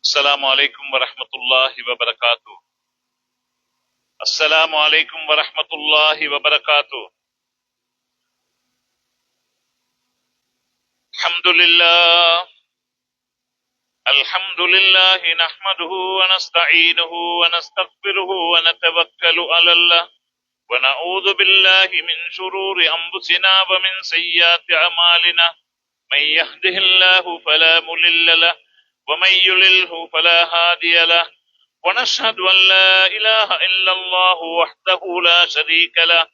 السلام عليكم ورحمة الله وبركاته. السلام عليكم ورحمة الله وبركاته. الحمد لله. الحمد لله نحمده ونستعينه ونستغفره ونتوكل على الله ونعوذ بالله من شرور أنفسنا ومن سيئات أعمالنا. من يهده الله فلا مضل له ومن يضلله فلا هادي له. ونشهد أن لا إله إلا الله وحده لا شريك له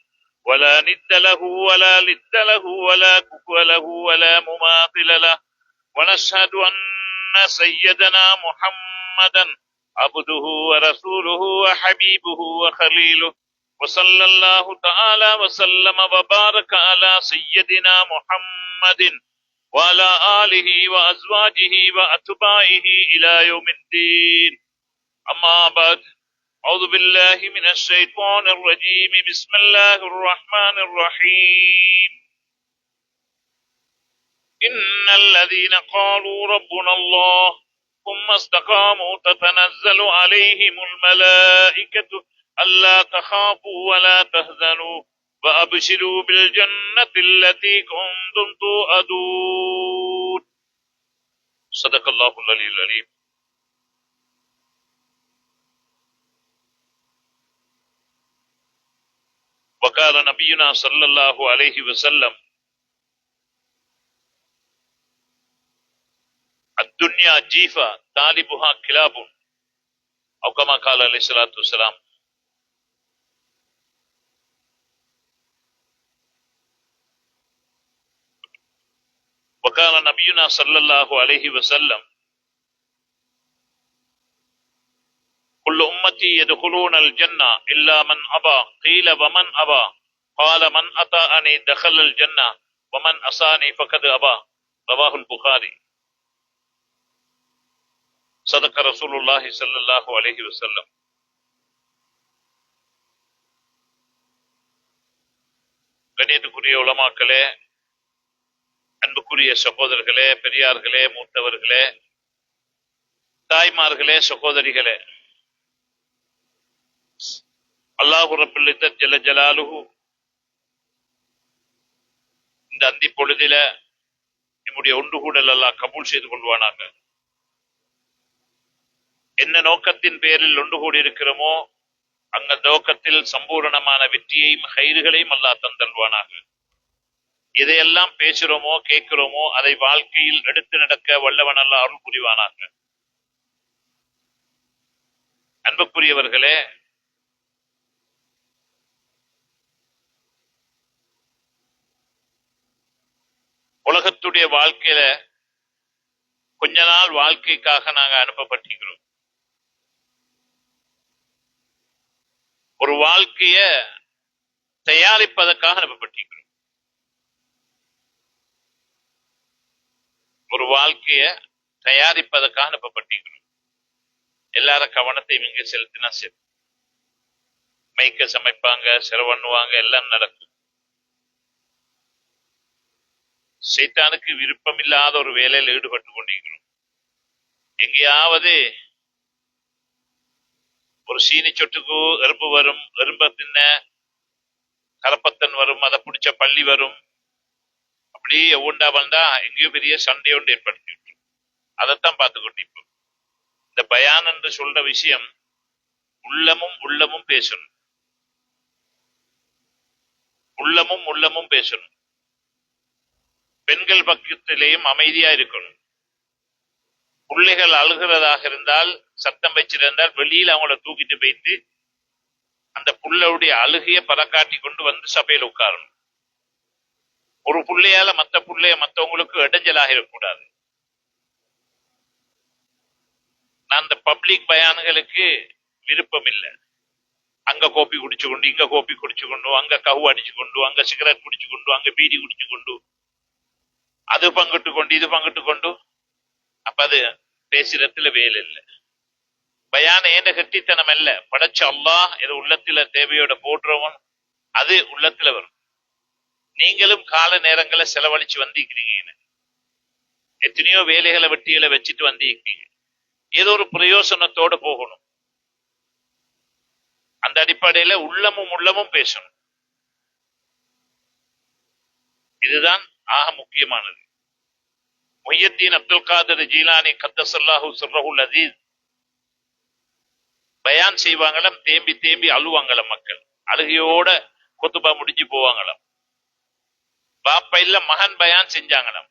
ولا ند له ولا لد له ولا كفو له ولا مماثل له. ونشهد أن سيدنا محمدا عبده ورسوله وحبيبه وخليله، وصلى الله تعالى وسلم وبارك على سيدنا محمد وعلى آله وأزواجه وأتباعه إلى يوم الدين. أما بعد، أعوذ بالله من الشيطان الرجيم. بسم الله الرحمن الرحيم. إن الذين قالوا ربنا الله ثم استقاموا تتنزل عليهم الملائكة ألا تخافوا ولا تحزنوا وأبشروا بالجنة التي كنتم توعدون. صدق الله العلي العليم. وقال نبينا صلى الله عليه وسلم: الدنيا جيفة طالبها كلاب، أو كما قال عليه الصلاة والسلام. وقال نبينا صلى الله عليه وسلم: كل أمتي يدخلون الجنة إلا من أبى. قيل ومن أبى؟ قال من أطاعني دخل الجنة ومن عصاني فقد أبى. رواه البخاري. صدق رسول الله صلى الله عليه وسلم. கண்ணியத்துக்குரிய உலமாக்களே, அன்புக்குரிய சகோதரர்களே, பெரியார்களே, மூத்தவர்களே, தாய்மார்களே, சகோதரிகளே, அல்லாஹு ரப்புல் இஸ்ஸத் ஜல்ல ஜலாலுஹு இந்த அந்தி பொழுதில நம்முடைய ஒன்று கூடல் அல்லாஹ் கபூல் செய்து கொள்வானாக. என்ன நோக்கத்தின் பேரில் ஒன்று கூடி இருக்கிறோமோ அந்த நோக்கத்தில் சம்பூரணமான வெற்றியையும் ஹைறுகளையும் அல்லாஹ் தந்தல்வானாக. எதையெல்லாம் பேசுறோமோ கேட்கிறோமோ அதை வாழ்க்கையில் எடுத்து நடக்க வல்லவன் அல்லாஹ் அருள் புரிவானாக. அன்புக்குரியவர்களே, உலகத்துடைய வாழ்க்கையில கொஞ்ச நாள் வாழ்க்கைக்காக நாங்க அனுப்பப்பட்டிருக்கிறோம். ஒரு வாழ்க்கைய தயாரிப்பதற்காக அனுப்பப்பட்டிருக்கிறோம். ஒரு வாழ்க்கைய தயாரிப்பதற்காக அனுப்பப்பட்டிருக்கிறோம். எல்லார கவனத்தையும் இங்க செலுத்தினா சரி. மைக்க சமைப்பாங்க, செலவண்ணுவாங்க, எல்லாம் நடக்கும். சைத்தானுக்கு விருப்பம் இல்லாத ஒரு வேலையில் ஈடுபட்டு கொண்டிருக்கிறோம். எங்கேயாவது ஒரு சீனி சொட்டுக்கு எறும்பு வரும், எறும்ப தின்ன கரப்பத்தன் வரும், அதை பிடிச்ச பள்ளி வரும், அப்படியே ஒவ்வொன்றா வந்தா எங்கேயோ பெரிய சண்டை ஒன்று ஏற்படுத்தி விட்டு அதைத்தான் பார்த்து கொண்டிருப்போம். இந்த பயான் என்று சொல்ற விஷயம் உள்ளமும் உள்ளமும் பேசணும். உள்ளமும் உள்ளமும் பேசணும். பெண்கள் பக்கத்திலேயும் அமைதியா இருக்கணும். பிள்ளைகள் அழுகிறதாக இருந்தால், சத்தம் வச்சிருந்தால் வெளியில அவங்கள தூக்கிட்டு போயிட்டு அந்த புள்ளையுடைய அழுகைய பறக்காட்டி கொண்டு வந்து சபையில் உட்காரணும். ஒரு புள்ளையால மத்த புள்ளைய மற்றவங்களுக்கு இடைஞ்சலாக இருக்கக்கூடாது. நான் இந்த பப்ளிக் பயான்களுக்கு விருப்பம் இல்லை. அங்க கோப்பி குடிச்சு கொண்டு, இங்க கோப்பி குடிச்சு கொண்டு, அங்க கவு அடிச்சு கொண்டு, அங்க சிகரெட் குடிச்சு கொண்டு, அங்க பீடி குடிச்சு கொண்டு, அது பங்கிட்டு கொண்டு, இது பங்கிட்டு கொண்டு, அப்ப அது பேசுறதுல வேலை இல்லை. பயான ஏண்ட கட்டித்தனம் அல்ல. படைச்ச அல்லாஹ் எது உள்ளத்துல தேவையோட போடுறவன் அது உள்ளத்துல வரும். நீங்களும் கால நேரங்களை செலவழிச்சு வந்திருக்கிறீங்க. எத்தனையோ வேலைகளை வெட்டிகளை வச்சுட்டு வந்திருக்கீங்க. ஏதோ ஒரு பிரயோசனத்தோட போகணும். அந்த அடிப்படையில உள்ளமும் பேசணும். இதுதான் ஆக முக்கியமானது. முஹ்யித்தீன் அப்துல் காதிர் ஜீலானி கத்தஸல்லாஹு சிர்ரஹுல் அஸீஸ் பயான் செய்வாங்களாம். தேம்பி தேம்பி அழுவாங்களாம். மக்கள் அழுகையோட குத்துபா முடிஞ்சு போவாங்களாம். பாப்பா இல்ல மகன் பயான் செஞ்சாங்களாம்.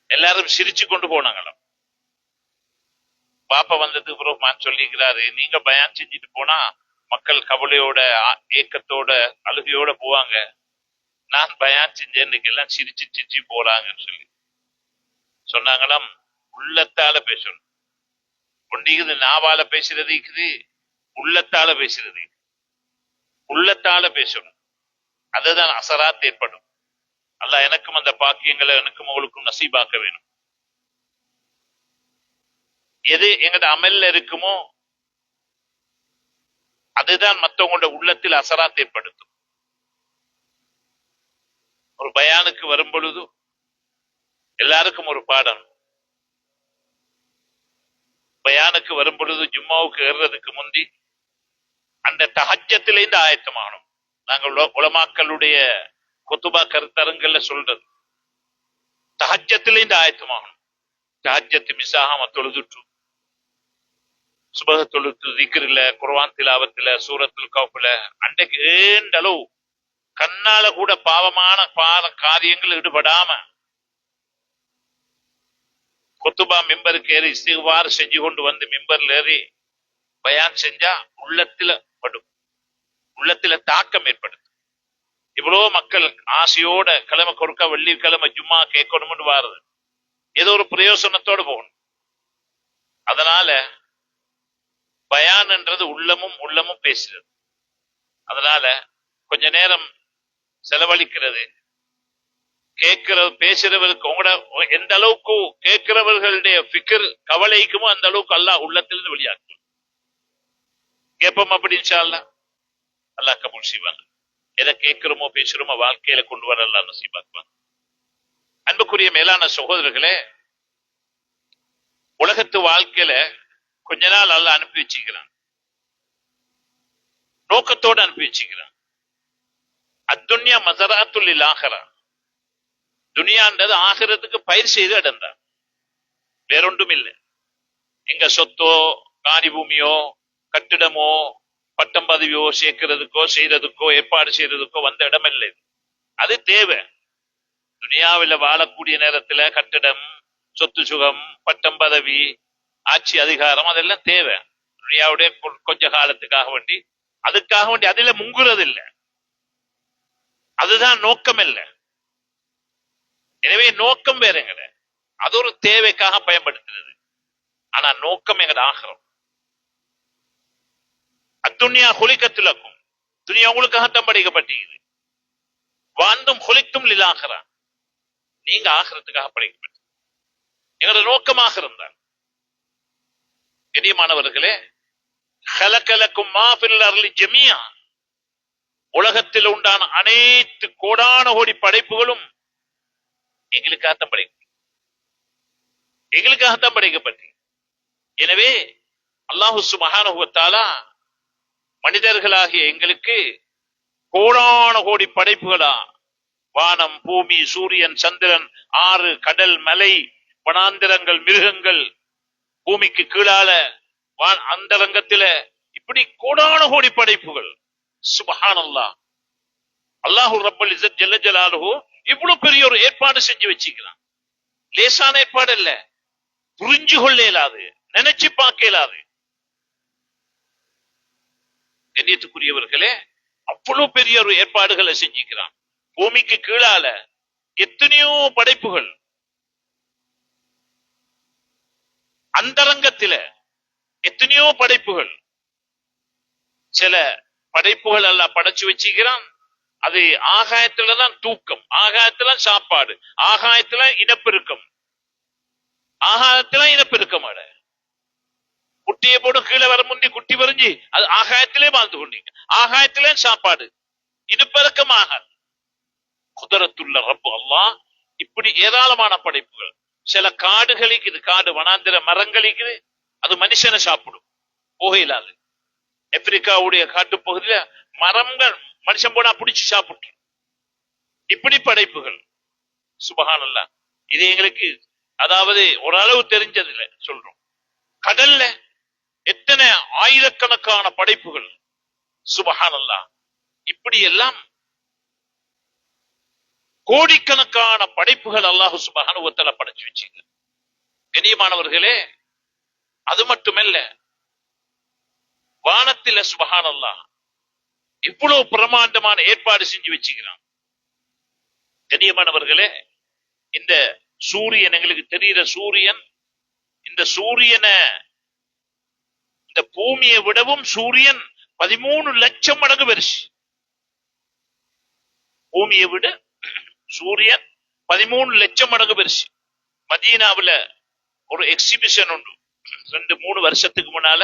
எல்லாரும் சிரிச்சு கொண்டு போனாங்களாம். பாப்பா வந்ததுக்கு பிறகு மான் சொல்லிக்கிறாரு, நீங்க பயான் செஞ்சுட்டு போனா மக்கள் கவலையோட ஏக்கத்தோட அழுகையோட போவாங்க. நான் பயான் செஞ்சேன் எல்லாம் சிரிச்சு சிரிச்சு போறாங்கன்னு சொல்லி சொன்னாங்களாம். உள்ளத்தால பேசணும். ஒண்டிக்குது நாவால பேசுறது இருக்குது, உள்ளத்தால பேசுறது. உள்ளத்தால பேசணும். அதுதான் அசராத் ஏற்படும். அல்லாஹ் எனக்கும் அந்த பாக்கியங்களை எனக்கும் அவளுக்கும் நசீபாக்க வேணும். எது எங்கட அமல்ல இருக்குமோ அதுதான் மற்றவங்களோட உள்ளத்தில் அசராத் ஏற்படுத்தும். ஒரு பயானுக்கு வரும் பொழுது எல்லாருக்கும் ஒரு பாடம். பயானுக்கு வரும் பொழுது ஜும்மாவுக்கு ஏறுறதுக்கு முந்தி அந்த தஹஜ்ஜத்திலிருந்து ஆயத்தமாகணும். நாங்கள் உலமாக்களுடைய குத்துபா கருத்தரங்கள்ல சொல்றது தஹஜ்ஜத்திலிருந்து ஆயத்தமாகணும். தஹஜ்ஜத் மிஸ் ஆகாம தொழுதுட்டு சுபஹ தொழுது திக்ரில குர்ஆன் திலாவத்துல சூரத்துல் கஃப்ல அன்றைக்கு ஏண்ட அளவு கண்ணால கூட பாவமான காரியங்கள் ஈடுபடாம குத்துபா மிம்பருக்கு ஏறி இஸ்திக்பார் செஞ்சு கொண்டு வந்து மிம்பர்ல ஏறி பயான் செஞ்சா உள்ளத்துல படும், உள்ளத்துல தாக்கம் ஏற்படுது. இவ்வளவு மக்கள் ஆசையோட கிழமை கொடுக்க வெள்ளிக்கிழமை ஜும்மா கேட்கணும்னு வாருது. ஏதோ ஒரு பிரயோசனத்தோடு போகணும். அதனால பயான்ன்றது உள்ளமும் பேசுறது. அதனால கொஞ்ச நேரம் செலவழிக்கிறது. கேட்கிறது பேசுறவருக்கு உங்களோட எந்த அளவுக்கு கேட்கிறவர்களுடைய ஃபிக்ர் கவலைக்குமோ அந்த அளவுக்கு அல்லாஹ் உள்ளத்திலிருந்து வெளியாக்கும். கேட்போம் அப்படி இன்ஷா அல்லாஹ். அல்லாஹ் கபூல் செய்வான். எதை கேட்கிறோமோ பேசுறோமோ வாழ்க்கையில கொண்டு வர அல்லாஹ் நசீபாக்குவான். அன்புக்குரிய மேலான சகோதரர்களே, உலகத்து வாழ்க்கையில கொஞ்ச நாள் அல்லாஹ் அனுப்பி வச்சுக்கிறான். நோக்கத்தோடு அனுப்பி வச்சுக்கிறான். அத்துன்யா மஸராத்துல் லில் ஆஹிரா. துனியான்றது ஆகிரத்துக்கு பயிர் செய்து இடந்தான், வேறொன்றும் இல்லை. எங்க சொத்தோ காணி பூமியோ கட்டிடமோ பட்டம் பதவியோ சேர்க்கிறதுக்கோ செய்யறதுக்கோ ஏற்பாடு செய்யறதுக்கோ வந்த இடம் இல்லை. அது தேவை. துனியாவில் வாழக்கூடிய நேரத்துல கட்டிடம், சொத்து சுகம், பட்டம் பதவி, ஆட்சி அதிகாரம் அதெல்லாம் தேவை. துனியாவுடைய கொஞ்ச காலத்துக்காக வேண்டி அதுக்காக வேண்டி அதுல முங்குறது இல்லை. அதுதான் நோக்கம் இல்லை. எனவே நோக்கம் வேற எங்கட, அது ஒரு தேவைக்காக பயன்படுத்துறது. ஆனா நோக்கம் எங்கட ஆகிரம். அத்துன்யா ஹுலிகத்துலக்கும், துனியா உங்களுக்காகத்தான் படைக்கப்பட்டீங்க. வாழ்ந்தும் ஹுலித்தும் லில் ஆகிரா, நீங்க ஆகிரத்துக்காக படைக்கப்பட்ட. எங்கட நோக்கமாக இருந்தால் கண்ணியமானவர்களே, ஹலகலக்கும் மா ஃபில் அர்லி ஜமீஆ, உலகத்தில் உண்டான அனைத்து கோடான கோடி படைப்புகளும் எங்களுக்காகத்தான் படைக்கப்பட்டு. எனவே அல்லாஹு சுப்ஹானஹு வ தஆலா மனிதர்களாகிய எங்களுக்கு கோடான கோடி படைப்புகளா, வானம், பூமி, சூரியன், சந்திரன், ஆறு, கடல், மலை, வனாந்திரங்கள், மிருகங்கள், பூமிக்கு கீழால அந்தரங்கத்தில, இப்படி கோடான கோடி படைப்புகள். சுப்ஹானல்லாஹ். அல்லாஹு ரப்பல் இஸ்ஸத் ஜல்ல ஜலாலுஹு இவ்வளவு பெரிய ஒரு ஏற்பாடு செஞ்சு வச்சுக்கிறான். லேசான ஏற்பாடு இல்ல, புரிஞ்சு கொள்ள இயலாது, நினைச்சு பார்க்க இயலாது. கண்ணியத்துக்குரியவர்களே, அவ்வளவு பெரிய ஒரு ஏற்பாடுகளை செஞ்சுக்கிறான். பூமிக்கு கீழால எத்தனையோ படைப்புகள், அந்தரங்கத்தில எத்தனையோ படைப்புகள். சில படைப்புகள் எல்லாம் படைச்சு வச்சுக்கிறான். அது ஆகாயத்துலதான் தூக்கம், ஆகாயத்துல சாப்பாடு, ஆகாயத்துல இனப்பெருக்கம், ஆகாயத்துல இனப்பெருக்கம். அட குட்டியை போட்டு கீழே வர முந்தி குட்டி வரைஞ்சி அது ஆகாயத்திலே வாழ்ந்து கொண்டீங்க. ஆகாயத்திலே சாப்பாடு, இனப்பெருக்கம் ஆகாது. குதரத்துள்ள ரப்பு அல்லாஹ் இப்படி ஏராளமான படைப்புகள். சில காடுகளுக்கு இது காடு வனாந்திர மரங்களுக்கு அது மனுஷனை சாப்பிடும், போகையிலாது. ஆப்பிரிக்காவுடைய காட்டு பகுதியில மரங்கள் மனுஷன் போனா பிடிச்சு சாப்பிட்டு. இப்படி படைப்புகள் சுபஹானல்லாஹ். இது எங்களுக்கு அதாவது ஓரளவு தெரிஞ்சதுல சொல்றோம். கடல்ல எத்தனை ஆயிரக்கணக்கான படைப்புகள் சுபஹானல்லாஹ். இப்படி எல்லாம் கோடிக்கணக்கான படைப்புகள் அல்லாஹ் சுப்ஹானஹு வ தஆலா படைச்சு வச்சுங்க. கண்ணியமானவர்களே, அது மட்டுமல்ல, வானத்தில சுப்ஹானல்லாஹ் இவ்வளவு பிரமாண்டமான ஏற்பாடு செஞ்சு வச்சுக்கிறான். கண்ணியமானவர்களே, இந்த சூரியன் எங்களுக்கு தெரிகிற சூரியன், இந்த சூரியனை இந்த பூமியை விடவும் சூரியன் 13 லட்சம் மடங்கு பெருசு. பூமியை விட சூரியன் 13 லட்சம் மடங்கு பெருசு. மதீனாவுல ஒரு எக்ஸிபிஷன் உண்டு, 2-3 வருஷத்துக்கு முன்னால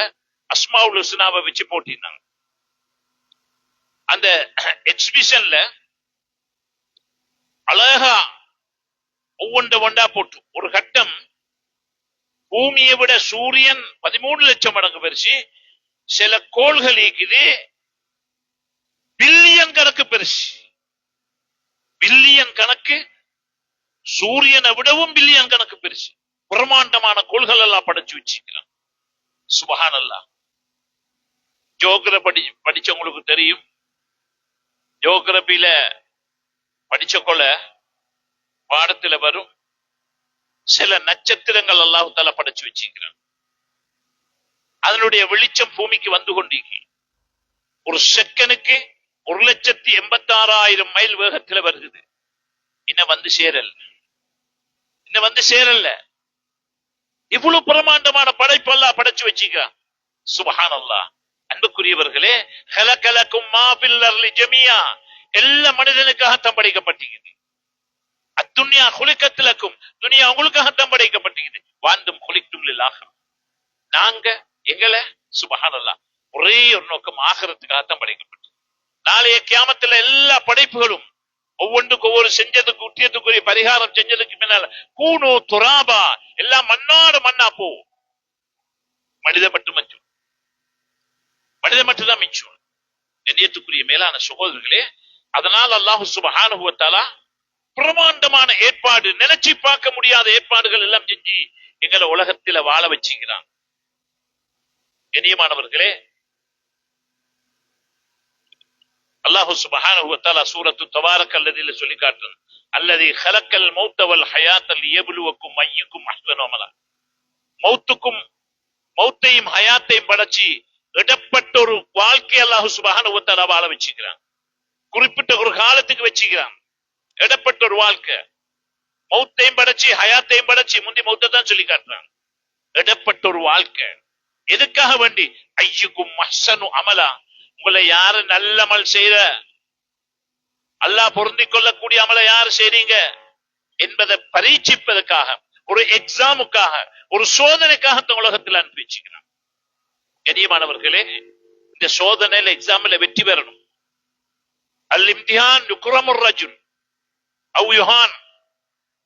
அஸ்மாவுல் ஹுஸ்னாவை வச்சு போட்டிருந்தாங்க. அந்த எக்ஸிபிஷன்ல அழகா ஒவ்வொண்டா போட்டு ஒரு கட்டம் பூமியை விட சூரியன் 13 லட்சம் மடங்கு பெருசு. சில கோள்கள் இருக்குது பில்லியன் கணக்கு பெருசு. பில்லியன் கணக்கு, சூரியனை விடவும் பில்லியன் கணக்கு பெருசு. பிரமாண்டமான கோள்கள் எல்லாம் படைச்சு வச்சுக்கிறான். சுப்ஹானல்லாஹ். ஜியோகிராபி படிச்சவங்களுக்கு தெரியும். ஜியோகிராபில படிச்ச கொள்ள பாடத்துல வரும் சில நட்சத்திரங்கள் அல்லாஹ் தஆலா படைச்சு வச்சுக்கிறான். அதனுடைய வெளிச்சம் பூமிக்கு வந்து கொண்டிருக்கு. ஒரு செகண்டுக்கு 1,86,000 மைல் வேகத்தில் வருகிறது. இன்னும் வந்து சேரல. இவ்வளவு பிரமாண்டமான படைப்பு அல்லாஹ் படைச்சு வச்சுக்கிறான். சுப்ஹானல்லாஹ். அன்புக்குரியவர்களே, ஹலகலக்கும் மா ஃபில் அர்லி ஜமீஆ, எல்லா மனிதனுக்காகத்தான் படைக்கப்பட்டிருக்கிறது. அத்துன்யா குலிகத் லக்கும், துனியா உங்களுக்காகத்தான் படைக்கப்பட்டிருக்கிறது. வாந்தும் குலிக்தும் லில் ஆகிரா, நாங்க எங்களை சுப்ஹானல்லாஹ் ஒரே ஒரு நோக்கம் ஆகிரத்துக்காகத்தான் படைக்கப்பட்டது. நாளைய கியாமத்துல எல்லா படைப்புகளும் ஒவ்வொன்றுக்கு ஒவ்வொரு செஞ்சதுக்கு குற்றியத்துக்குரிய பரிகாரம் செஞ்சதுக்கு பின்னால கூனு துராபா, எல்லாம் மண்ணோட மண்ணா போ. மனித மட்டும்தான் மிச்சம். கண்ணியத்துக்குரிய மேலான சகோதரர்களே, அதனால் அல்லாஹ் சுப்ஹானஹு வ தஆலா பிரமாண்டமான ஏற்பாடு, நினைச்சு பார்க்க முடியாத ஏற்பாடுகள் எல்லாம் செஞ்சு எங்களை உலகத்தில வாழ வச்சுக்கிறான். கண்ணியமானவர்களே, அல்லாஹ் சுப்ஹானஹு வ தஆலா சூரத்து தபாரக் அல்லதில சொல்லி காட்டுறான், அல்லதி ஹலக்கல் மௌத்த வல் ஹயாத்த லியப்லுவக்கும் அய்யுக்கும் அஹ்ஸனு அமலா. மௌத்தையும் ஹயாத்தையும் படைச்சு இடப்பட்ட ஒரு வாழ்க்கை அல்லாஹ் சுப்ஹானஹு வ தஆலா வாழ வச்சுக்கிறான். குறிப்பிட்ட ஒரு காலத்துக்கு வச்சுக்கிறான். இடப்பட்ட ஒரு வாழ்க்கை, மௌத்தையும் படைச்சு ஹயாத்தையும் படைச்சு, முந்தி மௌத்தை தான் சொல்லி காட்டுறான். இடப்பட்ட ஒரு வாழ்க்கை எதுக்காக வேண்டி? அய்யுக்கும் அஹ்ஸனு அமலா, உங்களை யாரு நல்ல அமல் செய்யற, அல்லாஹ் பொருந்திக் கொள்ளக்கூடிய அமலை யாரு செய்றீங்க என்பதை பரீட்சிப்பதற்காக, ஒரு எக்ஸாமுக்காக, ஒரு சோதனைக்காக உலகத்தில் அனுப்பி வச்சுக்கிறான். கண்ணியமானவர்களே, இந்த சோதனையில எக்ஸாம்ல வெற்றி பெறணும். அல் இம்திஹான் யுக்ரமுர் ரஜுல் அவ் யுஹான்,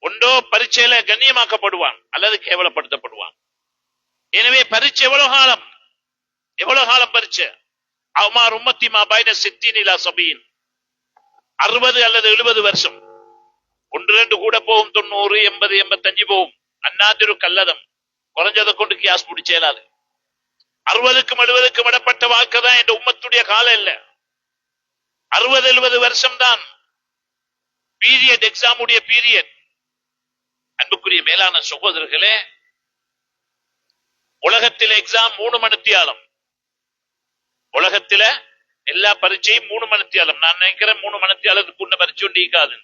ஒன்றோ பரீட்சையில கண்ணியமாக்கப்படுவான் அல்லது கேவலப்படுத்தப்படுவான். எனவே பரீட்சை எவ்வளவு காலம் பரீட்சை? அமார் உம்மத்தி மா பைன 60 இலா 70, 60 அல்லது 70 வருஷம். 1-2 கூட போகும், 90, 80, 85 போகும். அந்நாதிரு கல்லதம், குறைஞ்சதை கொண்டு கியாஸ் பிடிச்சேலாது. 60க்கும் 70க்கும் இடப்பட்ட வாழ்க்கை தான் என்ற உம்மத்துடைய காலம் இல்ல. 60-70 வருஷம் தான் பீரியட், எக்ஸாமுடைய பீரியட். அன்புக்குரிய மேலான சகோதரர்களே, உலகத்தில் எக்ஸாம் 3 மணித்தியாலம். உலகத்தில எல்லா பரீட்சையும் 3 மணித்தியாலம். நான் நினைக்கிறேன் 3 மணித்தியாலத்துக்கு உன்ன பரீட்சை நீக்காது.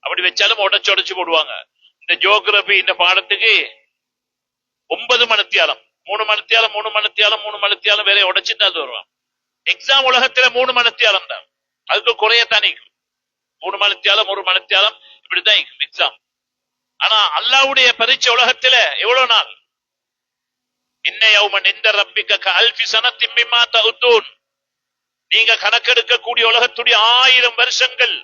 அப்படி வச்சாலும் உடைச்சு போடுவாங்க. இந்த ஜியோகிராபி இந்த பாடத்துக்கு 9 மணித்தியாலம், 3 மணித்தியாலம் வேற உடைச்சுட்டு அது வருவான். எக்ஸாம் உலகத்துல 3 மணித்தியாலம் தான். அதுக்கு குறையத்தான் நிற்கும். 3 மணித்தியாலம் 1 மணித்தியாலம் இப்படிதான் எக்ஸாம். ஆனா அல்லாஹ்வுடைய பரீட்சை உலகத்துல எவ்வளவு நாள்? இன்ன யௌமன் இன்த ரப்பிக கஅல்ஃபி ஸனத்தின் மிம்மா தஊதூன், நீங்க கணக்கெடுக்க கூடிய உலகத்துடைய 1000 வருஷங்கள்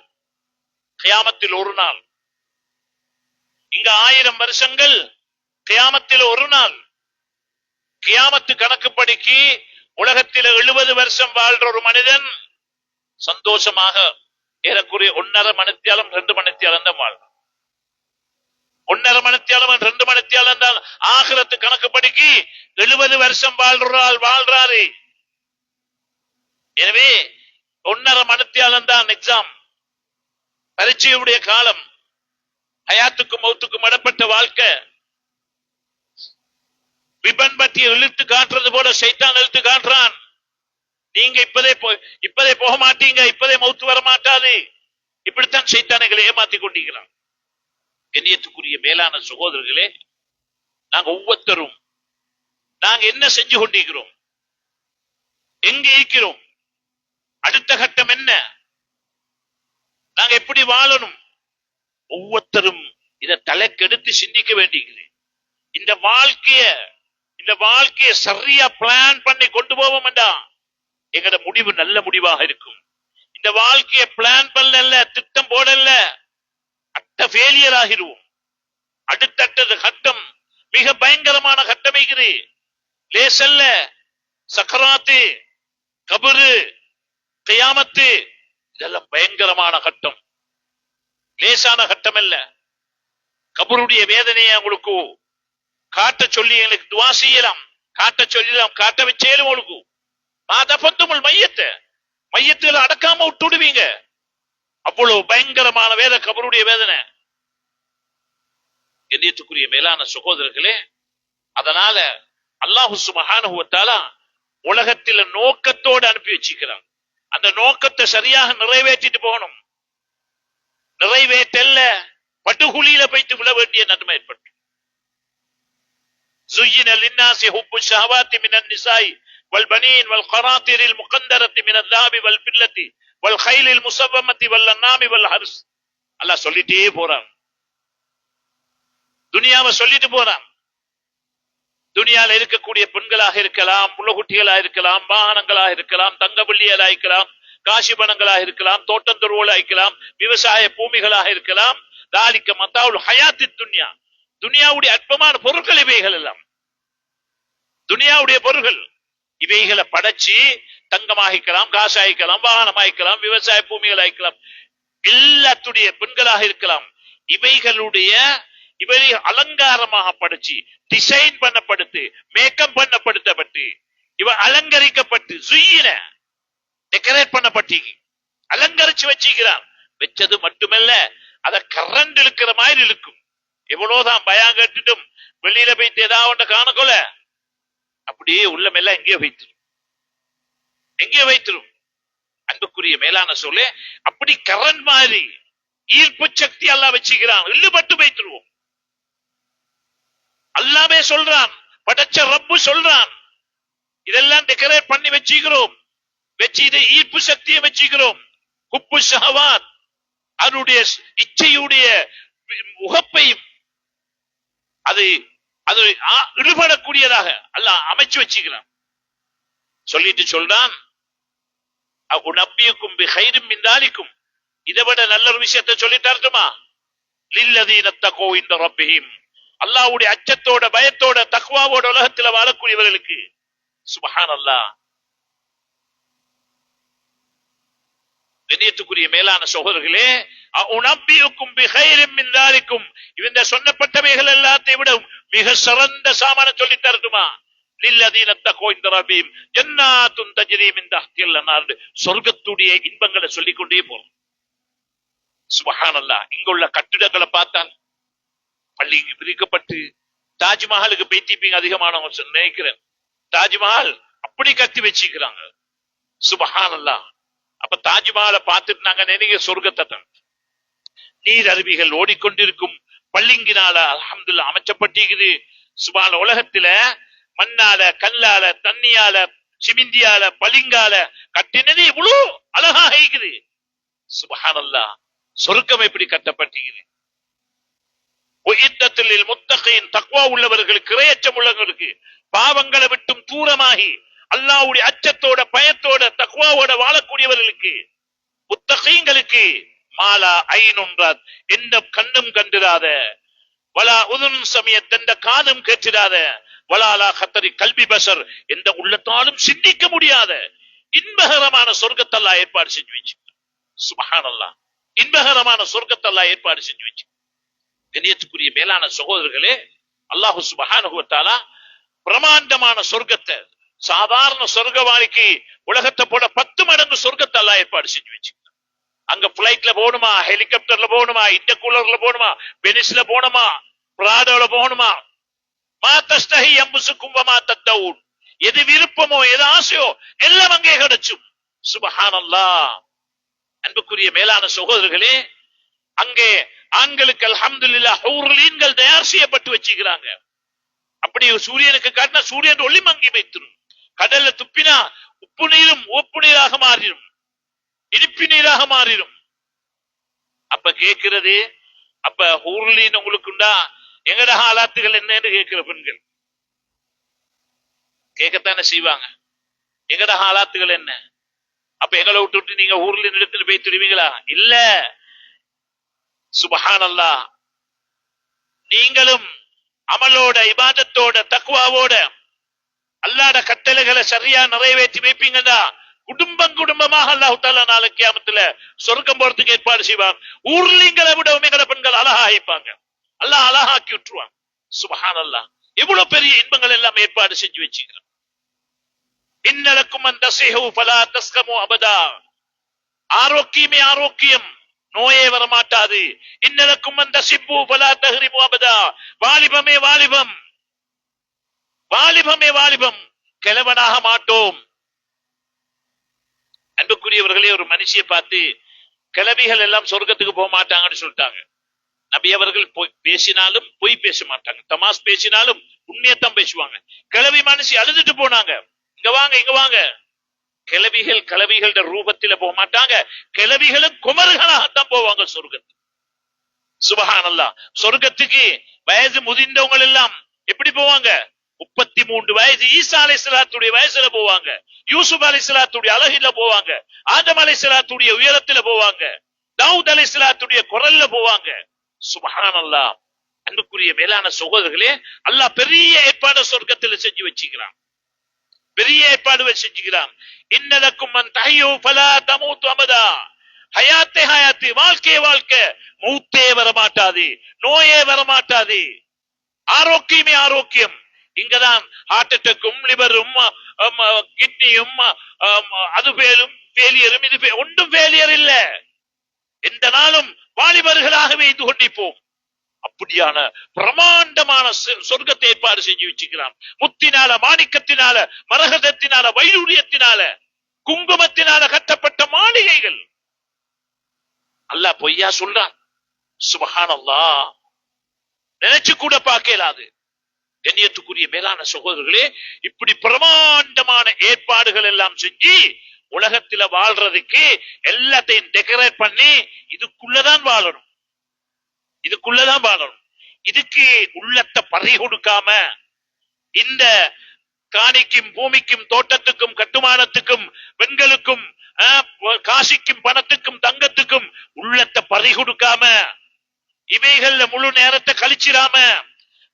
கியாமத்தில் ஒரு நாள். இங்க 1000 வருஷங்கள், கியாமத்தில் ஒரு நாள். கியாமத்து கணக்குப்படிக்கு உலகத்தில் 70 வருஷம் வாழ்ற ஒரு மனிதன் சந்தோஷமாக ஏறக்குறைய 1.5 மணித்தியாலம் 2 மணித்தியாலம் தான் வாழ். 1.5 மணித்தியாலம் 2 மணித்தியாலம் தான். ஆகிரத்து கணக்குப்படிக்கு 70 வருஷம் வாழ்றாரு. எனவே 1.5 மணித்தியாலம் தான் எக்ஸாம், பரீட்சையுடைய காலம். ஹயாத்துக்கும் மௌத்துக்கும் இடப்பட்ட வாழ்க்கை. ரிப்பன் பற்றி இழுத்து காட்டுறது போல ஷைத்தான் இழுத்து காட்டுறான். நீங்க இப்பதே போக மாட்டீங்க, இப்பதே மௌத்து வர மாட்டாது. இப்படித்தான் ஷைத்தானைகளை ஏமாத்தி கொண்டிருக்கிறான். கண்ணியத்துக்குரிய மேலான சகோதரர்களே, நாங்க ஒவ்வொருத்தரும் நாங்க என்ன செஞ்சு கொண்டிருக்கிறோம், எங்க இருக்கிறோம், அடுத்த கட்டம் என்ன, நாங்க எப்படி வாழணும், ஒவ்வொருத்தரும் இதை தலைக்கெடுத்து சிந்திக்க வேண்டியிருக்கிறேன். இந்த வாழ்க்கைய சரியா பிளான் பண்ணி கொண்டு போவோம் என்றா எங்கட முடிவு நல்ல முடிவாக இருக்கும். இந்த வாழ்க்கையை பிளான் பண்ணல, திட்டம் போடல, அட்ட ஃபெயிலியர் ஆகிருவோம். அடுத்தது கட்டம் மிக பயங்கரமான கட்டமைக்குது. லேசல்ல, சக்கராத்து, கபரு, கியாமத்து, இதெல்லாம் பயங்கரமான கட்டம், லேசான கட்டம் அல்ல. கபருடைய வேதனையை உங்களுக்கு காட்ட சொல்லி எங்களுக்கு துவா செய்யலாம், காட்ட சொல்லலாம், காட்ட வச்சேலும் உங்களுக்கு மாதபத்துமுல் மையத்துல அடக்காம விட்டுடுவீங்க. அவ்வளவு பயங்கரமான கபருடைய வேதனை. கண்ணியத்துக்குரிய மேலான சகோதரர்களே, அதனால அல்லாஹு சுப்ஹானஹு வ தஆலா உலகத்தில் நோக்கத்தோடு அனுப்பி வச்சிருக்கிறான். அந்த நோக்கத்தை சரியாக நிறைவேற்றிட்டு போகணும். நிறைவேற்றல்ல பட்டுகுழியில போய்த்து விட வேண்டிய நன்மை ஏற்பட்டு. زين للناس حب الشهوات من النساء والبنين والقناطر المقنطرة من الذهب والفضة والخيل المسومة والأنعام والحرث. அல்லாஹ் சொல்லிட்டே போறான், துனியாவை சொல்லிட்டு போறான். துனியால இருக்கக்கூடிய பெண்களாக இருக்கலாம், புள்ளகுட்டிகளாக இருக்கலாம், வாகனங்களாக இருக்கலாம், தங்க வெள்ளியலாக இருக்கலாம், காசி பணங்களாக இருக்கலாம், தோட்டம் தொழுவலாக இருக்கலாம், விவசாய பூமிகளாக இருக்கலாம். தாலிக்க மத்தாவுல் ஹயாத்தி துன்யா, துனியாவுடைய அற்பமான பொருட்கள் இவைகள் எல்லாம். துனியாவுடைய பொருட்கள் இவைகளை படைச்சு தங்கமாகிக்கலாம், காசாய்க்கலாம், வாகனமாய்க்கலாம், விவசாய பூமிகள் ஆய்க்கலாம், எல்லாத்துடைய பெண்களாக இருக்கலாம். இவை அலங்காரமாக படைச்சு டிசைன் பண்ணப்படுத்து, மேக்கப் பண்ணப்படுத்தப்பட்டு, இவ அலங்கரிக்கப்பட்டு சுயின டெக்கரேட் பண்ணப்பட்டு அலங்கரிச்சு வச்சுக்கிறான். வச்சது மட்டுமல்ல, அத கரண்ட் இழுக்கிற மாதிரி இழுக்கும். எவ்வளவுதான் பயம் கேட்டுட்டும் வெளியில போயிட்டு ஏதாவது காணக்கொல அப்படியே உள்ளமெல்லாம் எங்கேயோ வைத்திரும். அன்புக்குரிய மேலான சொல்லே, அப்படி கரண்ட் மாதிரி ஈர்ப்பு சக்தி எல்லாம் வச்சுக்கிறான். இழுபட்டு வைத்துருவோம். அல்லாமே சொல்றான், படைச்ச ரப்பு சொல்றான், இதெல்லாம் டெக்கரேட் பண்ணி வச்சுக்கிறோம். வச்சு இதை ஈர்ப்பு சக்தியை வச்சுக்கிறோம். குப்பு ஷஹவாத், அதனுடைய இச்சையுடைய உகப்பையும் அது இழுபடக்கூடியதாக அல்லாஹ் அமைச்சு வச்சுக்கிறான். சொல்லிட்டு சொல்றான், உனப்பியக்கும் பிகைரும் மின் தாலிக்கும், இதை விட நல்ல ஒரு விஷயத்தை சொல்லிட்டாருமா, லில்லதீன தகோ இன்த ரப்பிஹிம், அல்லாஹ்வுடைய அச்சத்தோட பயத்தோட தக்வாவோட உலகத்துல வாழக்கூடியவர்களுக்கு. சுப்ஹானல்லாஹ். கண்ணியத்துக்குரிய மேலான சகோதரர்களே, உனப்பியக்கும் பிகைரும் மின் தாலிக்கும், இந்த சொன்னப்பட்டவைகள் எல்லாத்தையும் விட மிக சிறந்த சாமான சொல்லி தரட்டுமா, லில்லதீன தகோ இன்த ரப்பிஹிம் ஜன்னாத்துன் தஜ்ரி மின் தஹ்தில் அன்ஹார், சொர்க்கத்துடைய இன்பங்களை சொல்லிக் கொண்டே போறோம். சுப்ஹானல்லாஹ். இங்குள்ள கட்டிடங்களை பார்த்தால் பள்ளிக்கு பிரிக்கப்பட்டு தாஜ்மஹாலுக்கு பேத்திப்பீங்க அதிகமானவங்க நினைக்கிறேன். தாஜ்மஹால் அப்படி கட்டி வச்சுக்கிறாங்க. சுப்ஹானல்லாஹ். அப்ப தாஜ்மஹாலை பார்த்துட்டு நாங்க நினைக்க சொர்க்கத்தை தான். நீர் அருவிகள் ஓடிக்கொண்டிருக்கும் பள்ளிங்கினால அல்ஹம்துலில்லாஹ் அமைச்சப்பட்டிருக்குது. சுபான உலகத்துல மண்ணால, கல்லால, தண்ணியால, சிமிந்தியால, பளிங்கால கட்டினது இவ்வளவு அழகாக இருக்குது. சுப்ஹானல்லாஹ். சொர்க்கம் எப்படி கட்டப்பட்டிருக்குது. முத்தகீன், தக்வா உள்ளவர்களுக்கு, இறையச்சம் உள்ளவர்களுக்கு, பாவங்களை விட்டும் தூரமாகி அல்லாஹ்வுடைய அச்சத்தோட பயத்தோட தக்வாவோட வாழக்கூடியவர்களுக்கு, முத்தகீன்களுக்கு மாலா ஐனுன்றாத், எந்த கண்ணும் கண்டிராத, வலா உதுன் சமியத், எந்த காதும் கேட்டிடாத, வலாலா கத்தரி கல்வி பசர், எந்த உள்ளத்தாலும் சிந்திக்க முடியாத இன்பகரமான சொர்க்கத்தை அல்லாஹ் ஏற்பாடு செஞ்சு வச்சு. சுப்ஹானல்லாஹ், இன்பகரமான சொர்க்கத்தை அல்லாஹ் ஏற்பாடு செஞ்சு வச்சு. கண்ணியத்துக்குரிய மேலான சகோதரர்களே, அல்லாஹ் சுப்ஹானஹு வ தஆலா பிரமாண்டமான சொர்க்கத்தை, சாதாரண சொர்க்க வாழ்க்கை உலகத்தை போல 10 மடங்கு சொர்க்கத்தை அல்லாஹ் ஏற்பாடு செஞ்சு வச்சு. அங்க பிளைட்ல போகணுமா, ஹெலிகாப்டர்ல போகணுமா, இன்டர்கூலர்ல போகணுமா, பெனிஸ்ல போகணுமா, பிராடோல போகணுமா, மா தஸ்தஹி அன்ஃபுசுக்கும் வமா தத்தஊன், எது விருப்பமோ எது ஆசையோ எல்லாம் அங்கே கிடைச்சும். சுப்ஹானல்லாஹ். அன்புக்குரிய மேலான சகோதரர்களே, அங்கே ஆண்களுக்கு அல்ஹம்துலில்லாஹ் ஹூர்லீன்கள் தயார் செய்யப்பட்டு வச்சுக்கிறாங்க. அப்படி சூரியனுக்கு காட்டினா சூரியன் ஒளி மங்கி வைத்திரும். கடல்ல துப்பினா உப்பு நீரும் உப்பு நீராக மாறிடும், இனிப்பு நீராக மாறிடும். அப்ப கேட்கிறது, அப்ப ஹூர்லீன் உங்களுக்கு உண்டா, எங்கட ஹாலாத்துகள் என்னன்னு கேட்கிற பெண்கள் கேட்கத்தானே செய்வாங்க. எங்கட ஹாலாத்துகள் என்ன? அப்ப எங்களை விட்டு நீங்க ஹூர்லீன் இடத்துல போய் திருவீங்களா? இல்ல. சுப்ஹானல்லாஹ். நீங்களும் அமலோட, இபாதத்தோட, தக்வாவோட அல்லாஹ்வுடைய கட்டளைகளை சரியா நிறைவேற்றி வைப்பீங்கடா, குடும்பம் குடும்பமாக அல்லாஹ் தஆலா நாளை கியாமத்துல சொர்க்கம் போறதுக்கு ஏற்பாடு செய்வான். ஊர்லிங்களை விட எங்கட பெண்கள் அழகா ஆயிப்பாங்க, அல்லாஹ் அழகாக்கி விட்டுருவான். சுப்ஹானல்லாஹ். எவ்வளவு பெரிய இன்பங்கள் எல்லாம் ஏற்பாடு செஞ்சு வச்சுக்கிறான். இன்னலக்கும் அன் தஸீஹு ஃபலா தஸ்கமு அபதா, ஆரோக்கியமே ஆரோக்கியம், நோயே வரமாட்டாது. இன்னலக்கும் அன் தஸிப்பு ஃபலா தஹரிமு அபதா, வாலிபமே வாலிபம், வாலிபமே வாலிபம், கிழவனாக மாட்டோம். அன்புக்குரியவர்களே, ஒரு மனுஷியை பார்த்து கிளவிகள் எல்லாம் சொர்க்கத்துக்கு போக மாட்டாங்கன்னு சொல்லிட்டாங்க. நபி அவர்கள் பேசினாலும் பொய் பேச மாட்டாங்க, தமாஸ் பேசினாலும் உண்மையத்தான் பேசுவாங்க. கிளவி மனுஷி அழுதுட்டு போனாங்க, இங்க வாங்க இங்க வாங்க. கிளவிகள் கிளவிகளோட ரூபத்தில போக மாட்டாங்க, கிளவிகளும் குமர்களாகத்தான் போவாங்க சொர்க்கத்துக்கு. சுப்ஹானல்லாஹ். சொர்க்கத்துக்கு வயது முதிர்ந்தவங்க எல்லாம் எப்படி போவாங்க? 33 வயது ஈசா அலைஹிஸ்ஸலாத்துடைய வயசுல போவாங்க, யூசுப் அலைஹிஸ்ஸலாத்துடைய அழகில போவாங்க, ஆதம் அலைஹிஸ்ஸலாத்துடைய உயரத்துல போவாங்க, தாவூத் அலைஹிஸ்ஸலாத்துடைய குரல்ல போவாங்க. சுப்ஹானல்லாஹ். அன்புக்குரிய மேலான சகோதரர்களே, அல்லாஹ் பெரிய ஏற்பாடு சொர்க்கத்துல செஞ்சு வச்சுக்கிறான், பெரிய ஏற்பாடு செஞ்சுக்கிறான். இன்னலக்கும் மன் தஹய்யு ஃபலா தமூது அபதா, ஹயாத்தே ஹயாத்தி, வாழ்க்கை வாழ்க்கை, மௌத்தே வரமாட்டாது, நோயே வரமாட்டாது, ஆரோக்கியமே ஆரோக்கியம். இங்கதான் ஹார்ட் அட்டாக்கும் லிவரும் கிட்னியும் அது ஃபெயிலியரும் இது ஒன்றும் ஃபெயிலியர் இல்ல. எந்த நாளும் வாலிபர்களாகவே இது கொண்டிப்போம். அப்படியான பிரமாண்டமான சொர்க்கத்தை ஏற்பாடு செஞ்சு வச்சுக்கிறான். முத்தினால, மாணிக்கத்தினால, மரகதத்தினால, வைடூரியத்தினால, குங்குமத்தினால கட்டப்பட்ட மாளிகைகள். அல்லாஹ் பொய்யா சொல்றான்? சுப்ஹானல்லாஹ். நினைச்சு கூட பார்க்கலாது. கண்ணியத்துக்குரிய மேலான சகோதரர்களே, இப்படி பிரமாண்டமான ஏற்பாடுகள் எல்லாம் செஞ்சு உலகத்துல வாழ்றதுக்கு எல்லாத்தையும் டெக்கரேட் பண்ணி இதுக்குள்ளதான் வாழணும், இதுக்குள்ளதான் வாழணும். இதுக்கு உள்ளத்தை பறி கொடுக்காம, இந்த காணிக்கும் பூமிக்கும் தோட்டத்துக்கும் கட்டுமானத்துக்கும் பெண்களுக்கும் காசிக்கும் பணத்துக்கும் தங்கத்துக்கும் உள்ளத்தை பறி கொடுக்காம, இவைகள்ல முழு நேரத்தை கழிச்சிடாம,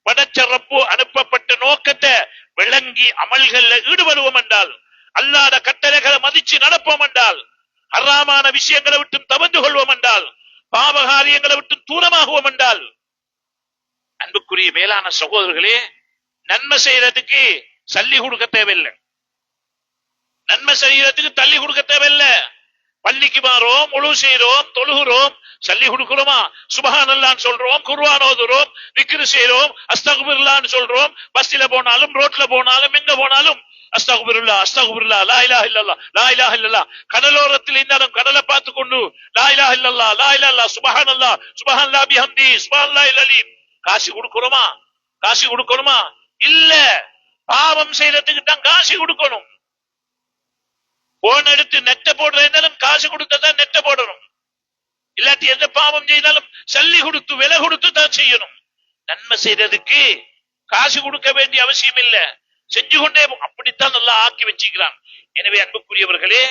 படைச்ச ரப்பு அனுப்பப்பட்ட நோக்கத்தை விளங்கி அமல்கள்ல ஈடுபடுவோம் என்றால், அல்லாத கட்டளைகளை மதிச்சு நடப்போம் என்றால், ஹராமான விஷயங்களை விட்டு தவிர்த்து கொள்வோம் என்றால், பாவகாரியங்களை விட்டு தூரமாகுவோம் என்றால், அன்புக்குரிய மேலான சகோதரர்களே, நன்மை செய்யறதுக்கு சல்லி கொடுக்க தேவையில்லை, நன்மை செய்யறதுக்கு தள்ளி கொடுக்க தேவையில்லை. பள்ளிக்கு மாறோம், முழு செய்யறோம், தொழுகிறோம், சல்லி கொடுக்கிறோமா? சுப்ஹானல்லாஹ்னு சொல்றோம், குர்ஆன் ஓதுறோம், விக்ர் செய்றோம், அஸ்தக்ஃபிருல்லாஹ்னு சொல்றோம். பஸ்ல போனாலும் ரோட்ல போனாலும் எங்க போனாலும் அஸ்தக்ஃபிருல்லாஹ் அஸ்தக்ஃபிருல்லாஹ், லா இலாஹ இல்லல்லாஹ் லா இலாஹ இல்லல்லாஹ். கடலோரத்தில் இருந்தாலும் கடலை பார்த்து கொண்டு லா இலாஹ இல்லல்லாஹ் லா இலாஹ இல்லல்லாஹ், சுப்ஹானல்லாஹ் சுப்ஹானல்லாஹ் பிஹம்தி சுப்ஹானல்லாஹில் அலீம். காசு கொடுக்கிறோமா? காசு கொடுக்கணுமா? இல்ல. பாவம் செய்யறதுக்கு தான் காசு கொடுக்கணும். போன் எடுத்து நெட்ட போடுறதுனாலும் காசு கொடுத்ததான் நெட்ட போடணும். இல்லாட்டி எந்த பாவம் செய்தாலும் சல்லி கொடுத்து விலை கொடுத்து தான் செய்யணும். நன்மை செய்யறதுக்கு காசு கொடுக்க வேண்டிய அவசியம் இல்ல, செஞ்சு கொண்டே அப்படித்தான் நல்லா ஆக்கி வச்சுக்கிறான். எனவே அன்புக்குரியவர்களே,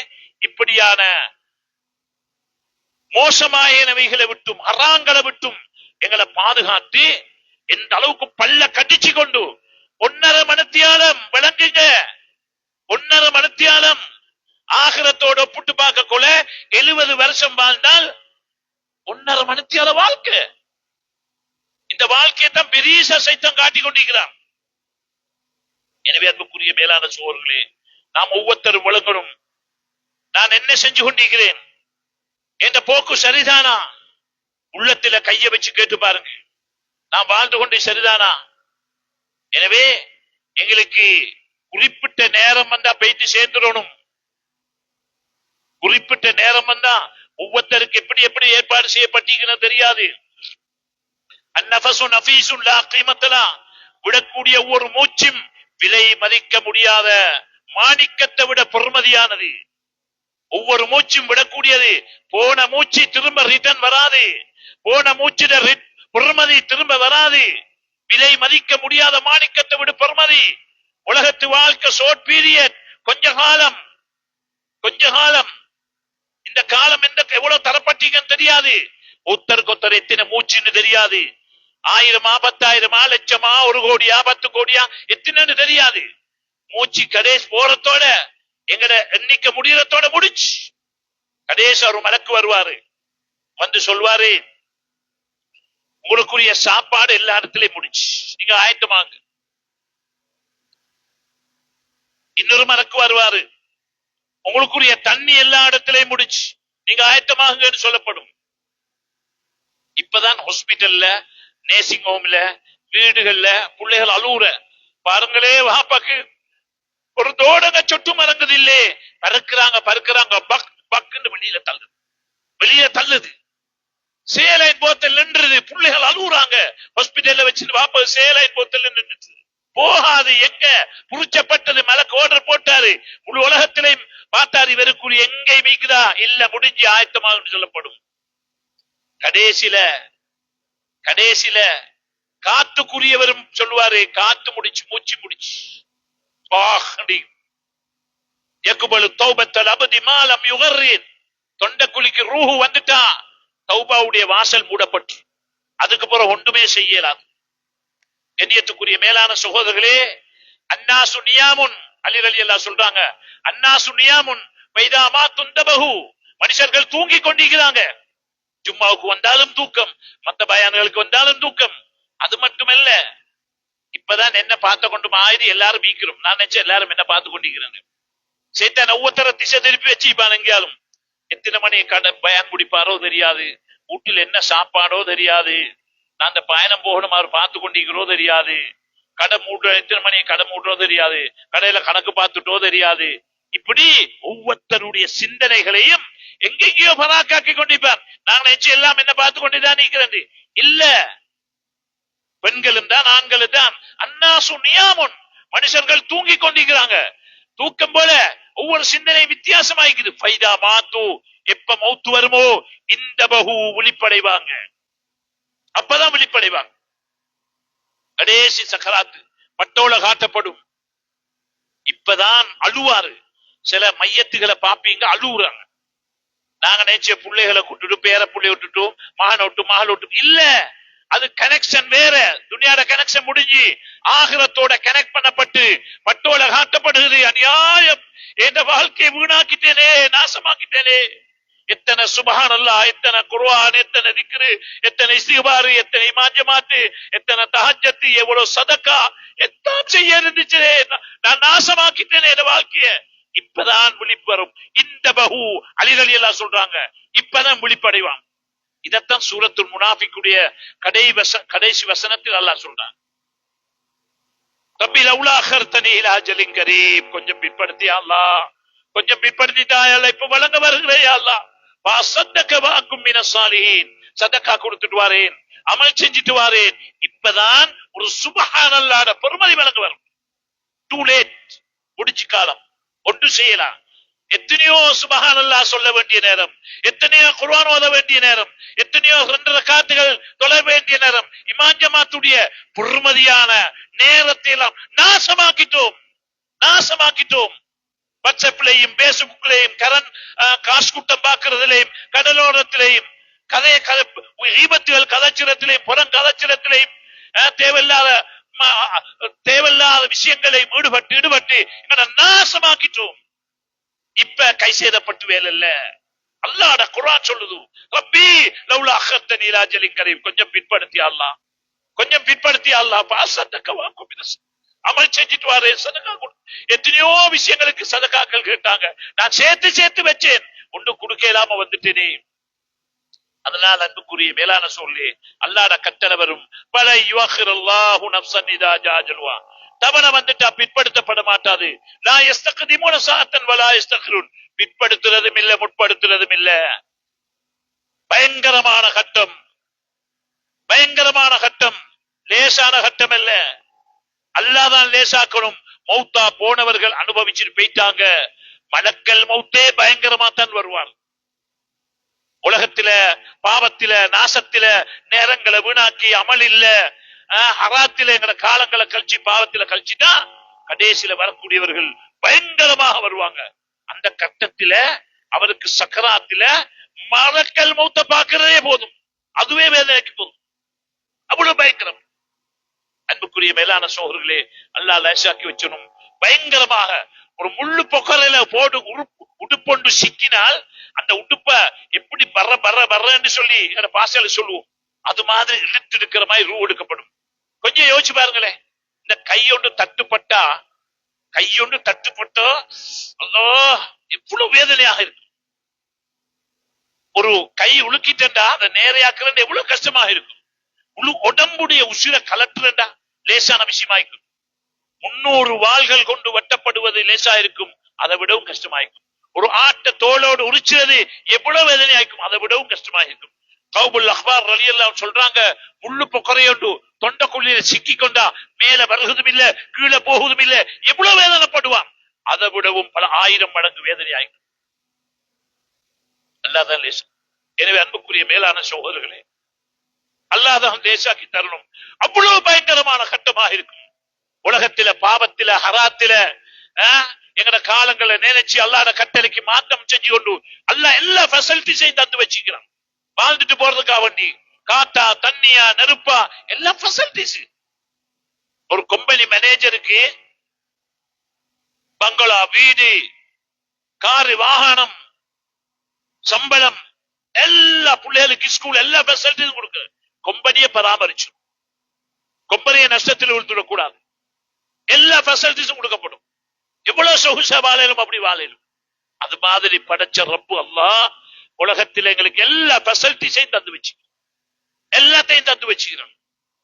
இப்படியான மோசமாயனவைகளை விட்டும் ஹராங்களை விட்டும் எங்களை பாதுகாத்து எந்த அளவுக்கு பல்ல கடிச்சு கொண்டு 1.5 மணித்தியாலம் விளங்குங்க. 1.5 மணித்தியாலம் ஆகிரத்தோட ஒப்பிட்டு பார்க்க கொள்ள 70 வருஷம் வாழ்ந்தால் 1.5 மணித்தியால வாழ்க்கை. இந்த வாழ்க்கையை தான் பெரிய சைத்தம் காட்டிக் கொண்டிருக்கிறான். எனவே அன்புக்குரிய மேலான சோழர்களே, நாம் ஒவ்வொருத்தரும் விளங்கணும், நான் என்ன செஞ்சு கொண்டிருக்கிறேன், என்ற போக்கு சரிதானா? உள்ளத்தில கைய வச்சு கேட்டு பாருங்க, நான் வாழ்ந்து கொண்டு சரிதானா? எனவே எங்களுக்கு குறிப்பிட்ட நேரம் வந்தா போயிட்டு சேர்ந்துடணும். குறிப்பிட்ட நேரம் வந்தா ஒவ்வொருத்தருக்கு எப்படி எப்படி ஏற்பாடு செய்யப்பட்டிருக்கிறது தெரியாது. அந்நஃபஸு நஃபீஸுன் லா கீமத்த லஹ், விடக்கூடிய ஒவ்வொரு மூச்சும் விலை மதிக்க முடியாத மாணிக்கத்தை விட பொறுமதியானது. ஒவ்வொரு மூச்சும் விடக்கூடியது. போன மூச்சு திரும்ப ரிட்டர்ன் வராது. போன மூச்சிட பொறுமதி திரும்ப வராது. விலை மதிக்க முடியாத மாணிக்கத்தை விட பொறுமதி. உலகத்து வாழ்க்கை ஷார்ட் பீரியட், கொஞ்ச காலம். கொஞ்ச காலம். இந்த காலம் எவ்வளவு தரப்பட்டீங்கன்னு தெரியாது. ஒருத்தருக்கு ஒருத்தர் எத்தனை மூச்சுன்னு தெரியாது. 1000 10,000 லட்சமா 1 கோடியா 10 கோடியா எத்தனைன்னு தெரியாது. மூச்சு கடைசி போறதோட எங்கட எண்ணிக்கை முடியறதோட முடிச்சு. கடைசி ஒரு மலக்கு வருவாரு, வந்து சொல்வாரு, உங்களுக்குரிய சாப்பாடு எல்லா இடத்துலயும் முடிச்சு, நீங்க ஆயத்தமாங்க. இன்னொரு மலக்கு வருவாரு, உங்களுக்குரிய தண்ணி எல்லா இடத்திலையும் முடிச்சு, நீங்க ஆயத்தமாகுங்கன்னு சொல்லப்படும். இப்பதான் ஹாஸ்பிட்டல்ல, நேசிங் ஹோம்ல, வீடுகள்ல பிள்ளைகள் அழுவுற பாருங்களே, வாப்பாக்கு ஒரு தோடங்க சொட்டு மறங்குது இல்லே, பறக்குறாங்க பக் பக்குன்னு வெளியில தள்ளுது. சேலைன் போத்தல் நின்றுது, பிள்ளைகள் அழுகுறாங்க. ஹாஸ்பிட்டல்ல வச்சு வாப்பா சேலைன் போத்தல் நின்று போகாது. எங்க புரிச்சப்பட்டது, மலக்கு ஆர்டர் போட்டாரு, முழு உலகத்திலையும் பார்த்தாரு, இவருக்குரிய எங்கே மீக்குதா இல்ல, முடிஞ்சு ஆயத்தமாக சொல்லப்படும். கடைசில காத்துக்குரியவரும் சொல்லுவாரு, காத்து முடிச்சு மூச்சு முடிச்சு தொண்டை குளிக்கு ரூஹு வந்துட்டா தௌபாவுடைய வாசல் மூடப்பட்டு அதுக்கு பிறகு ஒன்றுமே செய்யலாது. கண்ணியத்துக்குரிய மேலான சகோதரர்களே, அன்னாசு நியாமுன், அலி ரலியல்லாஹு சொல்றாங்க, அன்னாசு நியாமுன் வைதாமா துந்தபஹு, மனுஷர்கள் தூங்கி கொண்டிருக்கிறாங்க. ஜும்மாவுக்கு வந்தாலும் தூக்கம், மத்த பயான்களுக்கு வந்தாலும் தூக்கம். அது மட்டுமல்ல, இப்பதான் என்ன பார்த்து கொண்டு மாதிரி எல்லாரும் மீக்கிறோம். நான் நினைச்சேன் எல்லாரும் என்ன பார்த்து கொண்டிருக்கிறாங்க. சைத்தான் ஒவ்வொருத்தர திசை திருப்பி வச்சுப்பான். எங்கேயாலும் எத்தனை மணி கடை பயான் குடிப்பாரோ தெரியாது, வீட்டில் என்ன சாப்பாடோ தெரியாது, நான் அந்த பயணம் போகணும் அவர் பார்த்து கொண்டிருக்கிறோ தெரியாது, கடை மூடுற எத்தனை மணி கடை மூடுறோ தெரியாது, கடையில கணக்கு பார்த்துட்டோ தெரியாது. இப்படி ஒவ்வொருத்தருடைய சிந்தனைகளையும் எங்கெங்கயோ பராக்காக்கி கொண்டிருப்பார். நாங்க நினைச்சு எல்லாம் என்ன பார்த்து கொண்டுதான் இருக்கிறது இல்ல. பெண்களும் தான் ஆண்களும் தான். அன்னாசு நியாமுன், மனுஷர்கள் தூங்கி கொண்டிருக்கிறாங்க. தூக்கம் போல ஒவ்வொரு சிந்தனை வித்தியாசமாயிக்குது. ஃபைதா மாத்து, எப்ப மௌத்து வருமோ இந்த பகு விழிப்படைவாங்க. அப்பதான் விழிப்படைவாங்க. கடைசி சக்கராத்து பட்டோல காட்டப்படும். இப்பதான் அழுவாரு. சில மையத்துகளை பாப்பீங்க அழுவுறாங்க. நாங்க நினைச்ச பிள்ளைகளை கூட்டுட்டு, பேர பிள்ளை விட்டுட்டு, மகனை விட்டு மகள் விட்டு இல்ல. அது கனெக்ஷன் வேற. துனியாட கனெக்ஷன் முடிஞ்சு ஆகிரத்தோட கனெக்ட் பண்ணப்பட்டு பட்டோல காட்டப்படுகிறது. அநியாயம், என் வாழ்க்கையை வீணாக்கிட்டேனே, நாசமாக்கிட்டேனே. எத்தனை சுப்ஹானல்லாஹ், எத்தனை குர்ஆன், எத்தனை திக்ரு, எத்தனை இஸ்திக்பார், எத்தனை இமாஜமாத்து, எத்தனை தஹஜ்ஜத், எவ்வளவு சதக்கா எல்லாம் செய்ய இருந்துச்சு. நான் நாசமாக்கிட்டேனே என் வாழ்க்கைய. இப்பதான் விழிப்பு வரும். இந்த பஹு அலி ரலியல்லாஹு சொல்றாங்க, இப்பதான் விழிப்படைவான். இதத்தான் சூரத்துல் முனாஃபிக்குடைய கடைசி வசனத்தில் அல்லாஹ் சொல்றான். ரப்பி லவ்லா அഖர்தனி இலா அஜலின் கரீம், கொஞ்சம் பிற்படுத்தியா அல்லாஹ், கொஞ்சம் பிற்படுத்திட்டாயா அல்லாஹ், இப்ப வழங்க வருகிறேயா அல்லாஹ். வஸத்தக வஅகும் மினஸ் சாலிஹீன், சதக்கா கொடுத்துட்டு வாரேன், அமல் செஞ்சிட்டு வாரேன். இப்பதான் ஒரு சுப்ஹானல்லாஹ்ட பெருமதி வழங்க வரும். டூ லேட், முடிச்சு காலம், ஒன்று செய்யலாம். எத்தனையோ சுப்ஹானல்லாஹ் சொல்ல வேண்டிய நேரம், எத்தனையோ குர்ஆன் ஓத வேண்டிய நேரம், எத்தனையோ 2 ரக்காத்துகள் தொழ வேண்டிய நேரம், இமாம் ஜமாத்துடைய பொறுமதியான நேரத்தை எல்லாம் நாசமாக்கிட்டோம். வாட்ஸ்அப்லையும் பேஸ்புக்லையும் காசு குட்டம் பார்க்கறதுலையும் கடலோரத்திலையும் கதைச்சுரத்திலையும் புறம் கதைச்சுரத்திலையும் தேவையில்லாத விஷயங்களை ஈடுபட்டு எங்களை நாசமாக்கிட்டோம். இப்ப கை சேதப்பட்டு வேலை இல்ல. அல்லாஹ்ட குர்ஆன் சொல்லுது, ரப்பி லவ்லா அഖர்தனி இலா அஜலின் கரீம், கொஞ்சம் பிற்படுத்தி அல்லாஹ், கொஞ்சம் பிற்படுத்தி அல்லாஹ் பாசத்தக்க வாக்கு அமல் செஞ்சுட்டு வாரு, சதகா கொடு. எத்தனையோ விஷயங்களுக்கு சதகாக்கள் கேட்டாங்க, நான் சேர்த்து வச்சேன், ஒண்ணு கொடுக்க இல்லாம வந்துட்டேனே. அதனால் அன்புக்குரிய மேலான சொல்லி அல்லாஹ்ட கட்டளை வரும், பல யுஅখিরুல்லாஹு நஃப்ஸன் இதா ஜாஅஜலுஹா, தவணை வந்துட்டா பிற்படுத்தப்பட மாட்டாது. லா யஸ்தக்திமூன ஸாஅத்தன் வலா யஸ்தக்ஹிரூன், பிற்படுத்துறதும் இல்ல முற்படுத்துறதும் இல்ல. பயங்கரமான கட்டம், பயங்கரமான கட்டம், லேசான கட்டம் அல்ல. அல்லாஹ் தான் லேசாக்கணும். மௌத்தா போனவர்கள் அனுபவிச்சுட்டு போயிட்டாங்க. மலக்கல் மௌத்தே பயங்கரமா தான் வருவார். உலகத்தில பாவத்தில நாசத்தில நேரங்களை வீணாக்கி அமல் இல்ல, ஹராத்தில எங்களை காலங்களை கழிச்சு பாவத்தில கழிச்சுட்டா கடைசியில வரக்கூடியவர்கள் பயங்கரமாக வருவாங்க. அந்த கட்டத்தில அவருக்கு சக்கராத்தில மலக்கல் மௌத்த பார்க்கிறதே போதும், அதுவே வேதனைக்கு போதும், அவ்வளவு பயங்கரம். அன்புக்குரிய மேலான சோழர்களே, அல்லாஹ் லேசாக்கி வச்சனும். பயங்கரமாக ஒரு முள்ளு பொக்கரையில போட்டு உடுப்பொண்டு சிக்கினால் அந்த உடுப்ப எப்படி பர்றன்னு சொல்லி பாசையில சொல்லுவோம், அது மாதிரி இழுத்து எடுக்கிற மாதிரி ரூ எடுக்கப்படும். கொஞ்சம் யோசிச்சு பாருங்களேன், இந்த கையொண்டு தட்டுப்பட்டா எவ்வளவு வேதனையாக இருக்கு. ஒரு கை உழுக்கிட்டா அதை நேரையாக்குறது எவ்வளவு கஷ்டமாக இருக்கும். உடம்புடைய உசிரை கலட்டுறா லேசான விஷயமாயிருக்கும். 300 வாள்கள் கொண்டு வெட்டப்படுவது லேசா இருக்கும், அதை விடவும் கஷ்டமாயிருக்கும். ஒரு ஆட்டை தோளோடு உரிச்சுறது எவ்வளவு வேதனையாயிருக்கும், அதை விடவும் கஷ்டமாயிருக்கும். கௌபுல் அஹ்பார் ரலியல்லாஹு சொல்றாங்க, முள்ளு பொக்கரையோண்டு தொண்டைக்குள்ளில சிக்கி கொண்டா மேல வருவதும் இல்ல கீழே போகுதும் இல்ல, எவ்வளவு வேதனைப்படுவான், அதை விடவும் பல 1000 மடங்கு வேதனையாயிருக்கும். அல்லாஹ் லேசா. எனவே அன்புக்குரிய மேலான சகோதரர்களே, அல்லாஹ் தான் லேசாக்கி தரணும். அவ்வளவு பயங்கரமான கட்டமாக இருக்கும். உலகத்தில பாவத்தில ஹராத்தில எங்கட காலங்களை நினைச்சு அல்லாஹ்ட கட்டளைக்கு மாற்றம் செஞ்சு கொண்டு அல்லாஹ் எல்லா ஃபெசிலிட்டிஸையும் தந்து வச்சுக்கிறான். வாழ்ந்துட்டு போறதுக்காக வேண்டி காத்தா தண்ணியா நெருப்பா எல்லா ஃபெசிலிட்டிஸ். ஒரு கம்பெனி மேனேஜருக்கு பங்களா, வீடு, காரு, வாகனம், சம்பளம், எல்லா பிள்ளைகளுக்கு ஸ்கூல், எல்லா ஃபெசிலிட்டிஸும் கொடுக்க கம்பெனியை பராமரிச்சு, கம்பெனியை நஷ்டத்தில் விழுந்துடக்கூடாது, எல்லா ஃபெசிலிட்டிஸும் கொடுக்கப்படும். எவ்வளவு சொகுசா வாழையிலும் அப்படி வாழையிலும். அது மாதிரி படைச்ச ரப்பு அல்லாஹ் உலகத்தில் எங்களுக்கு எல்லா ஃபெசிலிட்டிஸையும் தந்து வச்சு, எல்லாத்தையும் தந்து வச்சுக்கிறோம்.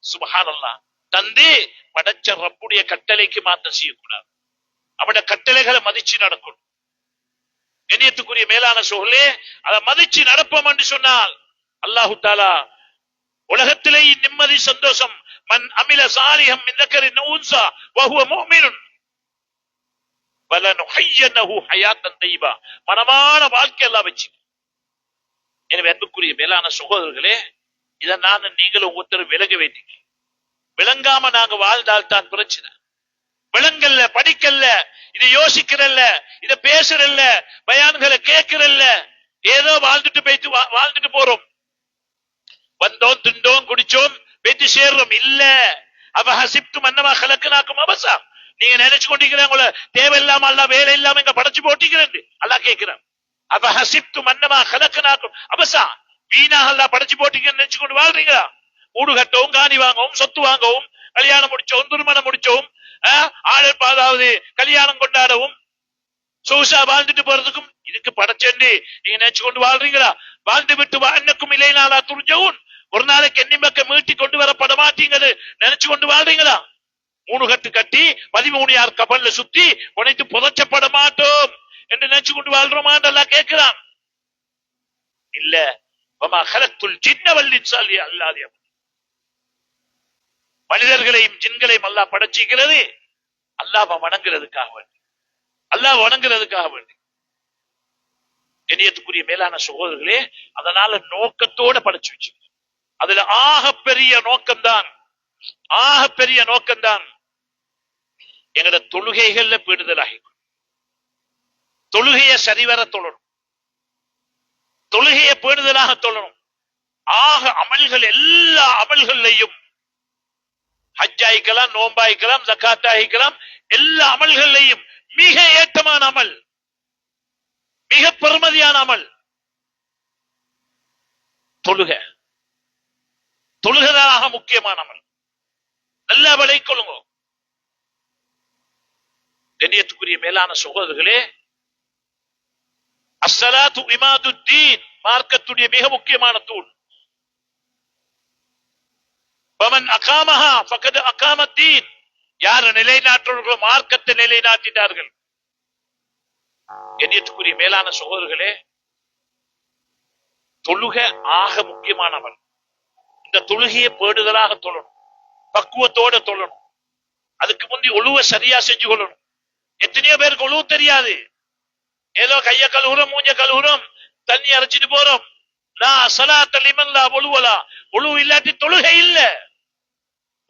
சுப்ஹானல்லாஹ். தந்து படைச்ச ரப்புடைய கட்டளைக்கு மாற்றம் செய்யக்கூடாது, அவனுடைய கட்டளைகளை மதிச்சு நடக்கணும். கண்ணியத்துக்குரிய மேலான சோழர்களே, அதை மதிச்சு நடப்போம் என்று சொன்னால் அல்லாஹு தஆலா உலகத்திலே நிம்மதி சந்தோஷம். மன் அமில சாலிஹம் மின் தக்கரின் அவ் உன்ஸா வஹுவ முஃமினுன் ஃபலனுஹய்யனஹு ஹயாத்தன் தய்யிபா, மனமான வாழ்க்கை எல்லாம் வச்சு. எனவே அன்புக்குரிய மேலான சகோதரர்களே, இதை நான் நீங்களும் ஒவ்வொருத்தரும் விளங்க வேண்டிய, விளங்காம நாங்க வாழ்ந்தால் தான் பிரச்சனை. விளங்கல்ல, படிக்கல்ல, இதை யோசிக்கிறல்ல, இதை பேசுறல்ல, பயான்களை கேட்கிறல்ல, ஏதோ வாழ்ந்துட்டு போறோம். வந்தோம், திண்டோம், குடிச்சோம், பேச்சு சேர்றோம். இல்ல, அவ ஹசிப்தும் அன்னமா கலக்குனாக்கும் அபசா, நீங்க நினைச்சு கொண்டிருக்கிறேன் உங்களை தேவையில்லாம அல்ல வேலை இல்லாம இங்க படைச்சு போட்டிக்கிறேன் அல்லாஹ் கேட்கிறான். அவ ஹசிப்தும் அன்னமா கலக்குனாக்கும் அபசா, வீணாக அல்ல படைச்சு போட்டிக்கிறேன்னு நினைச்சு கொண்டு வாழ்றீங்களா? ஊடு கட்டவும், காணி வாங்கவும், சொத்து வாங்கவும், கல்யாணம் முடிச்சவும், திருமணம் முடிச்சவும், அதாவது கல்யாணம் கொண்டாடவும், சொகுசா வாழ்ந்துட்டு போறதுக்கும் இதுக்கு படைச்சேன்னு நீங்க நினைச்சு கொண்டு வாழ்றீங்களா? வாழ்ந்து விட்டு அன்னக்கும் இலைநாளா துரிஜவுன், ஒரு நாளைக்கு எண்ணி பக்கம் மீட்டி கொண்டு வரப்பட மாட்டீங்கன்னு நினைச்சு கொண்டு வாழ்றீங்களா? 3 கட்டு கட்டி 13 யார் கப்பல்ல சுத்தி உனைத்து புதைச்சப்பட மாட்டோம் என்று நினைச்சு கொண்டு வாழ்றோமான்னு எல்லாம் கேட்கிறான். இல்ல, மனிதர்களையும் ஜின்களையும் அல்லாஹ் படைச்சிக்கிறது அல்லாஹ் வணங்குறதுக்காக வேண்டி, அல்லாஹ் வணங்குறதுக்காக வேண்டி. கண்ணியத்துக்குரிய மேலான சகோதரர்களே, அதனால நோக்கத்தோட படைச்சு வச்சு, அதுல ஆகப்பெரிய நோக்கம்தான் எங்கட தொழுகைகள்ல பேடுதலாகி, தொழுகைய சரிவர தொழணும், தொழுகைய பேணுதலாக தொழணும். ஆக அமல்கள், எல்லா அமல்களையும் ஹஜ்ஜாய்க்கலாம், நோம்பாய்க்கலாம், ஜக்காத்தாய்க்கலாம், எல்லா அமல்களையும் மிக ஏற்றமான அமல், மிக பெருமதியான அமல் தொழுகை. தொழுகதாக முக்கியமான அமல். நல்ல விலை கொள்ளுங்க. கண்ணியத்துக்குரிய மேலான சகோதரர்களே, அஸ்ஸலாத்து இமாதுத்தீன், மார்க்கத்துடைய மிக முக்கியமான தூண். பமன் அகாமஹா ஃபகத் அகாமத்தீன், யார் நிலைநாட்டுறவர்களோ மார்க்கத்தை நிலைநாட்டினார்கள். கண்ணியத்துக்குரிய மேலான சகோதரர்களே, தொழுகை ஆக முக்கியமானவன். இந்த தொழுகையை பேடுதலாக தொழணும், பக்குவத்தோட தொழணும். அதுக்கு முந்தி ஒழுவ சரியா செஞ்சு கொள்ளணும். எத்தனையோ பேருக்கு ஒழுவு தெரியாது. ஏதோ கைய கழுவுறோம், மூஞ்ச கழுவுறோம், தண்ணி அரைச்சிட்டு போறோம். ஒழுவு இல்லாட்டி தொழுகை இல்ல.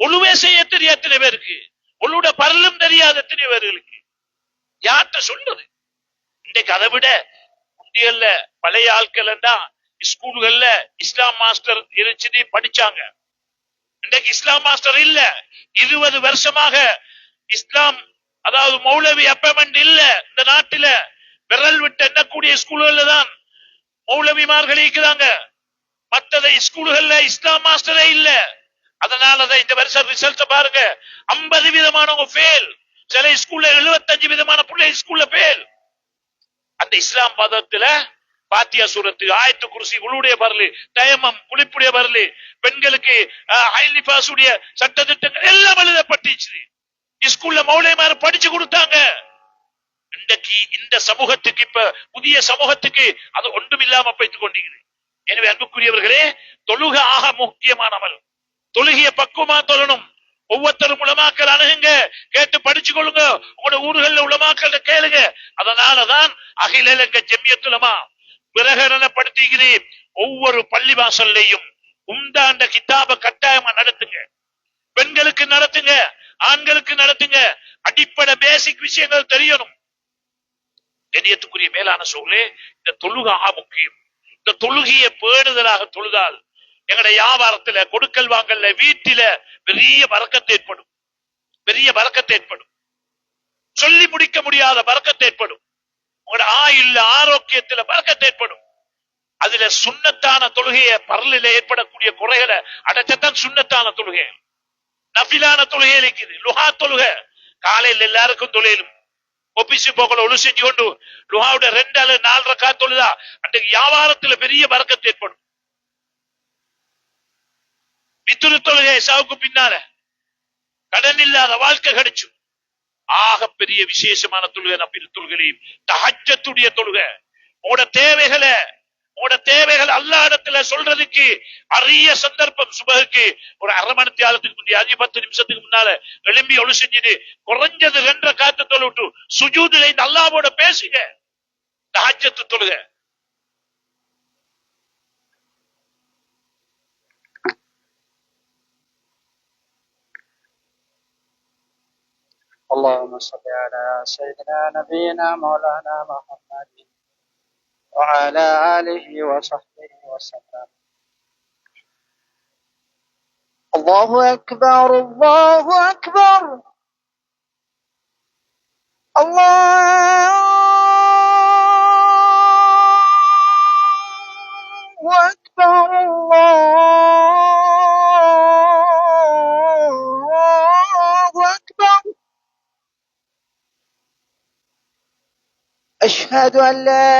ஒழுவே செய்ய தெரியாது எத்தனை பேருக்கு, ஒழுவோட பரலும் தெரியாது எத்தனை பேர்களுக்கு. யார்கிட்ட சொல்றது? இன்றைக்கு அதை விட முந்தியல்ல பழைய ஆட்கள் ஸ்கூல்கள்ல இஸ்லாம் மாஸ்டர் இருந்துச்சு, படிச்சாங்க. இன்றைக்கு இஸ்லாம் மாஸ்டர் இல்ல. 20 வருஷமாக இஸ்லாம், அதாவது மௌலவி அப்பாயின்மெண்ட் இல்ல இந்த நாட்டில. விரல் விட்டு எண்ணக்கூடிய ஸ்கூல்கள்ல தான் மௌலவிமார்கள் இருக்கிறாங்க. மற்ற ஸ்கூல்கள்ல இஸ்லாம் மாஸ்டரே இல்ல. அதனாலதான் இந்த வருஷம் ரிசல்ட் பாருங்க, 50 விதமானவங்க ஃபெயில். சில ஸ்கூல்ல 75 விதமான பிள்ளை ஸ்கூல்ல ஃபெயில். அந்த இஸ்லாம் மதத்துல பாத்தியா சூரத்து, ஆயத்து குர்சி, உளுடைய பரலு, தயமம், குளிப்புடைய பரலு, பெண்களுக்கு ஹைலிபாசுடைய சட்ட திட்டங்கள் எல்லாம் எழுதப்பட்டுச்சு. ஸ்கூல்ல மௌலைமார் படிச்சு கொடுத்தாங்க. இன்றைக்கு இந்த சமூகத்துக்கு, இப்ப புதிய சமூகத்துக்கு அது ஒன்றும் இல்லாம போய்த்து கொண்டிருக்கிறது. எனவே அன்புக்குரியவர்களே, தொழுகை ஆக முக்கியமானவள். தொழுகைய பக்குவமா தொழணும். ஒவ்வொருத்தரும் உலமாக்கள் அணுகுங்க, கேட்டு படிச்சு கொள்ளுங்க. உங்களோட ஊர்கள்ல உலமாக்கள் கேளுங்க. அதனாலதான் அகில இலங்கை ஜம்மியத்துல் உலமா பிரகடனப்படுத்துகிறேன், ஒவ்வொரு பள்ளி வாசல்லையும் உண்டாண்ட கிதாப கட்டாயமா நடத்துங்க. பெண்களுக்கு நடத்துங்க, ஆண்களுக்கு நடத்துங்க. அடிப்படை பேசிக் விஷயங்கள் தெரியணும். கண்ணியத்துக்குரிய மேலான சோழே, இந்த தொழுகை முக்கியம். இந்த தொழுகையை பேணுதலாக தொழுதால் எங்களுடைய வியாபாரத்துல, கொடுக்கல் வாங்கல்ல, வீட்டில பெரிய பரக்கத்து ஏற்படும். பெரிய பரக்கத்து ஏற்படும். சொல்லி முடிக்க முடியாத பரக்கத்து ஏற்படும். உங்களோட ஆயுள்ல, ஆரோக்கியத்துல பரக்கத்து ஏற்படும். அதுல சுண்ணத்தான தொழுகையை, பரலில ஏற்படக்கூடிய குறைகளை அடைச்சத்தான் சுண்ணத்தான தொழுகை. நஃபிலான தொழுகை இருக்குது. லுஹா தொழுகை காலையில் எல்லாருக்கும் தொழிலும் ஒபிசி போகல ஒழு செஞ்சு கொண்டு லுஹாவுடைய 2 அல்லது 4 ரக்காத் தொழுதா அன்றைக்கு வியாபாரத்துல பெரிய பரக்கத்து ஏற்படும். வித்துரு தொழுகை சாவுக்கு பின்னால கடன் இல்லாத வாழ்க்கை கிடைச்சு. ஆக பெரிய விசேஷமான தொழுகை நபில் தொழுகையும் தஹஜ்ஜத்துடைய தொழுகை. உங்களோட தேவைகளை அல்லாஹ் இடத்துல சொல்றதுக்கு அரிய சந்தர்ப்பம். சுபஹுக்கு ஒரு அரை மணி நேரத்துக்கு முன்னாடி 10 நிமிஷத்துக்கு முன்னால எழும்பி ஒழு செஞ்சுட்டு குறைஞ்சது 2 ரக்காத் தொழுவிட்டு சுஜூதுல இந்த அல்லாஹ்வோட பேசுங்க. தஹஜ்ஜத்து தொழுகை. اللهم صل على سيدنا نبينا مولانا محمد وعلى آله وصحبه وسلم. الله أكبر، الله أكبر، الله أكبر، الله أكبر. أشهد أن لا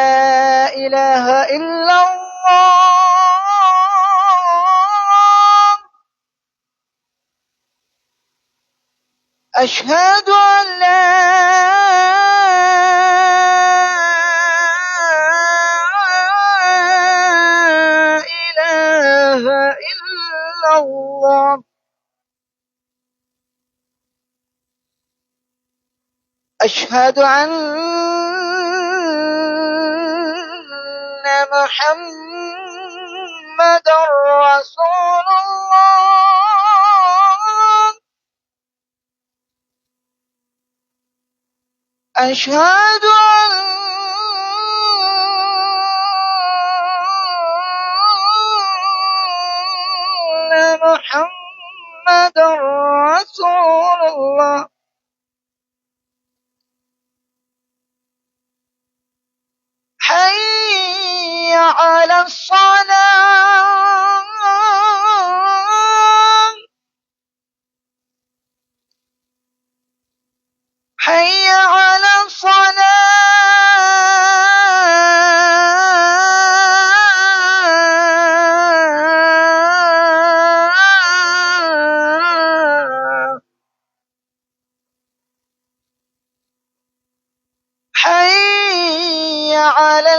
إله إلا الله، أشهد أن لا إله إلا الله، أشهد أن محمد رسول الله، أشهد أن محمد رسول الله حي على الصلاة حي على الصلاة حي على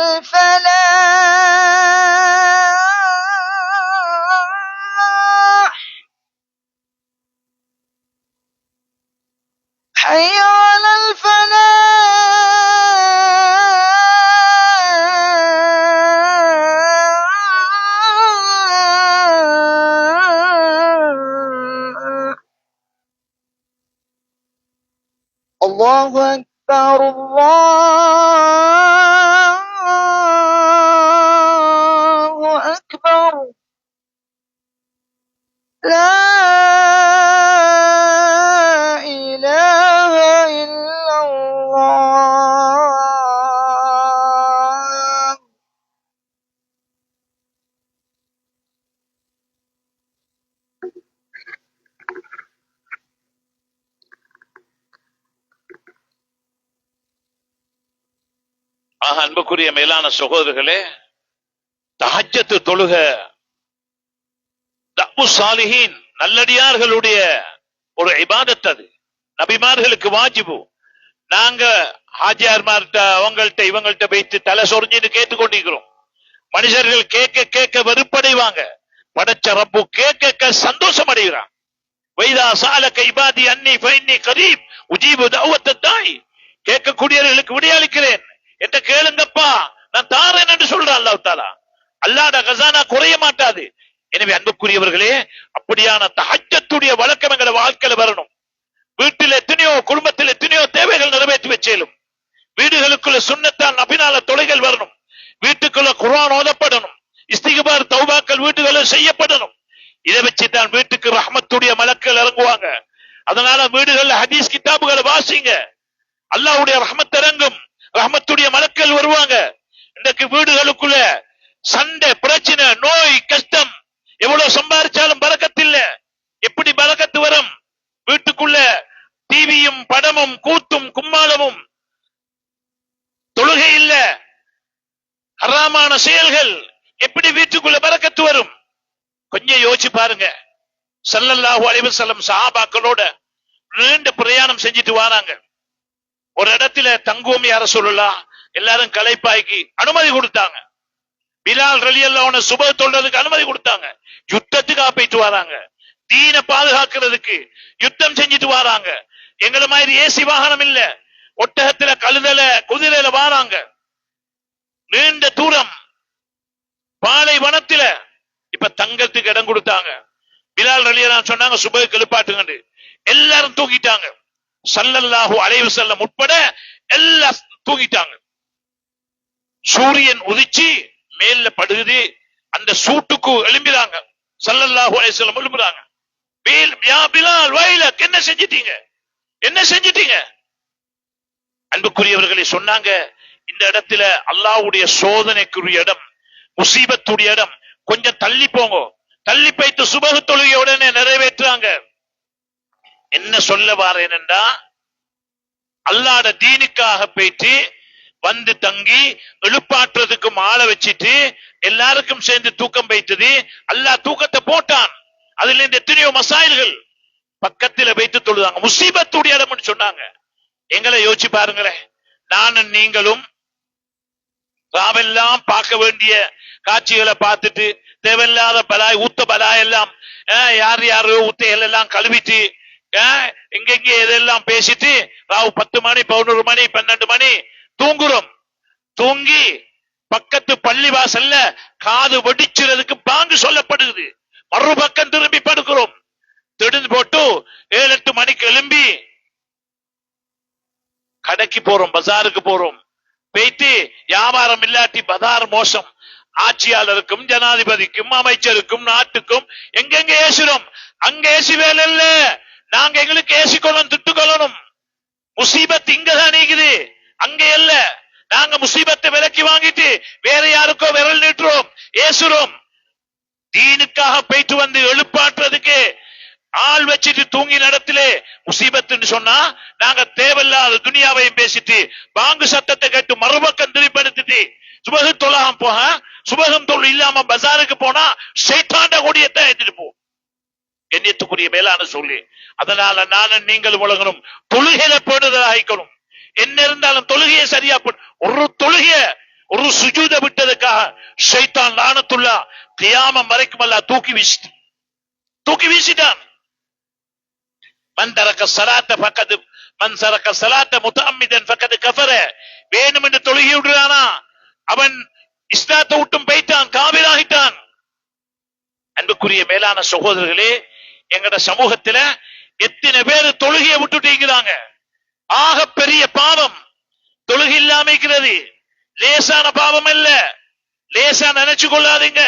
الفلاح حي على الفلاح الله أكبر الله أكبر لا إله إلا الله அன்புக்குரிய மேலான சகோதரர்களே, தஹஜ்ஜத் தொழுக தஅவு சாலிஹீன் நல்லடியார்களுடைய ஒரு இபாதத். அது நபிமார்களுக்கு வாஜிபு. நாங்க ஹாஜியார்மார்ட்ட அவங்கள்ட்ட இவங்கள்ட்ட வைத்து தலை சொரிஞ்சின்னு கேட்டுக்கொண்டிருக்கிறோம். மனுஷர்கள் கேட்க கேட்க வெறுப்படைவாங்க. படைச்ச ரப்பு கேட்க சந்தோஷம் அடைகிறான். வைதா சாலக இபாதி அன்னி ஃபைன்னி கரீப் உஜீபு தஅவத்த தாய். கேட்கக்கூடியவர்களுக்கு விடையளிக்கிறேன் என்ற கேளுங்கப்பா, நான் தாரேன் என்று சொல்றான் அல்லாஹ் தஆலா. அல்லாஹ்வுடைய கஸானா குறைய மாட்டாது. எனவே அன்புக்குரியவர்களே, அப்படியான தஹஜ்ஜத்துடைய வழக்கம் எங்களை வாழ்க்கையில வரணும். வீட்டில் எத்தனையோ குடும்பத்தில் எத்தனையோ தேவைகள் நிறைவேற்றி வச்சேலும் வீடுகளுக்குள்ள சுன்னத்தால் நபினால தொலைகள் வரணும். வீட்டுக்குள்ள குர்ஆன் ஓதப்படணும். இஸ்திக்பார் தௌபாக்கள் வீட்டுகளில் செய்யப்படணும். இதை வச்சுதான் வீட்டுக்கு ரஹ்மத்துடைய மலக்கள் இறங்குவாங்க. அதனால வீடுகள்ல ஹதீஸ் கிதாபுகளை வாசிங்க. அல்லாஹ்வுடைய ரஹ்மத் இறங்கும், ரஹ்மத்துடைய மலக்கள் வருவாங்க. இன்றைக்கு வீடுகளுக்குள்ள சண்டை, பிரச்சனை, நோய், கஷ்டம். எவ்வளவு சம்பாதிச்சாலும் பரக்கத்து இல்ல. எப்படி பரக்கத்து வரும்? வீட்டுக்குள்ள டிவியும் படமும் கூத்தும் கும்மாளமும், தொழுகை இல்ல, ஹராமான செயல்கள். எப்படி வீட்டுக்குள்ள பரக்கத்து வரும்? கொஞ்சம் யோசிச்சு பாருங்க. ஸல்லல்லாஹு அலைஹி வஸல்லம் சஹாபாக்களோட நீண்ட பிரயாணம் செஞ்சுட்டு வராங்க. ஒரு இடத்துல தங்குவோம் யா ரசூலுல்லாஹ், எல்லாரும் களைப்பாய்க்கு அனுமதி கொடுத்தாங்க. பிலால் ரலியல்லாஹு அன்ஹு சுபஹ் தொழுறதுக்கு அனுமதி கொடுத்தாங்க. யுத்தத்துக்காக போயிட்டு வராங்க. தீனை பாதுகாக்கிறதுக்கு யுத்தம் செஞ்சுட்டு வராங்க. எங்களை மாதிரி ஏசி வாகனம் இல்ல, ஒட்டகத்துல கழுதல குதிரையில வாராங்க. நீண்ட தூரம் பாலைவனத்துல. இப்ப தங்கத்துக்கு இடம் கொடுத்தாங்க. பிலால் ரலியல்லாஹு சொன்னாங்க சுபஹ் எழுப்பாட்டுங்க. எல்லாரும் தூங்கிட்டாங்க. ஸல்லல்லாஹு அலைஹி வஸல்லம் உட்பட எல்லாம் தூங்கிட்டாங்க. சூரியன் உதிச்சு மேல படுகுது. அந்த சூட்டுக்கு எழும்பிறாங்க. ஸல்லல்லாஹு அலைஹி வஸல்லம் எழும்புறாங்க. யா பிலால் வைலக், என்ன செஞ்சிட்டீங்க, என்ன செஞ்சிட்டீங்க? அன்புக்குரியவர்களை சொன்னாங்க, இந்த இடத்துல அல்லாஹ்வுடைய சோதனைக்குரிய இடம், முசீபத்துடைய இடம். கொஞ்சம் தள்ளி போங்க. தள்ளி போய்த்து சுபஹ் தொழுகை உடனே நிறைவேற்றாங்க. என்ன சொல்ல வாரேன் என்றா, அல்லாஹ்வுடைய தீனுக்காக போயிட்டு வந்து தங்கி எழுப்பாற்றுறதுக்கு ஆள வச்சிட்டு எல்லாருக்கும் சேர்ந்து தூக்கம் வைத்தது. அல்லாஹ் தூக்கத்தை போட்டான். அதுல இருந்து எத்தனையோ மசாயில்கள். பக்கத்துல வைத்து தொழுதாங்க. முசீபத்துடைய இடம் சொன்னாங்க. எங்களை யோசிச்சு பாருங்களேன். நானும் நீங்களும் ராவெல்லாம் பார்க்க வேண்டிய காட்சிகளை பார்த்துட்டு தேவையில்லாத பலாய் ஊத்த பலாய் எல்லாம் யார் யாரோ ஊத்தைகள் எல்லாம் கழுவிட்டு எங்கெங்க இதெல்லாம் பேசிட்டு ராவு 10 மணி 11 மணி 12 மணி தூங்குறோம். தூங்கி பக்கத்து பள்ளி வாசல்ல காது வெடிச்சுறதுக்கு பாங்கு சொல்லப்படுது. மறுபக்கம் திரும்பி படுக்கிறோம். திடீர்னு போட்டு 7-8 மணிக்கு எழும்பி கடைக்கு போறோம், பஜாருக்கு போறோம். போயிட்டு வியாபாரம் இல்லாட்டி பஜார் மோசம். ஆட்சியாளருக்கும் ஜனாதிபதிக்கும் அமைச்சருக்கும் நாட்டுக்கும் எங்கெங்க ஏசுறோம். அங்க ஏசி வேலை இல்ல. நாங்க எங்களுக்கு ஏசிக்கொள்ளணும், திட்டுக்கொள்ளணும். முசீபத் இங்கதான் நீக்குது, அங்க இல்ல. நாங்க முசீபத்தை விலக்கி வாங்கிட்டு வேற யாருக்கோ விரல் நீட்டுறோம், ஏசுறோம். தீனுக்காக போயிட்டு வந்து எழுப்பாட்டுறதுக்கு ஆள் வச்சுட்டு தூங்கி நடத்திலே முசீபத்துன்னு சொன்னா நாங்க தேவையில்லாத துனியாவையும் பேசிட்டு பாங்கு சத்தத்தை கேட்டு மறுபக்கம் திருப்படுத்திட்டு சுபகம் தொழாம போக, சுபகம் தொழில் இல்லாம பஜாருக்கு போனா சைத்தாண்ட கொடியத்தை எடுத்துட்டு போ. கண்ணியத்துக்குரிய மேலான சொல்லி, அதனால நானும் நீங்கள் உலகணும் தொழுகையில போடுதலாகிக்கணும். என்ன இருந்தாலும் தொழுகையை சரியா ஒரு தொழுகைய ஒரு சுஜூத விட்டதுக்காக ஷைத்தான் லானத்துல்லா கியாமம் வரைக்கும் அல்ல தூக்கி வீசிட்டான். மன் தரக்க ஸலாத்த ஃபக்கத் மன் தரக்க ஸலாத்த முத்தஅம்மிதன் ஃபக்கத் கஃபர. வேணும் என்று தொழுகை விடுறானா அவன் இஸ்லாத்தை விட்டும் போய்ட்டான், காபிராகிட்டான். அன்புக்குரிய மேலான சகோதரர்களே, எங்கட சமூகத்துல எத்தனை பேர் தொழுகையை விட்டுட்டீங்கிறாங்க. ஆக பெரிய பாவம் தொழுகை இல்லாம இருக்கிறது. லேசான பாவம் அல்ல, லேசா நினைச்சு கொள்ளாதீங்க.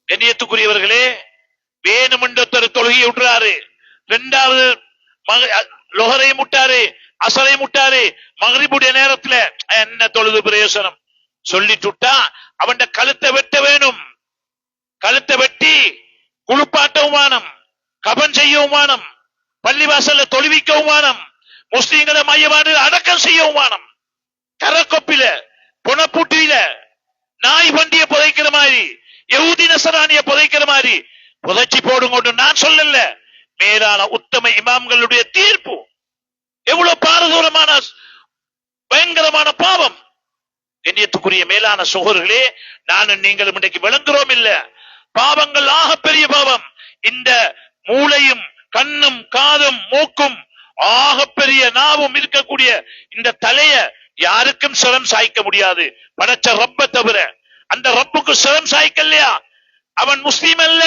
கண்ணியத்துக்குரியவர்களே, வேணுமென்றொருத்தர் தொழுகையை விட்டுறாரு, இரண்டாவது லொஹரை முட்டாரு, அசரை முட்டாரு, மகரிபுடைய நேரத்துல என்ன தொழுது பிரயோசனம் சொல்லிட்டுட்டா அவன் கழுத்தை வெட்ட வேணும். கழுத்தை வெட்டி குளிப்பாட்டவும் வானம், கபன் செய்யவும் வானம், பள்ளிவாசல்ல தொழுவிக்கவும் வானம், முஸ்லீம்களை மையவாடு அடக்கம் செய்யவும் வானம். கரக்கொப்பில புனப்பூட்டியில நாய் வண்டிய புதைக்கிற மாதிரி, யஹூதி நசரானிய புதைக்கிற மாதிரி புதைச்சி போடுங்க. நான் சொல்லல, மேலான உத்தம இமாம்களுடைய தீர்ப்பு. எவ்வளவு பாரதூரமான பயங்கரமான பாவம். கண்ணியத்துக்குரிய மேலான சகோதரர்களே, நானும் நீங்களும் இன்றைக்கு விளங்குறோம் இல்ல. பாவங்கள் ஆக பெரிய பாவம். இந்த மூளையும் கண்ணும் காதும் மூக்கும் ஆக பெரிய நாவும் இருக்கக்கூடிய இந்த தலைய யாருக்கும் சிரம் சாய்க்க முடியாது, படைச்ச ரப்ப தவிர. அந்த ரப்புக்கு சிரம் சாய்க்கலையா அவன் முஸ்லீம் அல்ல.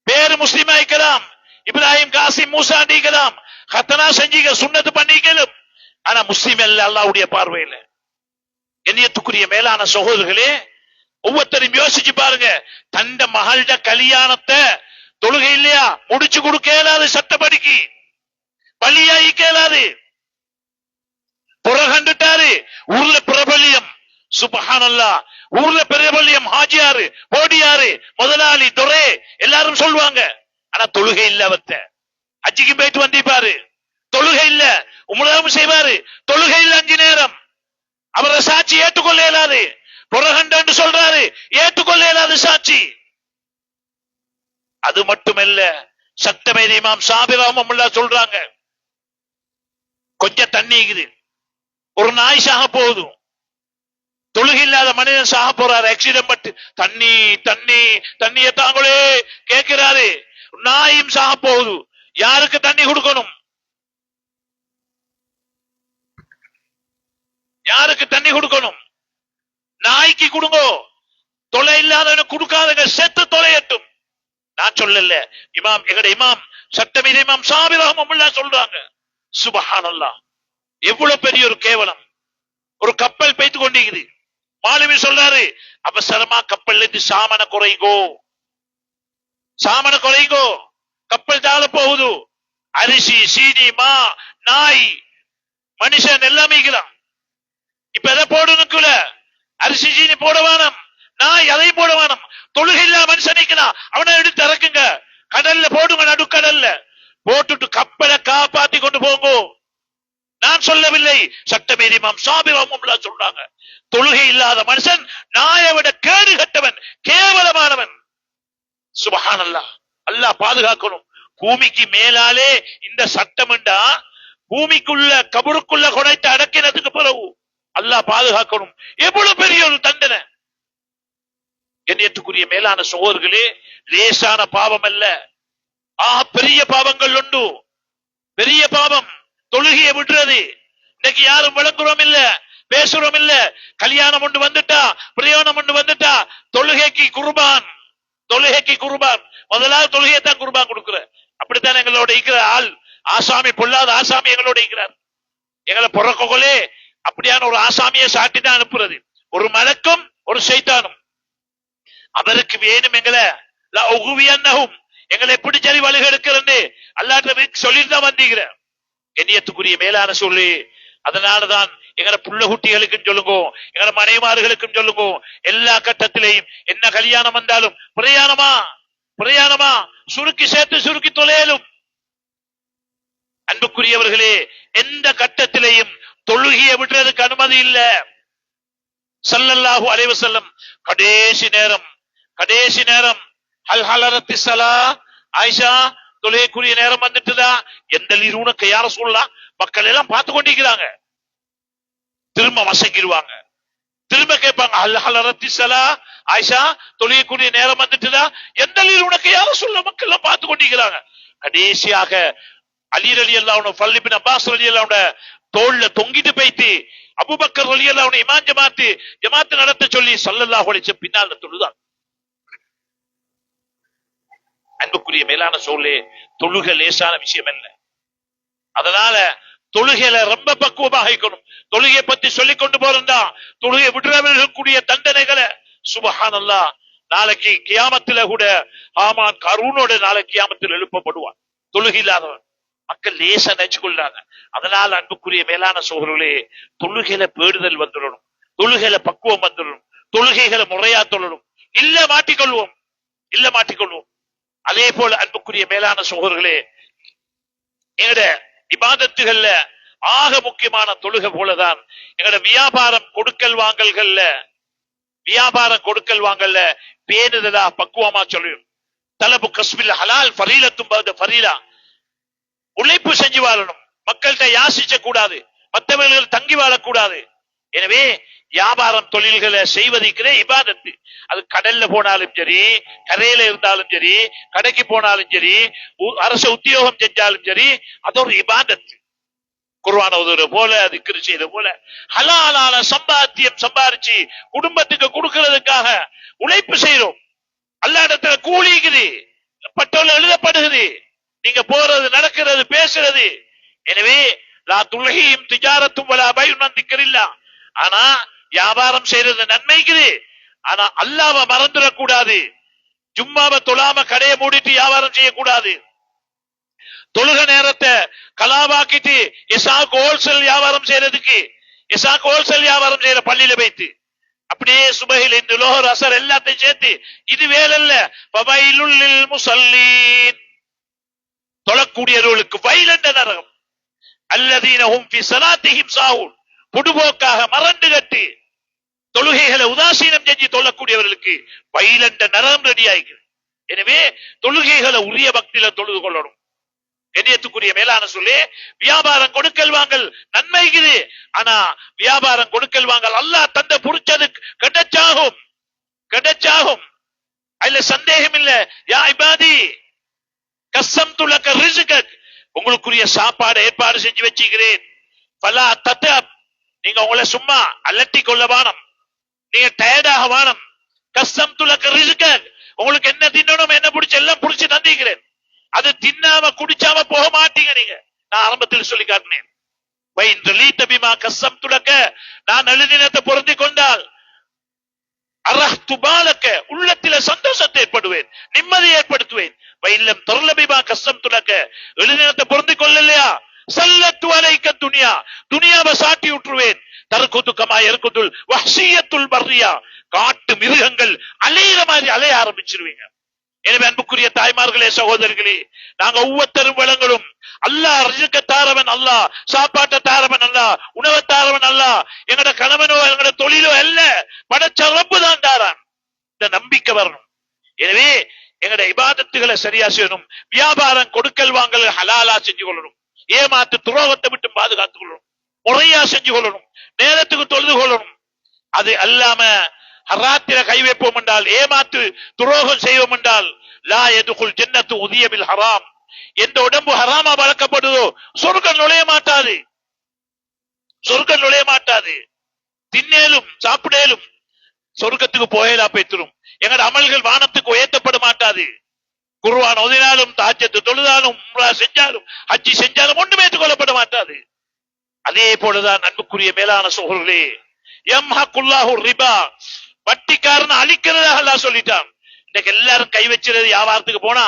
பேரு முஸ்லீம் ஆயிக்கலாம், இப்ராஹிம் காசிம் மூசா நீக்கலாம், ஹத்தனா செஞ்சீங்க, சுன்னத்து பண்ணிக்கலாம், ஆனா முஸ்லீம் அல்ல அல்லாஹ்வுடைய பார்வையில. கண்ணியத்துக்குரிய மேலான சகோதரர்களே, ஒவ்வொருத்தரையும் யோசிச்சு பாருங்க. தண்ட மகள்ட கல்யாணத்தை தொழுகை இல்லையா முடிச்சு கொடுக்க இயலாது, சட்டப்படிக்கு பள்ளியாகி கேளாது. புறகண்டுட்டாரு, ஊர்ல பிரபல்யம், சுப்ஹானல்லாஹ், ஊர்ல பிரபல்யம், ஹாஜியாரு, போடியாரு, முதலாளி, துரை எல்லாரும் சொல்லுவாங்க. ஆனா தொழுகை இல்ல. அவத்த ஹஜ்ஜிக்கு போயிட்டு வந்திப்பாரு, தொழுகை இல்ல. உம்ராவும் செய்வாரு, தொழுகை இல்ல. 5 நேரம் அவரை சாட்சி ஏற்றுக்கொள்ள இயலாது. புறகண்டு சொல்றாரு, ஏற்றுக்கொள்ள இயலாது சாட்சி. அது மட்டுமல்ல, சட்டமேதை இமாம் ஷாஃபி ரஹ்மத்துல்லாஹ் சொல்றாங்க, கொஞ்சம் தண்ணி இருக்குது, ஒரு நாய் சாக போகுது, தொழுகை இல்லாத மனிதன் சாக போறாரு, ஆக்சிடென்ட் பட்டு தண்ணி தண்ணி தண்ணியை தாங்களே கேட்கிறாரு, நாயும் சாக போகுது. யாருக்கு தண்ணி கொடுக்கணும்? யாருக்கு தண்ணி கொடுக்கணும்? நாய்க்கு கொடுங்கோ, தொலை இல்லாதவனுக்கு கொடுக்காதங்க, செத்து தொலையட்டும். நான் சொல்லல, இமாம் எங்கட இமாம் சட்டமீது இமாம் ஷாஃபி ரஹ்மத்துல்லாஹ் சொல்றாங்க. சுப்ஹானல்லாஹ், எவ்வளவு பெரிய ஒரு கேவலம். ஒரு கப்பல் பேய்த்து கொண்டிருக்குது, மாலுமி சொல்றாரு, அவசரமா கப்பல்ல இருந்து சாமன குறைங்கோ, சாமன குறைங்கோ, கப்பல் தாழ போகுது. அரிசி, சீனி, மா, நாய், மனுஷன் எல்லாமே இருக்கிறான். இப்ப எதை போடணுக்குள்ள அரிசி சீனி போட வேணும், நாய் அதையும் போட வேணும். தொழுகை இல்ல மனுஷன் நிக்கிறான், அவனை எடுத்து இறக்குங்க, கடல்ல போடுங்க, நடுக்கடல்ல போட்டுட்டு கப்பலை காப்பாத்தி கொண்டு போங்க. நான் சொல்லவில்லை, சட்டமேதை இமாம் ஷாஃபி ரஹ்மத்துல்லாஹ் சொல்றாங்க. தொழுகை இல்லாத மனுஷன் நாயை விட கேடு கட்டவன், கேவலமானவன். சுப்ஹானல்லாஹ், அல்லாஹ் பாதுகாக்கணும். பூமிக்கு மேலாலே இந்த சட்டம்டா, பூமிக்குள்ள கபருக்குள்ள கொடைத்து அடக்கினதுக்கு பிறகு அல்லாஹ் பாதுகாக்கணும். எவ்வளவு பெரிய ஒரு தண்டனை. கண்ணியத்துக்குரிய மேலான சகோதரர்களே, லேசான பாவம் அல்ல, பெரிய பாவங்கள் உண்டு. பெரிய பாவம் தொழுகையை விடுறது. இன்னைக்கு யாரும் விளங்குறோம் இல்ல, பேசுறோம் இல்ல. கல்யாணம் ஒன்று வந்துட்டா, பிரயோஜனம் ஒன்று வந்துட்டா, தொழுகைக்கு குர்பான், தொழுகைக்கு குர்பான். முதலாவது தொழுகையை தான் குர்பான் கொடுக்குற. அப்படித்தான் எங்களோட இருக்கிற ஆள் ஆசாமி, பொல்லாத ஆசாமி எங்களோட இருக்கிறார். எங்களை பிறக்கோலே அப்படியான ஒரு ஆசாமியை சாட்டி தான் அனுப்புறது. ஒரு மலக்கும் ஒரு சைத்தானும். அவருக்கு வேணும் எங்களை எங்களை எப்படி சரி வழிக எடுக்கிறன்னு அல்லாஹ் சொல்லிட்டு தான் வந்தீங்க. கண்ணியத்துக்குரிய மேலான சொல்லி, அதனாலதான் எங்கட புள்ள குட்டிகளுக்கும் சொல்லுங்க, எங்கட மனைமார்களுக்கும் சொல்லுங்க, எல்லா கட்டத்திலையும் என்ன கல்யாணம் வந்தாலும் பிரயாணமா சுருக்கி சேர்த்து சுருக்கி தொலையலும். அன்புக்குரியவர்களே, எந்த கட்டத்திலையும் தொழுகையை விடுறதுக்கு அனுமதி இல்ல. ஸல்லல்லாஹு அலைஹி வஸல்லம் கடைசி நேரம் ஹல் ஹலரத்தி ஸலா, ஆயிஷா தொழுகைக்குரிய நேரம் வந்துட்டுதா, எந்த உனக்கு யார சொல்லலாம், மக்கள் எல்லாம் பார்த்து கொண்டிருக்கிறாங்க. திரும்ப வசங்கிடுவாங்க, திரும்ப கேட்பாங்க ஹல் ஹலரத்தி ஸலா, ஆயிஷா தொழுகைக்குரிய நேரம் வந்துட்டுதா, எந்த உனக்கு யார சொல்ல, மக்கள் எல்லாம் பார்த்து கொண்டிருக்கிறாங்க. கடைசியாக அலி ரலியல்லாஹு அன்ஹு, ஃபல் இப்னு அப்பாஸ் ரலியல்லாஹு அன்ஹு தோள்ல தொங்கிட்டு போயிட்டு அபூபக்கர் ரலியல்லாஹு அன்ஹு இமாம் ஜமாத் நடத்த சொல்லி ஸல்லல்லாஹு அலைஹி வஸல்லம் பின்னால் தொழுதாங்க. அன்புக்குரிய மேலான சொல்லே, தொழுகை லேசான விஷயம் அல்ல. அதனால தொழுகையில ரொம்ப பக்குவமாக இருக்கணும். தொழுகையை பத்தி சொல்லிக் கொண்டு போறா, தொழுகை விடுறவர்களுக்குரிய தண்டனைகளை சுப்ஹானல்லாஹ், நாளைக்கு கியாமத்துல கூட ஆமான் கரூனோட நாளைக்கு கியாமத்தில் எழுப்பப்படுவான். தொழுகை இல்லாதவன் மக்கள் லேசா நினைச்சு கொள்றாங்க. அதனால அன்புக்குரிய மேலான சோழர்களே, தொழுகையில பேடுதல் வந்துடணும், தொழுகையில பக்குவம் வந்துடணும், தொழுகைகளை முறையா தொழணும். இல்ல மாட்டிக்கொள்வோம். அதே போல அன்புக்குரிய மேலான சோழர்களே, எங்கட இபாதத்துகள்ல ஆக முக்கியமான தொழுகை போலதான் எங்கட வியாபாரம் கொடுக்கல் வாங்கல்ல பேணுதலா பக்குவமா சொல்லும். தலபு கஸ்பில் ஹலால் ஃபரீலத்தும் ஃபரீலா, உழைப்பு செஞ்சு வாழணும், மக்கள்கிட்ட யாசிக்க கூடாது, மற்றவர்கள் தங்கி வாழக்கூடாது. எனவே வியாபாரம் தொழில்களை செய்வதற்கிறே இபாதத்து. அது கடல்ல போனாலும் சரி, கரையில இருந்தாலும் சரி, கடைக்கு போனாலும் சரி, அரசு உத்தியோகம் செஞ்சாலும் சரி, அது ஒரு இபாதத்து. குர்ஆன் ஓதுற போல, திக்ர் செய்யற போல ஹலாலான சம்பாரிச்சு குடும்பத்துக்கு கொடுக்கிறதுக்காக உழைப்பு செய்யறோம். அல்லாஹ் இடத்துல கூலிக்குது, பட்டோல எழுதப்படுகிறது, நீங்க போறது, நடக்கிறது, பேசுறது. எனவே லா துல்ஹீம் திஜாரத்தும் வலா பைஉன் அன் திக்ரில்லாஹ். ஆனா வியாபாரம் செய்யறது நன்மைக்குது, ஆனா அல்லாஹ்வை மறந்துடக்கூடாது. ஜும்மாவை தொழாம கடையை மூடிட்டு வியாபாரம் செய்யக்கூடாது. தொழுக நேரத்தை கலாவாக்கிட்டு இசாக்கு ஹோல்சேல் வியாபாரம் செய்யற பள்ளியில வைத்து அப்படியே சுபஹில் இந்த லோஹர் அசர் எல்லாத்தையும் சேர்த்து இது வேலல்ல. ஃபவைலுல் லில் முஸல்லீன், தொழக்கூடியவர்களுக்கு வயலண்ட நரகம். அல்லதீன ஹும் ஃபீ ஸலாத்திஹிம் சாஹூன், பொடுபோக்காக மறந்து கட்டி தொழுகைகளை உதாசீனம் செஞ்சு தொழக்கூடியவர்களுக்கு வயலண்ட நரகம் ரெடி ஆகிறது. எனவே தொழுகைகளை உரிய பக்தியில தொழுது கொள்ளணும். கண்ணியத்துக்குரிய மேலான சொல்லி, வியாபாரம் கொடுக்கல் வாங்கல் நன்மைக்குது, ஆனா வியாபாரம் கொடுக்கல் வாங்கல் அல்லாஹ் தந்த புரிச்சது கிடைச்சாகும், அதுல சந்தேகம் இல்ல. யா இபாதி கஸ்ஸம்து லக ரிஸ்கக், உங்களுக்குரிய சாப்பாடு ஏற்பாடு செஞ்சு வச்சுக்கிறேன். ஃபலா தத்அப், நீங்க உங்களை சும்மா அலட்டி கொள்ள வானம், நீங்க டயர்டாக வானம். கஸ்ஸம்து லக ரிஸ்கக், உங்களுக்கு என்ன தின்னணும், என்ன பிடிச்ச எல்லாம் பிடிச்சு தந்திக்கிறேன். அது தின்னாம குடிச்சாம போக மாட்டீங்க. நீங்க நான் ஆரம்பத்தில் சொல்லி காட்டினேன், நான் எழுதினத்தை பொருந்தி கொண்டால் உள்ளத்தில சந்தோஷத்தை ஏற்படுவேன், நிம்மதியை ஏற்படுத்துவேன். வயில்லம் தொரலபிமா கஷ்டம் துணக்க, எழுதினத்தை பொருந்தி கொள்ளலையா சல்லத்து அலைக்க துனியா, துனியாவை சாட்டி விட்டுருவேன். தற்குத்து கமா எருக்குதுல் வஹ்சியத்துல் பர்ரியா, காட்டு மிருகங்கள் அலையிற மாதிரி அலைய ஆரம்பிச்சிருவீங்க. எனவே அன்புக்குரிய தாய்மார்களே, சகோதரர்களே, நாங்க ஒவ்வொருத்தரும் வழங்கணும். அல்லாஹ் ரிஸ்க தாரவன் அல்லாஹ், சாப்பாட்டை தாரவன் அல்லாஹ், உணவை தாரவன் அல்லாஹ். எங்கட கணவனோ எங்கட தொழிலோ அல்ல, படைச்ச ரப்பு தான் தாரான். இந்த நம்பிக்கை வரணும். எனவே எங்கட இபாதத்துகளை சரியா செய்யணும். வியாபாரம் கொடுக்கல் வாங்கல் ஹலாலா செஞ்சு கொள்ளணும். ஏமாத்து துரோகத்தை விட்டு பாதுகாத்துக் கொள்ளணும். முறையா செஞ்சு கொள்ளணும். நேரத்துக்கு தொழுது கொள்ளணும். அது அல்லாம ஹராத்தில கை வைப்போம் என்றால், ஏமாத்து துரோகம் செய்வோம் என்றால், லா யதுகுல் ஜன்னத்து உதிய பில் ஹராம், எந்த உடம்பு ஹராமா வளர்க்கப்படுதோ சொர்க்கம் நுழைய மாட்டாது. தின்னேலும் சாப்பிடேலும் சொர்க்கத்துக்கு போயலா பெற்றுரும். எங்கட அமல்கள் வானத்துக்கு உயர்த்தப்பட மாட்டாது. குர்ஆன் ஓதினாலும், தஹஜ்ஜத் தொழுதாலும், உம்ரா செஞ்சாலும், ஹஜ்ஜி செஞ்சாலும் ஒன்றுமே ஏற்றுக்கொள்ளப்பட மாட்டாது. அதே போலதான் அன்புக்குரிய மேலான சகோதரர்களே, யம்ஹகுல்லாஹு ரிபா, வட்டிக்காரன் அழிக்கிறதாக அல்லாஹ் சொல்லிட்டான். இன்னைக்கு எல்லாரும் கை வச்சிருது வியாபாரத்துக்கு போனா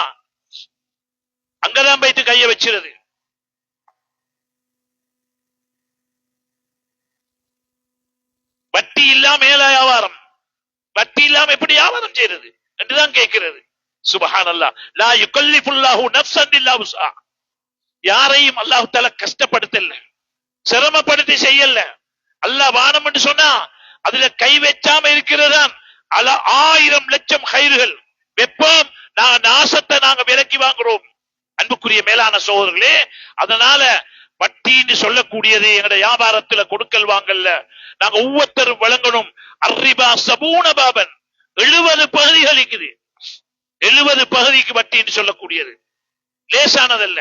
அங்கதான் போயிட்டு கைய வச்சிருது. வட்டி இல்லாம மேல வியாபாரம், வட்டி இல்லாம எப்படி வியாபாரம் செய்யறது என்றுதான் கேட்கிறது. சுப்ஹானல்லாஹ். லா யுகல்லிஃபுல்லாஹு நஃப்ஸன் இல்லா வுஸ்ஆஹா. யாரையும் அல்லாஹ் தஆலா கஷ்டப்படுத்தல, சிரமப்படுத்தி செய்யல. அல்லாஹ் வானம் என்று சொன்னா அதுல கை வச்சாம இருக்கிறதான் அல 1000 லட்சம் கயிறுகள் வெப்பம், நாசத்தை நாங்க விலக்கி வாங்குறோம். அன்புக்குரிய மேலான சகோதரர்களே, அதனால வட்டின்னு சொல்லக்கூடியது எங்களுடைய வியாபாரத்துல கொடுக்கல் வாங்கல்ல நாங்க ஒவ்வொருத்தரும் வழங்கணும். அர்ரிபா சபூன பாபன், 70 பகுதிகள் இருக்குது. 70 பகுதிக்கு வட்டின்னு சொல்லக்கூடியது லேசானதல்ல.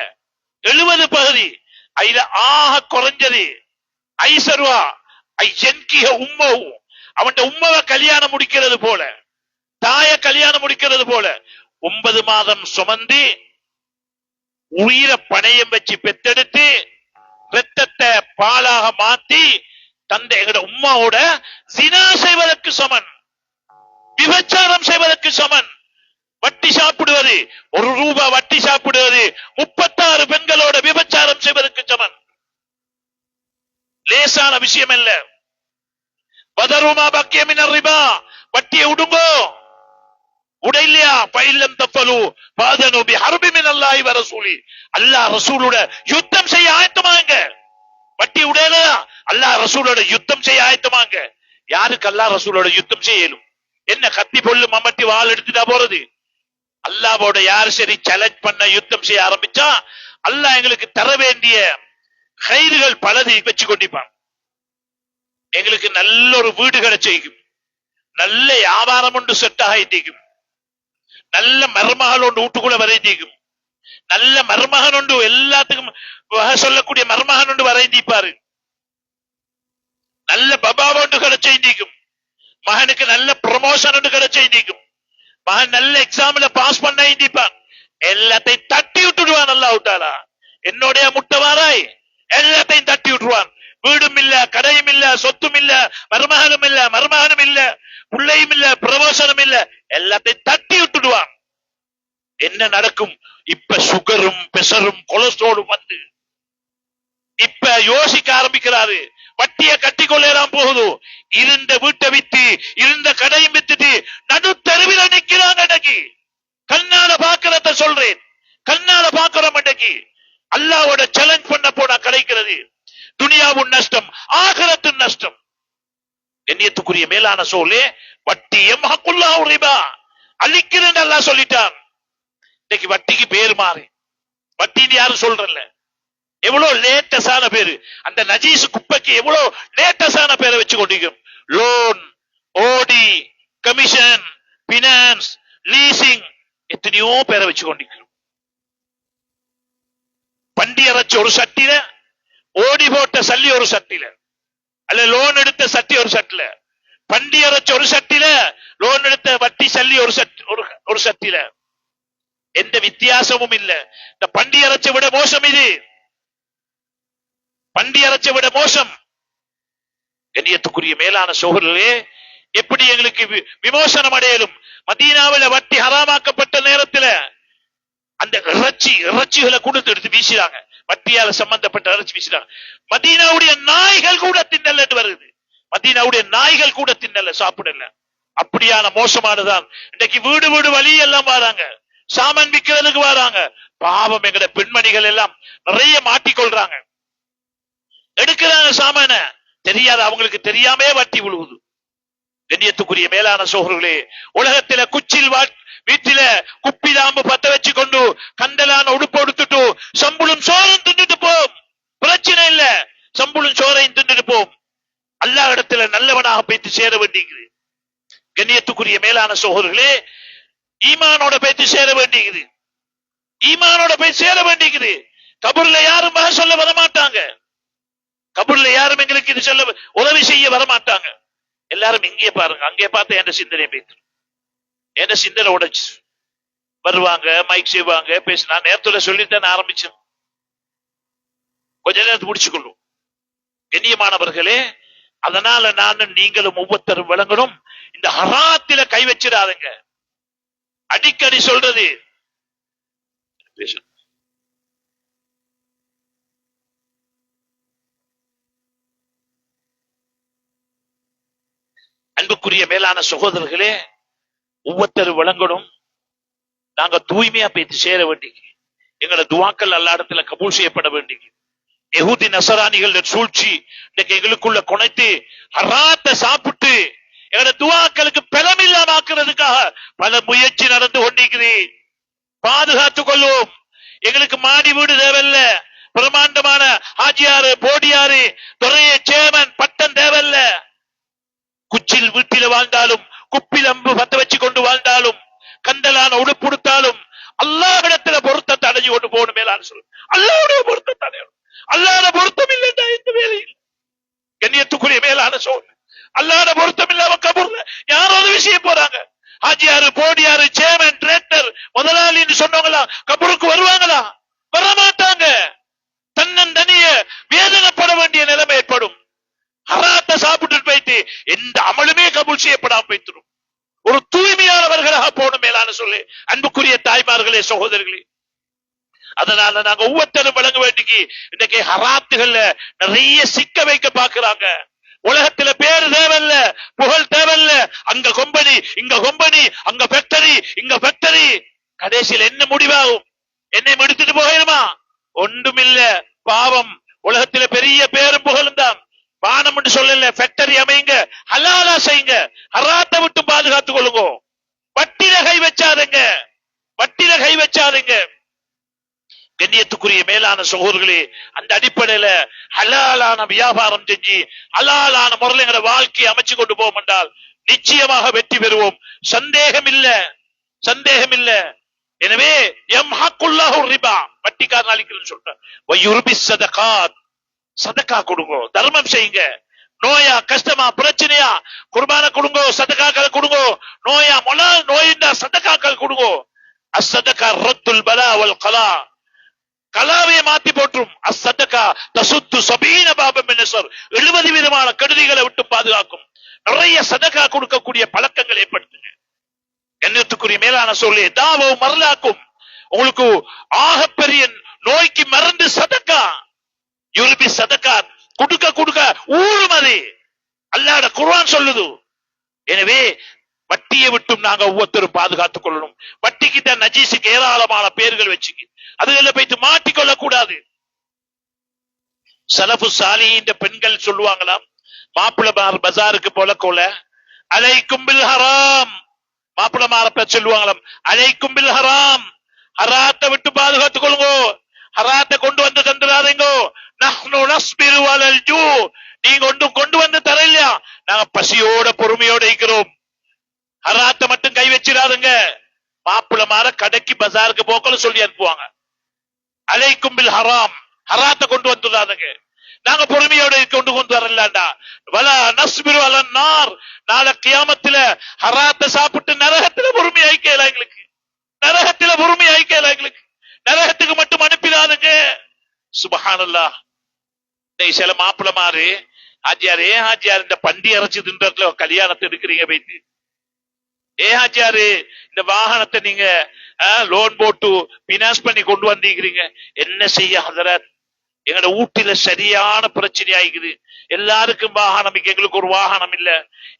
70 பகுதி. அதுல ஆக குறைஞ்சது ஐசர்வா ஐயன்கிஹ உம்மஹு, அவன் உம்மவை கல்யாணம் முடிக்கிறது போல, தாய கல்யாணம் முடிக்கிறது போல 9 மாதம் சுமந்து உயிரை பணையம் வச்சு பெத்தெடுத்து ரத்தத்தை பாலாக மாத்தி தந்தை எங்கட உம்மாவோட ஜினா செய்வதற்கு சமன், விபச்சாரம் செய்வதற்கு சமன். வட்டி சாப்பிடுவது, 1 ரூபாய் வட்டி சாப்பிடுவது 36 பெண்களோட விபச்சாரம் செய்வதற்கு சமன். லேசான விஷயம் அல்ல. வதருமா பக்கிய மினர் ரிபா, வட்டியை உடுங்கோ. உடையிலையா பைலம் தஃபலு பாதனு பிஹர்பி மினல்லாஹி வ ரசூலி, அல்லாஹ் ரசூலோட யுத்தம் செய்ய ஆயத்தமாங்க. வட்டி உடையலையா அல்லாஹ் ரசூலோட யுத்தம் செய்ய ஆயத்தமாங்க. யாருக்கு அல்லாஹ் ரசூலோட யுத்தம் செய்யலும்? என்ன கத்தி பொல்லு மம்மட்டி வாள் எடுத்துட்டா போறது? அல்லாஹ்வோட யாரு சரி சேலஞ்ச் பண்ண யுத்தம் செய்ய ஆரம்பிச்சா அல்லாஹ் எங்களுக்கு தர வேண்டிய கயிறுகள் பலது வச்சு கொண்டிருப்பான். எங்களுக்கு நல்ல ஒரு வீடு கிடைச்சிக்கும், நல்ல வியாபாரம் ஒன்று செட் ஆகிக்கும், நல்ல மருமகள் ஒன்று வீட்டுக்குள்ள வரைந்திக்கும், நல்ல மருமகன் ஒன்று எல்லாத்துக்கும் சொல்லக்கூடிய மருமகன் ஒன்று வரைந்திப்பாரு, நல்ல பபாவ ஒன்று கிடைச்சிக்கும், மகனுக்கு நல்ல ப்ரமோஷன் ஒன்று கிடைச்சிக்கும், மகன் நல்ல எக்ஸாம்ல பாஸ் பண்ண இந்திப்பான். எல்லாத்தையும் தட்டி விட்டுடுவான் அல்லாஹ் தஆலா. என்னுடைய முட்டவாராய் எல்லாத்தையும் தட்டி விட்டுருவான். வீடும் இல்ல, கடையும் இல்ல, சொத்தும் இல்ல, மருமகனும் இல்ல, மருமகனும் இல்ல, பிள்ளையும் இல்ல, பிரமோஷனும் இல்ல, எல்லாத்தையும் தட்டி விட்டுடுவான். என்ன நடக்கும்? இப்ப சுகரும் பிரஷரும் கொலஸ்ட்ராலும் வந்து இப்ப யோசிக்க ஆரம்பிக்கிறாரு. வட்டியை கட்டி கொள்ளலாம் போகுது. இருந்த வீட்டை வித்து, இருந்த கடையும் வித்துட்டு நடு தெருவில் நிக்கிறாங்க. அன்னைக்கு கண்ணால பாக்கிறத சொல்றேன், கண்ணால பாக்கிறோம். அன்னைக்கு அல்லாஹ்வோட சேலஞ்ச் பண்ண போனா கிடைக்கிறது. துனியாவும் நஷ்டம், ஆகிரத்தும் நஷ்டம். கண்ணியத்துக்குரிய மேலான சோலே, வட்டி யம்ஹகுல்லாஹு ரிபா, அழிக்கிறேன்னு அல்லாஹ் சொல்லிட்டான். இன்னைக்கு வட்டிக்கு பேர் மாறி வட்டின்னு யாரும் சொல்றல. எவ்வளவு லேட்டஸான பேரு, அந்த நஜீஸ் குப்பைக்கு எவ்வளவு லேட்டஸான பேரை வச்சு கொண்டிருக்கும். லோன், ஓடி, கமிஷன், பினான்ஸ், லீசிங், எத்தனையோ பேரை வச்சு கொண்டிருக்கிறோம். பண்டி அரைச்ச ஒரு சட்டில, ஓடி போட்ட சல்லி ஒரு சட்டில, அல்ல லோன் எடுத்த சட்டி ஒரு சட்டில, பண்டி அரைச்ச ஒரு சட்டில, லோன் எடுத்த வட்டி சல்லி ஒரு சட்டில. எந்த வித்தியாசமும் இல்ல. இந்த பண்டி அரைச்ச விட மோசம் இது, பண்டி அரைச்ச விட மோசம். கண்ணியத்துக்குரிய மேலான சகோதரர்களே, எப்படி எங்களுக்கு விமோசனம் அடையலும்? மதீனாவில் வட்டி ஹராமாக்கப்பட்ட நேரத்தில் அந்த இறைச்சிகளை கொடுத்து எடுத்து வீசினாங்க. வட்டியால சம்பந்தப்பட்ட இறைச்சி வீசினாங்க. மதீனாவுடைய நாய்கள் கூட தின்னல வருது. மதீனாவுடைய நாய்கள் கூட தின்னல, சாப்பிடல. அப்படியான மோசமானதான். இன்னைக்கு வீடு வீடு வழி எல்லாம் வராங்க, சாமான் விற்கிறதுக்கு வராங்க. பாவம், எங்கட பெண்மணிகள் எல்லாம் நிறைய மாட்டிக்கொள்றாங்க. எடுக்கிறாங்க சாமான, தெரியாது, அவங்களுக்கு தெரியாமே வட்டி விழுகுது. கண்ணியத்துக்குரிய மேலான சகோதரர்களே, உலகத்தில குச்சில் வீட்டில குப்பிதாம்பு பத்த வச்சு கொண்டு கந்தலான உடுப்பு எடுத்துட்டு சம்புளும் சோறும் தின்னுட்டு போம், பிரச்சனை இல்ல. சம்புளும் சோறையும் தின்னுட்டு போம். அல்லாஹ் இடத்துல நல்லவனாக போய்த்து சேர வேண்டியது. கண்ணியத்துக்குரிய மேலான சகோதரர்களே, ஈமானோட போய்த்து சேர வேண்டியது. ஈமானோட போய் சேர வேண்டியது. கபூர்ல யாரும் சொல்ல வரமாட்டாங்க. கபூர்ல யாரும் எங்களுக்கு இது சொல்ல உதவி செய்ய வரமாட்டாங்க. எல்லாரும் இங்கே பாருங்க, அங்கே பார்த்து என் சிந்தனை பேசு, என் சிந்தனை உடைச்சு வருவாங்க, மைக் செய்வாங்க, பேச. நான் நேரத்துல சொல்லித்தான் ஆரம்பிச்சேன், கொஞ்ச நேரத்தை முடிச்சுக்கொள்ளும். கண்ணியமானவர்களே, அதனால நானும் நீங்களும் ஒவ்வொருத்தரும் விளங்கணும். இந்த ஹராத்தில கை வச்சிடாதுங்க. அடிக்கடி சொல்றது. அன்புக்குரிய மேலான சகோதரர்களே, ஒவ்வொருத்தரும் விளங்கணும், நாங்க தூய்மையா போய் சேர வேண்டி, எங்களோட துவாக்கள் அல்ல இடத்துல கபூல் செய்யப்பட வேண்டி. யஹூதி நசராணிகள் சூழ்ச்சி இன்னைக்கு எங்களுக்குள்ள குணைத்து ஹராத்தை சாப்பிட்டு எங்களோட துவாக்களுக்கு பலமில்லாம ஆக்குறதுக்காக பல முயற்சி நடந்து கொண்டிருக்கிறீ. பாதுகாத்துக் கொள்வோம். எங்களுக்கு மாடி வீடு தேவையில்ல, பிரமாண்டமான ஆஜியாரு போடியாரு துறைய சேமன் பட்டம் தேவையில்ல. குச்சில் வீட்டில வாழ்ந்தாலும், குப்பில் அம்பு பத்த வச்சு கொண்டு வாழ்ந்தாலும், கண்டலான உடுப்புடுத்தாலும் அல்லாஹ்விடத்துல பொருத்தத்தை அடைஞ்சு கொண்டு போகணும். மேலான சொல், அல்லாஹ்வுடைய பொருத்தத்தை அடையணும். அல்லாஹ்வுடைய பொருத்தம் இல்லைன்னா இந்த வேலையில் கண்ணியத்துக்குரிய மேலான சொல், அல்லாஹ்வுடைய பொருத்தம் இல்லாம கபூர்ல யாரோ உதவி செய்ய போறாங்க. ஆஜியாரு போடியாரு சேமன் டிரேக்டர் முதலாளின்னு சொன்னவங்களா கபூருக்கு வருவாங்களா? வரமாட்டாங்க. தன்னந்தனிய வேதனைப்பட வேண்டிய நிலைமை ஏற்படும். ஹராத்தை சாப்பிட்டு போயிட்டு எந்த அமலுமே கபூல் செய்யப்படாம போய்த்திரும். ஒரு தூய்மையானவர்களாக போன மேலான சொல்லு. அன்புக்குரிய தாய்மார்களே, சகோதரர்களே, அதனால நாங்க ஒவ்வொருத்தரும் வழங்க வேண்டிக்கு இன்னைக்கு ஹராத்துகள்ல நிறைய சிக்க வைக்க பாக்குறாங்க. உலகத்துல பேரு தேவையில்ல, புகழ் தேவையில்ல. அங்க கொம்பனி, இங்க கொம்பனி, அங்க ஃபேக்டரி, இங்க ஃபேக்டரி. கடைசியில் என்ன முடிவாகும்? என்னை எடுத்துட்டு போயிருமா? ஒன்றுமில்ல. பாவம். உலகத்துல பெரிய பேரும் புகழும் தான். வானம் என்று சொல்லல, ஃபேக்டரி அமைங்க, ஹலாலா செய்யுங்க, ஹராத்தை விட்டு பாதுகாத்துக் கொள்ளுங்க. வட்டில கை வச்சாருங்க, வட்டில கை வச்சாருங்க. கண்ணியத்துக்குரிய மேலான சகோதரர்களே, அந்த அடிப்படையில ஹலாலான வியாபாரம் செஞ்சு ஹலாலான முறையில் எங்களை வாழ்க்கையை அமைச்சு கொண்டு போவோம் என்றால் நிச்சயமாக வெற்றி பெறுவோம். சந்தேகம் இல்ல, சந்தேகம் இல்ல. எனவே யம்ஹக்குல்லாஹு ரிபா, வட்டிக்காரன் அழிக்கிறேன்னு சொல்றேன். வயுர்பி ஸதகாத், சதக்கா கொடுங்க, தர்மம் செய்யுங்க. நோயா கஷ்டமா பிரச்சனையா குர்பான கொடுங்க, சதக்காக்கள் கொடுங்க. நோயா மொலா நோயிண்டா சதக்காக்கள் கொடுங்க. அஸ்ஸதகா ரத்துல் பலா வல் கலா, கலாவையை மாத்தி போற்றும். அஸ்ஸதகா தசுத்து சபீன பாபம் மின் நஸர், 70 விதமான கெடுதிகளை விட்டு பாதுகாக்கும். நிறைய சதக்கா கொடுக்கக்கூடிய பழக்கங்கள் ஏற்படுத்துங்க. கண்ணியத்துக்குரிய மேலான சொல்லி தாவோ மரலாக்கும். உங்களுக்கு ஆகப்பெரிய நோய்க்கு மருந்து சதக்கா. யுர்பி சதக்கா, கொடுக்க கொடுக்க ஊழுமதி அல்லாஹ்வுடைய குர்ஆன் சொல்லுது. எனவே வட்டியை விட்டும் நாங்க ஒவ்வொருத்தரும் பாதுகாத்துக் கொள்ளணும். வட்டிக்கு தான் நஜீஸுக்கு ஏராளமான பேர்கள் வச்சுக்கு அதுல போயிட்டு மாட்டிக்கொள்ள கூடாது. சலஃபு சாலிஹீன் பெண்கள் சொல்லுவாங்களாம், மாப்பிள்ளை பஜாருக்கு போல கோல அலைக்கும் பில் ஹராம். மாப்பிள்ளை மாறப்ப சொல்லுவாங்களாம், அலைக்கும் பில் ஹராம், ஹராத்தை விட்டு பாதுகாத்துக் கொள்ளுங்க, ஹராத்தை கொண்டு வந்து தந்துடாதீங்க. நஹ்னு நஸ்பிரு அலல் ஜூ, நீங்க ஒன்றும் கொண்டு வந்து தரலையா, நாங்க பசியோட பொறுமையோட இருக்கிறோம். ஹராத்தை மட்டும் கை வச்சிடாதுங்க. மாப்பிள்ளை மாற கடைக்கு பஜாருக்கு போக்கல சொல்லி அனுப்புவாங்க. அலைக்கும் பில் ஹராம், ஹராத்தை கொண்டு வந்துடாதுங்க, நாங்க பொறுமையோட கொண்டு வரலாண்டா. வலா நஸ்பிரு அலன் நார், நாளை கியாமத்துல ஹராத்தை சாப்பிட்டு நரகத்துல பொறுமை ஆயிக்கல எங்களுக்கு, நரகத்துல பொறுமை ஆயிக்கல எங்களுக்கு, நரகத்துக்கு மட்டும் அனுப்பிடாதுங்க. சுப்ஹானல்லாஹ். சில மாப்பிள்ளை மாறு ஆஜியாரு, ஆஜியார் இந்த பண்டி அரைச்சு தின்றதுல கல்யாணத்தை எடுக்கிறீங்க போயிட்டு, ஆஜியாரு இந்த வாகனத்தை நீங்க லோன் போட்டு பினான்ஸ் பண்ணி கொண்டு வந்திருக்கிறீங்க, என்ன செய்ய ஹதரத், எங்கட ஊட்டில சரியான பிரச்சனை ஆகிக்குது. எல்லாருக்கும் வாகனம், எங்களுக்கு ஒரு வாகனம் இல்ல,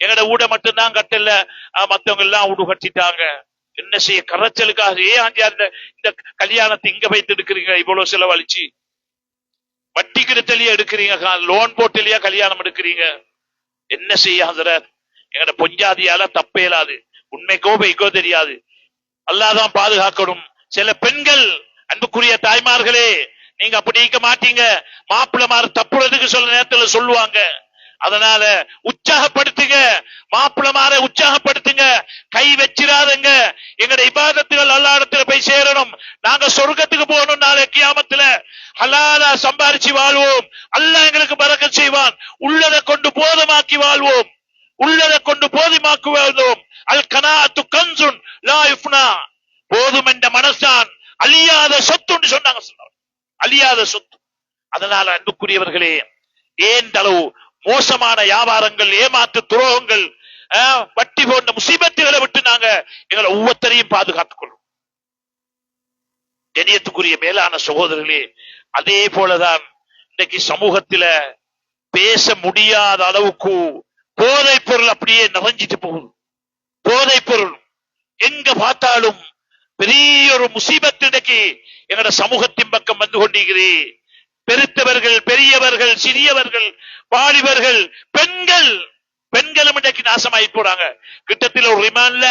எங்கட ஊட மட்டும் தான் கட்டல, மத்தவங்க எல்லாம் ஊடு கட்டிட்டாங்க, என்ன செய்ய, கரைச்சலுக்காக இந்த கல்யாணத்தை இங்க வைத்து எடுக்கிறீங்க, இவ்வளவு செலவழிச்சு வட்டி கிடத்தலையா எடுக்கிறீங்க, லோன் போட்டிலையா கல்யாணம் எடுக்கிறீங்க, என்ன செய்ய ஹதரத், எங்கட பொஞ்சாதியால தப்பேலாது, உண்மைக்கோ பொய்க்கோ தெரியாது, அல்லாஹ் பாதுகாக்கணும். சில பெண்கள், அன்புக்குரிய தாய்மார்களே, நீங்க அப்படி இருக்க மாட்டீங்க, மாப்பிள்ளமார் தப்புறதுக்கு சொல்ல நேரத்துல சொல்லுவாங்க. அதனால உற்சாகப்படுத்துங்க, மாப்பிள்ளமார உற்சாகப்படுத்துங்க, கை வச்சிடாதுங்க. எங்கட இபாதத்துகள் அல்லாஹ் இடத்துல போய் சேரணும், நாங்க சொர்க்கத்துக்கு போகணும். நாளை கியாமத்துல ஹலாலா சம்பாரிச்சு வாழ்வோம், அல்லாஹ் எங்களுக்கு பரக்கத் செய்வான். உள்ளதை கொண்டு போதுமாக்கி வாழ்வோம், உள்ளதை கொண்டு போதுமாக்கி வாழ்வோம். அல் கனாஅத்து கன்சுன் லா யுஃப்னா, போதும் என்ற மனசான் அழியாத சொத்துன்னு சொன்னாங்க, அழியாத சொத்து. அதனால அன்புக்குரியவர்களே, ஏன் அளவு மோசமான வியாபாரங்கள், ஏமாற்று துரோகங்கள் வட்டி போன்ற முசீபத்துகளை விட்டு நாங்க எங்களை ஒவ்வொருத்தரையும் பாதுகாத்துக் கொள்ளும். கண்ணியத்துக்குரிய மேலான சகோதரர்களே, அதே போலதான் இன்னைக்கு சமூகத்தில பேச முடியாத அளவுக்கு போதைப் பொருள் அப்படியே நிறைஞ்சிட்டு போகுது. போதைப் பொருள் எங்க பார்த்தாலும் பெரிய ஒரு முசீபத் இன்னைக்கு எங்கட சமூகத்தின் பக்கம் வந்து கொண்டிருக்கிறே. பெருத்தவர்கள், பெரியவர்கள், சிறியவர்கள், வாலிபர்கள், பெண்களும் இன்னைக்கு நாசமாயி போறாங்க. கிட்டத்தில் ஒரு ரிமாண்ட்ல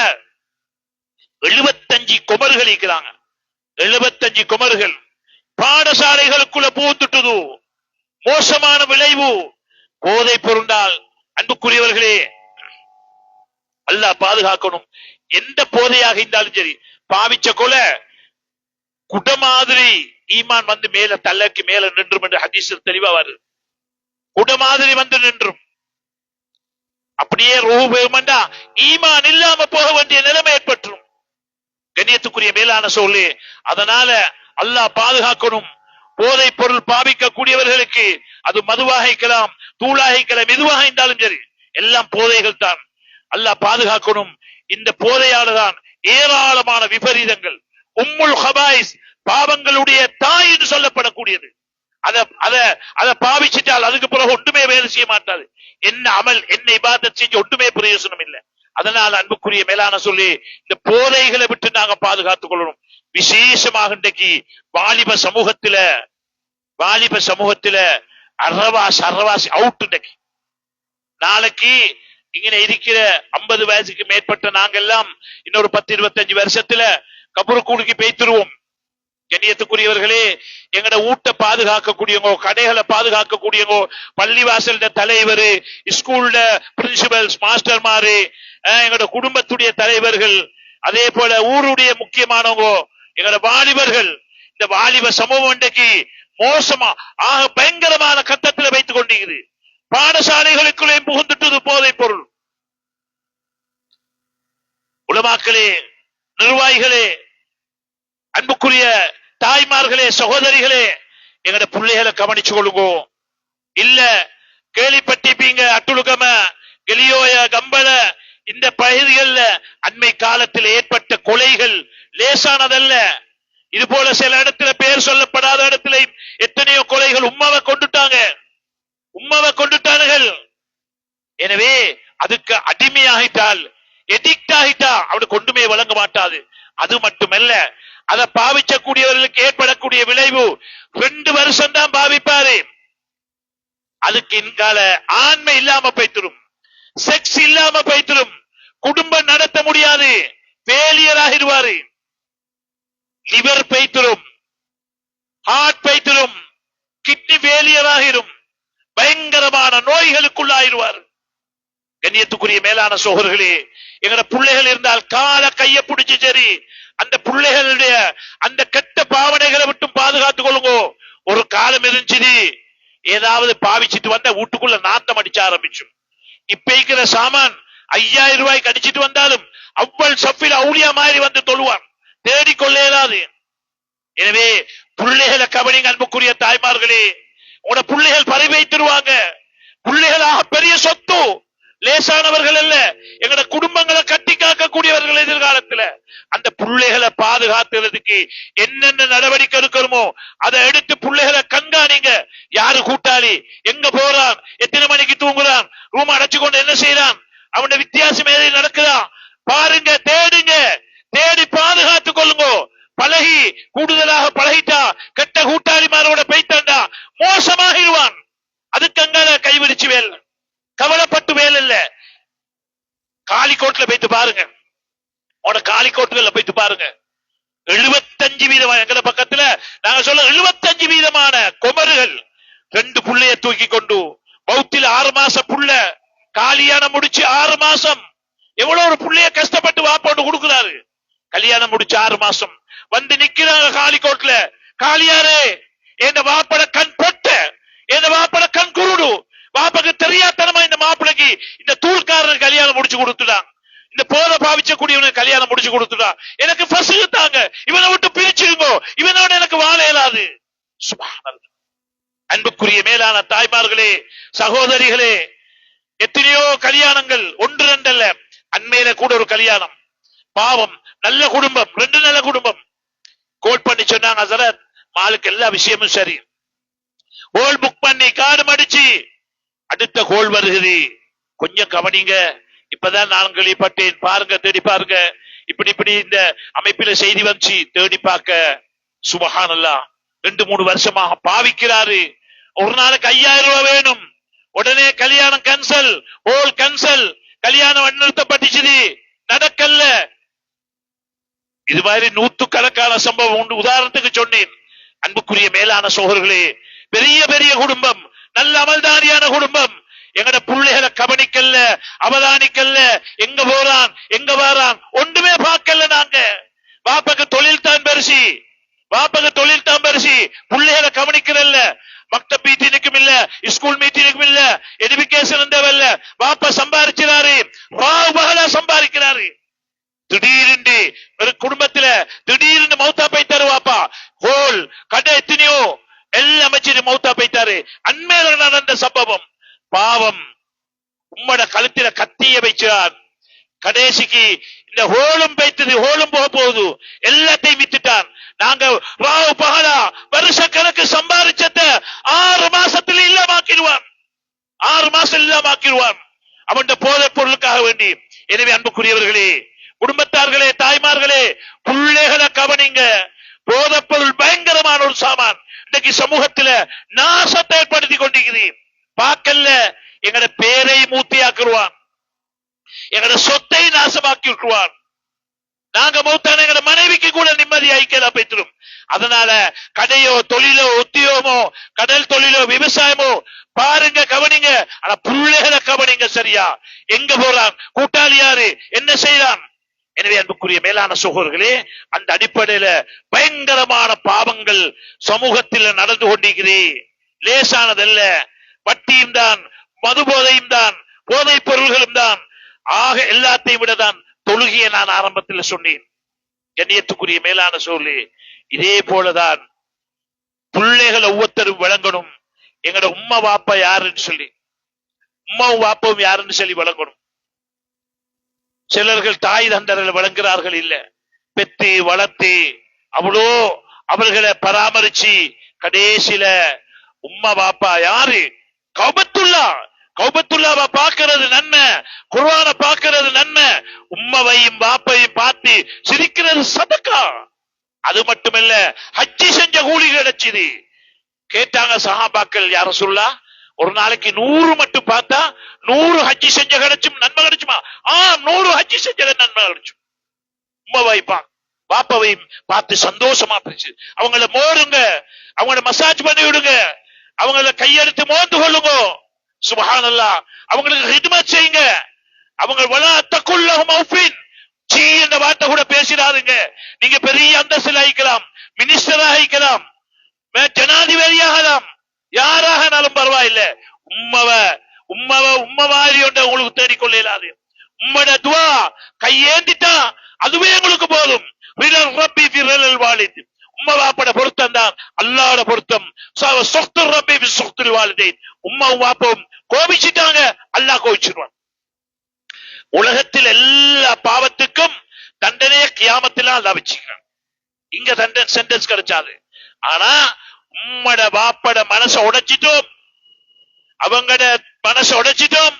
75 குமர்கள் இருக்கிறாங்க. 75 குமர்கள் பாடசாலைகளுக்குள்ள பூத்துட்டுது. மோசமான விளைவு போதை பொருண்டால். அன்புக்குரியவர்களே, அல்லாஹ் பாதுகாக்கணும். எந்த போதையாக இருந்தாலும் சரி, பாவிச்ச கொலை குட மாதிரி ஈமான் வந்து மேல தலக்கு மேல நின்றும் என்று ஹதீஸில் தெளிவா வருது. குட மாதிரி வந்து நின்றும். அப்படியே ரூபா ஈமான் இல்லாம போக வேண்டிய நிலைமை ஏற்பட்டுரும். கண்ணியத்துக்குரிய மேலான சொல்லி, அதனால அல்லாஹ் பாதுகாக்கணும். போதை பொருள் பாவிக்கக்கூடியவர்களுக்கு அது மதுவாக இருக்கலாம், தூளாக இருக்கலாம், எதுவாக இருந்தாலும் சரி, எல்லாம் போதைகள் தான். அல்லாஹ் பாதுகாக்கணும். இந்த போதையால்தான் ஏராளமான விபரீதங்கள். உம்முல் ஹபாயிஸ், பாவங்களுடைய தாய் என்று சொல்லப்படக்கூடியது. அத பாவிச்சிட்டால் அதுக்கு பிறகு ஒன்றுமே வேலை செய்ய மாட்டாது. என்ன அமல், என்ன இபாதத் செஞ்சு ஒன்றுமே பிரயோசனம் இல்லை. அதனால அன்புக்குரிய மேலான சொல்லி, இந்த போதைகளை விட்டு நாங்க பாதுகாத்துக் கொள்ளணும். விசேஷமாக இன்றைக்கு வாலிப சமூகத்தில அரவாசி அவுட். இன்றைக்கு நாளைக்கு இங்க இருக்கிற 50 வயசுக்கு மேற்பட்ட நாங்க எல்லாம் இன்னொரு 10-25 வருஷத்துல கபருக்கூடுக்கு பேய்த்துருவோம். கண்ணியத்துக்குரியவர்களே, எங்கட ஊட்ட பாதுகாக்கக்கூடியவங்க, கடைகளை பாதுகாக்கக்கூடியவங்க, பள்ளிவாசல் தலைவர், ஸ்கூல்ல பிரின்சிபல்ஸ், மாஸ்டர்மாரு, எங்கட குடும்பத்துடைய தலைவர்கள், அதே போல ஊருடைய முக்கியமானவங்க, எங்கட வாலிபர்கள், இந்த வாலிப சமூகம் இன்றைக்கு மோசமா பயங்கரமான கட்டத்தில் வைத்துக் கொண்டிருக்கிறது. பாடசாலைகளுக்குள்ளே புகுந்துட்டது போதை பொருள். உலமாக்களே, நிர்வாகிகளே, அன்புக்குரிய தாய்மார்களே, சகோதரிகளே, எங்கட பிள்ளைகளை கவனிச்சு கொள்ளுங்க. இல்ல கேள்விப்பட்டிருப்பீங்க, அட்டுலுகம, கெலியோய, கம்பள இந்த பகுதிகளில் அண்மை காலத்தில் ஏற்பட்ட கொலைகள் லேசானதல்ல. இது போல சில இடத்துல பேர் சொல்லப்படாத இடத்துல எத்தனையோ கொலைகள் உம்மாவை கொண்டுட்டார்கள். எனவே அதுக்கு அடிமையாகிட்டால், எடிக்ட் ஆகிட்டா அவனுக்கு ஒன்றுமே வழங்க மாட்டாது. அது மட்டுமல்ல, அதை பாவிக்கக்கூடியவர்களுக்கு ஏற்படக்கூடிய விளைவு 2 வருஷம் தான் பாவிப்பாரு. அதுக்கு இன்கால ஆண்மை இல்லாம போய்த்திரும், செக்ஸ் இல்லாம போய்த்திரும், குடும்பம் நடத்த முடியாது, ஃபெயிலியர் ஆகிடுவாரு, லிவர் போய்த்திரும், ஹார்ட் போய்த்திரும், கிட்னி ஃபெயிலியர் ஆகிடும், பயங்கரமான நோய்களுக்குள்ளாயிருவார். கண்ணியத்துக்குரிய மேலான சகோதரர்களே, எங்கட பிள்ளைகள் இருந்தால் கால கைய பிடிச்சு சரி அந்த பிள்ளைகளுடைய அந்த கெட்ட பாவனைகளை விட்டும் பாதுகாத்துக் கொள்ளுங்க. ஒரு காலம் இருந்துச்சு, ஏதாவது பாவிச்சிட்டு வந்த வீட்டுக்குள்ள நாத்தம் அடிச்ச ஆரம்பிச்சும். இப்ப இருக்கிற சாமான் 5000 ரூபாய்க்கு அடிச்சிட்டு வந்தாலும் அவ்வளவு சஃபில் அவுலியா மாதிரி வந்து தொழுவான், தேடிக்கொள்ள இயலாது. எனவே பிள்ளைகளை கவனிங்க அன்புக்குரிய தாய்மார்களே. உங்களோட பிள்ளைகள் பறிவைத்திருவாங்க. பிள்ளைகளாக பெரிய சொத்து, லேசானவர்கள் அல்ல. எங்கட குடும்பங்களை கட்டி காக்கக்கூடியவர்கள் எதிர்காலத்துல. அந்த பிள்ளைகளை பாதுகாத்துறதுக்கு என்னென்ன நடவடிக்கை எடுக்கணுமோ அதை எடுத்து பிள்ளைகளை கண்காணிங்க. யாரு கூட்டாளி, எங்க போறான், எத்தனை மணிக்கு தூங்குறான், ரூம் அடைச்சு கொண்டு என்ன செய்யறான், அவனுடைய வித்தியாசம் ஏதாவது நடக்குதா பாருங்க, தேடுங்க, தேடி பாதுகாத்துக் கொள்ளுங்க. பழகி கூடுதலாக பழகிட்டா, கெட்ட கூட்டாளிமாரோட போய்த்தாண்டா மோசமாகிடுவான். அதுக்கு அங்கால கைவிரிச்சு வேல், கவலைப்பட்டு வேல் இல்ல. காலிக்கோட்ல போய்த்து பாருங்க, காலிக்கோட்டுல போய்த்து பாருங்க. 75% எங்கட பக்கத்துல நாங்க சொல்ல 75% குமர்கள் 2 புள்ளைய தூக்கி கொண்டு பௌத்தில 6 மாசம் புள்ள கல்யாணம் முடிச்சு 6 மாசம். எவ்வளவு ஒரு புள்ளைய கஷ்டப்பட்டு வாப்போட்டு கொடுக்கிறாரு. கல்யாணம் முடிச்சு 6 மாசம் வந்து நிக்கிறாங்க காலிக்கோட்ல. காலியாரே, என் வாப்பட கண் பொட்ட, என் வாப்பட கண் குருடு, வாப்பக்கு தெரியாதனமா இந்த மாப்பிளைக்கு இந்த தூள்காரன் கல்யாணம் முடிச்சு கொடுத்துட்டான், இந்த போத பாவிச்சக்கூடியவனை கல்யாணம் முடிச்சு கொடுத்துட்டான், எனக்கு பசுகு தாங்க, இவனை விட்டு பிரிச்சிருங்கோ, இவனோட எனக்கு வாழ இயலாது. சுப்ஹானல்லாஹ். அன்புக்குரிய மேலான தாய்மார்களே, சகோதரிகளே, எத்தனையோ கல்யாணங்கள், ஒன்று ரெண்டு அல்ல, அண்மையில கூட ஒரு கல்யாணம், பாவம், நல்ல குடும்பம், ரெண்டு நல்ல குடும்பம், கோட் பண்ணி சொன்னாங்க, ஹசரத் மாலுக்கு எல்லா விஷயமும் சரி, ஹோல் புக் பண்ணி கார்டு மடிச்சு அடுத்த கோல் வருகிறது, கொஞ்சம் கவனிங்க, இப்பதான் நான் கேள்விப்பட்டேன், பாருங்க, தேடி பாருங்க, இப்படி இப்படி இந்த அமைப்பில செய்தி வந்துச்சு, தேடி பார்க்க சுபஹானல்லாஹ் 2-3 வருஷமாக பாவிக்கிறாரு, ஒரு நாளைக்கு 5000 ரூபாய் வேணும், உடனே கல்யாணம் கேன்சல், ஹோல் கேன்சல், கல்யாணம் நிறுத்தப்பட்டுச்சு, நடக்கல. இது மாதிரி நூற்றுக்கணக்கான சம்பவம் உண்டு. உதாரணத்துக்கு சொன்னேன். அன்புக்குரிய மேலான சோழர்களே, பெரிய பெரிய குடும்பம், நல்ல அமல்தாரியான குடும்பம், எங்கட பிள்ளைகளை கவனிக்கல்ல, அவதானிக்கல்ல, எங்க போறான் எங்க வாரான் ஒன்றுமே பார்க்கல. நாங்க பாப்பாக்கு தொழில் தான் பெருசி, பாப்பாக்கு தொழில் தான் பெருசி, பிள்ளைகளை கவனிக்கிறல்ல, மக்தப் மீட்டினுக்கும் இல்ல, ஸ்கூல் மீட்டினுக்கும் இல்ல, எஜுகேஷன் தேவையில்ல, பாப்பா சம்பாதிக்கிறாரு, சம்பாதிக்கிறாரு. திடீரென்று ஒரு குடும்பத்துல திடீர்னு மௌத்தா போய்த்தாரு வாப்பா, ஹோல் கடை எத்தனையோ எல்லாம் அமைச்சு மௌத்தா போய்த்தாரு. அண்மையில நடந்த சம்பவம், பாவம், உம்மட கழுத்தில கத்திய வைச்சான், கடைசிக்கு இந்த ஹோலும் பைத்தது, ஹோலும் போக போகுது, எல்லாத்தையும் வித்துட்டான். நாங்க ராவு பகலா வருஷ கணக்கு சம்பாதிச்சத 6 மாசத்துல இல்லாமாக்கிடுவான், 6 மாசம் இல்லாமாக்கிடுவான் அவன் போதை பொருளுக்காக வேண்டி. எனவே அன்புக்குரியவர்களே, குடும்பத்தார்களே, தாய்மார்களே, பிள்ளைகளை கவனிங்க. போதைப்பொருள் பயங்கரமான ஒரு சாமான், இன்னைக்கு சமூகத்துல நாசத்தை ஏற்படுத்தி கொண்டிருக்கிறேன். பார்க்கல, எங்கட பேரை மூத்தியாக்குவான், எங்கட சொத்தை நாசமாக்கி விட்டுருவான். நாங்க மூத்தான எங்கட மனைவிக்கு கூட நிம்மதி ஐக்கியதா பெற்றும். அதனால கடையோ தொழிலோ உத்தியோகமோ கடல் தொழிலோ விவசாயமோ பாருங்க, கவனிங்க. ஆனா பிள்ளைகளை கவனிங்க. சரியா எங்க போறான், கூட்டாளி யாரு, என்ன செய்யறான். எனவே அன்புக்குரிய மேலான சகோதரர்களே, அந்த அடிப்படையில பயங்கரமான பாவங்கள் சமூகத்தில் நடந்து கொண்டிருக்கிறேன். லேசானதல்ல. வட்டியும் தான், மது போதையும் தான், போதைப் பொருள்களும் தான். ஆக எல்லாத்தையும் விட தான் தொழுகையை நான் ஆரம்பத்தில் சொன்னேன். கண்ணியத்துக்குரிய மேலான சோழர்களே, இதே போலதான் பிள்ளைகள் ஒவ்வொருத்தரும் விளங்கணும். எங்கட உம்மா வாப்பா யாருன்னு சொல்லி, உம்மாவும் வாப்பாவும் யாருன்னு சொல்லி விளங்கணும். சிலர்கள் தாய் தந்தர்கள் வழங்குகிறார்கள் இல்ல, பெத்து வளர்த்து அவ்வளோ அவர்களை பராமரிச்சு கடைசியில உம்மா பாப்பா யாரு, கௌபத்துல்லாவை பார்க்கிறது நன்மை, குர்ஆனை பார்க்கிறது நன்மை, உம்மவையும் பாப்பையும் பார்த்து சிரிக்கிறது சதக்கா. அது மட்டுமல்ல, ஹஜ்ஜி செஞ்ச கூலி கிடைச்சது. கேட்டாங்க சஹாபாக்கள், யா ரசூலுல்லாஹ், ஒரு நாளைக்கு 100 மட்டும் பார்த்தா 100 ஹஜ்ஜி செஞ்ச கிடைச்சும் நன்மை கிடைச்சுமா? 100 ஹஜ்ஜி செஞ்ச நன்மை கிடைச்சும். உம்மவைப்பா பாப்பாவையும் பார்த்து சந்தோஷமா போச்சு. அவங்கள மோருங்க, அவங்கள மசாஜ் பண்ணி விடுங்க, அவங்கள கையெடுத்து மோந்து கொள்ளுங்க. சுப்ஹானல்லாஹ். அவங்களுக்கு ஹித்மத் செய்யுங்க. அவங்க வலா தகுல்லஹும் மௌஃபின், சீ என்ற வார்த்தை கூட பேசிடாதுங்க. நீங்க பெரிய அந்தஸ்தில் ஆகிக்கலாம், மினிஸ்டராக ஆகிக்கலாம், ஜனாதிபதியாகலாம், யாராகனாலும் பரவாயில்லை. உம்மவாரி ஒன்றை உங்களுக்கு தேடிக்கொள்ள இயலாது. உம்மோட துவா கையேந்திட்டா அதுவே உங்களுக்கு போதும். உம்மவாப்பட பொருத்தம் தான் அல்லாஹ்வோட பொருத்தம். உம்மாவும் வாப்பவும் கோபிச்சுட்டாங்க, அல்லாஹ் கோபிச்சிருவான். உலகத்தில் எல்லா பாவத்துக்கும் தண்டனையை கியாமத்தில் அல்லாஹ் வச்சுக்கிறான். இங்க சென்டென்ஸ் கிடைச்சாது. ஆனா உம்மட வாப்பட மனசை உடைச்சிட்டோம், அவங்கட மனசை உடைச்சிட்டோம்,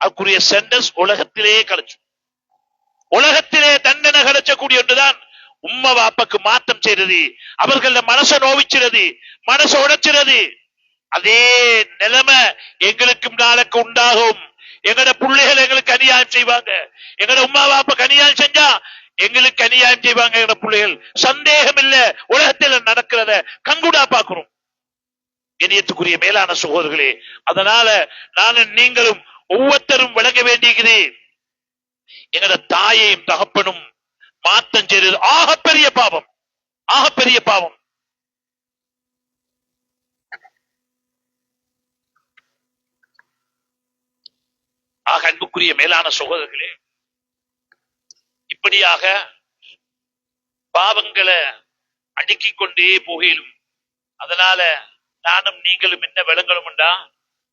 அதுக்குரிய சென்டென்ஸ் உலகத்திலே கிடைச்சு. உலகத்திலே தண்டனை கிடைச்சக்கூடிய ஒன்றுதான் உம்ம வாப்பக்கு மாற்றம் செய்யறது, அவர்கள மனசை நோவிச்சிறது, மனசை உடைச்சிறது. அதே நிலைமை எங்களுக்கும் நாளைக்கு உண்டாகும். எங்கட பிள்ளைகள் எங்களுக்கு அநியாயம் செய்வாங்க, எங்கட உம்மா வாப்பக்கு அநியாயம் செஞ்சா எங்களுக்கு அநியாயம் செய்வாங்க எங்கட பிள்ளைகள். சந்தேகம் இல்ல, உலகத்தில் நடக்கிறத கண்கூடா பார்க்கிறோம். இணையத்துக்குரிய மேலான சகோதரர்களே, அதனால நானும் நீங்களும் ஒவ்வொருத்தரும் விளங்க வேண்டியிருக்கிறேன். எங்கட தாயையும் தகப்பனும் மாத்தம் செய்தது ஆகப்பெரிய பாவம், ஆகப்பெரிய பாவம். ஆக அன்புக்குரிய மேலான சகோதரர்களே, இப்படியாக பாவங்களை அடுக்கிக் கொண்டே போகிலும். அதனால நானும் நீங்களும் என்ன விளங்கணும்டா,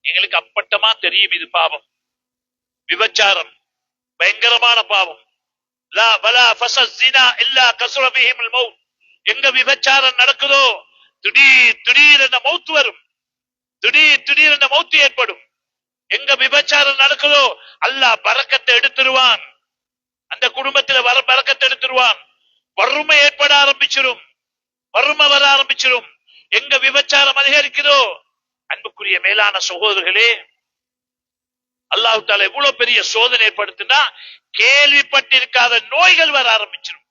எங்களுக்கு அப்பட்டமா தெரியும் இது பாவம். விபச்சாரம் பயங்கரமான பாவம். லா வலா ஃபஸினா இல்லா கஸர பிஹில் மௌத். எங்க விபச்சாரம் நடக்குதோ திடீர் என்ற மௌத் வரும். திடீர் என்ற மௌத் ஏற்படும். எங்க விபச்சாரம் நடக்குதோ அல்லாஹ் பரக்கத்தை எடுத்துருவான். அந்த குடும்பத்துல பரக்கத்தை எடுத்துருவான். வறுமை ஏற்பட ஆரம்பிச்சிடும். வறுமை வர ஆரம்பிச்சிடும். எங்க விபச்சாரம் அதிகரிக்குதோ அன்புக்குரிய மேலான சகோதரர்களே, அல்லாஹ் தஆலா எவ்வளவு பெரிய சோதனை ஏற்படுத்தினா கேள்விப்பட்டிருக்காத நோய்கள் வர ஆரம்பிச்சிடும்.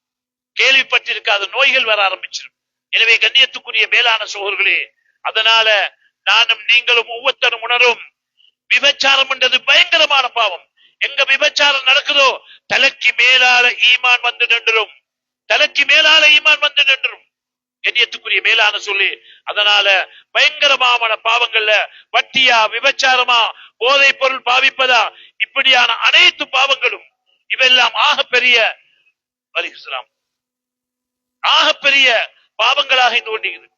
கேள்விப்பட்டிருக்காத நோய்கள் வர ஆரம்பிச்சிடும். எனவே கண்ணியத்துக்குரிய மேலான சகோதரர்களே, அதனால நானும் நீங்களும் ஒவ்வொருத்தரும் உணரும், விபச்சாரம் என்றது பயங்கரமான பாவம். எங்க விபச்சாரம் நடக்குதோ தலைக்கு மேலால ஈமான் வந்து நின்றும். தலைக்கு மேலால ஈமான் வந்து நின்றும். கண்ணியத்துக்குரிய மேலான சொல்லி, அதனால பயங்கரமான பாவங்கள்ல வட்டியா, விபச்சாரமா, போதை பொருள் பாவிப்பதா, இப்படியான அனைத்து பாவங்களும் இவெல்லாம் ஆகப்பெரிய ஆகப்பெரிய பாவங்களாக இருந்து கொண்டிருக்கிறது.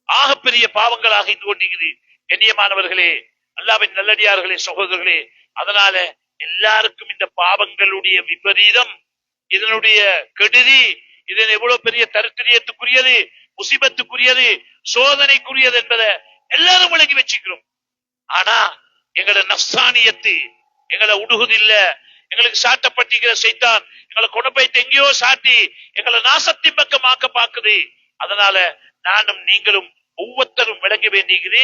ஆகப்பெரிய பாவங்களாக இருந்து கொண்டிருக்கிறது. கண்ணியமானவர்களே, அல்லாஹ்வின் நல்லடியார்களே, சகோதரர்களே, அதனால எல்லாருக்கும் இந்த பாவங்களுடைய விபரீதம், இதனுடைய கெடுதி, இதன் எவ்வளவு பெரிய தரித்திரியத்துக்குரியது, முசிபத்துக்குரியது, சோதனைக்குரியது என்பதை எல்லாரும் விளங்கி வச்சுக்கிறோம். ஆனா எங்களோட நஃப்சானியத்து எங்களை உடுகுதில்ல. எங்களுக்கு சாட்டப்பட்டிருக்கிற சைத்தான் எங்களை கொண்டு போய் எங்கேயோ சாட்டி எங்களை நாசத்தின் பக்கமாக்க பாக்குது. அதனால நானும் நீங்களும் ஒவ்வொருத்தரும் விளங்க வேண்டியது,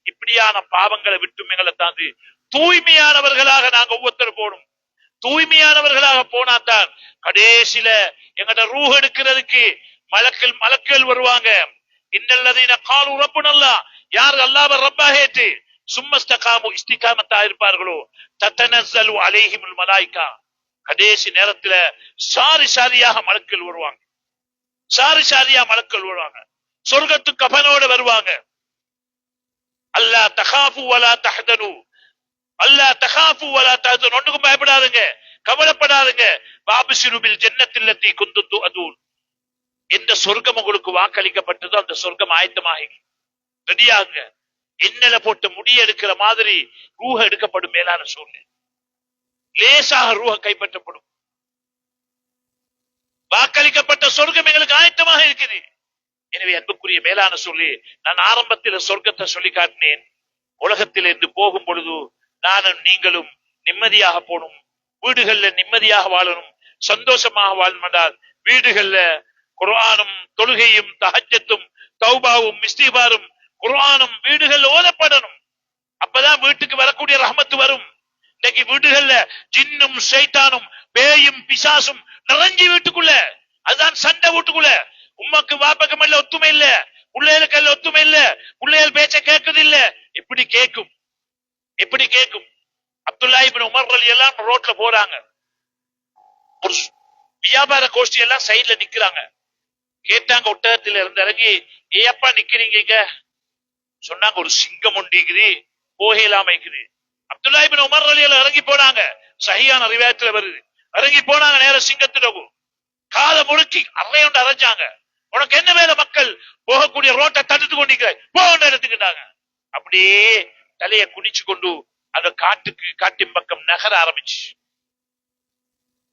இப்படியான பாவங்களை விட்டும் எங்களை தாந்து தூய்மையானவர்களாக நாங்க ஒவ்வொருத்தரும் போகணும். தூய்மையானவர்களாக போனாத்தான் கடைசியில எங்கட ரூஹ் எடுக்கிறதுக்கு மலக்கள் வருவாங்க. இன்னல்லதீன காலு ரப்புனல்லாஹ், யார் அல்லாஹ்வை ரப்பாக ஏற்று சும்மஸ்தகாமு இஸ்திகாமத்தா இருப்பார்களோ தத்தனஸ்ஸலு அலைஹிமுல் மலாயிகா, கடைசி நேரத்துல சாரியாக மலக்கள் வருவாங்க. சாரியா மலக்கள் வருவாங்க. சொர்க்கத்து கபனோட வருவாங்க. அல்லா தகாஃபு வலா தஹ்தனு, அல்லா தகாஃபு வலா தஹ்தனு, ஒண்ணுக்கும் பயப்படாதுங்க, கவலைப்படாதுங்க. வாபிஷிரு பில் ஜன்னத்தில்லதி குன்தும் துஅதூன், எந்த சொர்க்கம் உங்களுக்கு வாக்களிக்கப்பட்டதோ அந்த சொர்க்கம் ஆயத்தமாகி ரெடியாகுங்க. எண்ணெயில போட்டு முடி எடுக்கிற மாதிரி ரூஹ எடுக்கப்படும். மேலான சூழ்நிலை லேசாக ரூஹ கைப்பற்றப்படும். வாக்களிக்கப்பட்ட சொர்க்கம் எங்களுக்கு ஆயத்தமாக இருக்குது. எனவே அன்புக்குரிய மேலான சொல்லி, நான் ஆரம்பத்தில் சொர்க்கத்தை சொல்லி காட்டினேன். உலகத்தில் இருந்து போகும் பொழுது நானும் நீங்களும் நிம்மதியாக போகணும். வீடுகள்ல நிம்மதியாக வாழணும், சந்தோஷமாக வாழணும் என்றால் வீடுகள்ல குர்ஆனும் தொழுகையும் தஹஜ்ஜத்தும் தௌபாவும் இஸ்திக்பாரும் குர்ஆனும் வீடுகள்ல ஓதப்படணும். அப்பதான் வீட்டுக்கு வரக்கூடிய ரஹ்மத்து வரும். இன்னைக்கு வீடுகள்ல ஜின்னும் ஷைத்தானும் பேயும் பிசாசும் நிறைஞ்சி வீட்டுக்குள்ள, அதுதான் சண்டை வீட்டுக்குள்ள. உம்மாக்கு வாப்பக்கு மேல ஒத்துமை இல்ல, பிள்ளைகளுக்கு எல்லாம் ஒத்துமை இல்ல, பிள்ளைகள் பேச்ச கேட்குது இல்ல. எப்படி கேட்கும்? எப்படி கேட்கும்? அப்துல்லா இப்னு உமர் ரலியல்லாஹு ரோட்ல போறாங்க. ஒரு வியாபார கோஷ்டி எல்லாம் சைடுல நிக்கிறாங்க. கேட்டாங்க, ஒட்டகத்துல இருந்து இறங்கி, ஏப்பா நிக்கிறீங்க? சொன்னாங்க, ஒரு சிங்கம் ஒண்டிக்குது, போகையிலாம இருக்குது. அப்துல்லா இப்னு உமர் ரலியல்லாஹு இறங்கி போனாங்க. சஹீஹான ரிவாயத்துல வருது. இறங்கி போனாங்க, நேர சிங்கத்துக்கு காதை முழுக்கி அறையோண்டு அரைஞ்சாங்க. உனக்கு என்ன வேலை? மக்கள் போகக்கூடிய ரோட்டை தடுத்து கொண்டிருக்கிற, போக எடுத்துக்கிட்டாங்க. அப்படியே தலையை குடிச்சு கொண்டு அந்த காட்டின் பக்கம் நகர ஆரம்பிச்சு.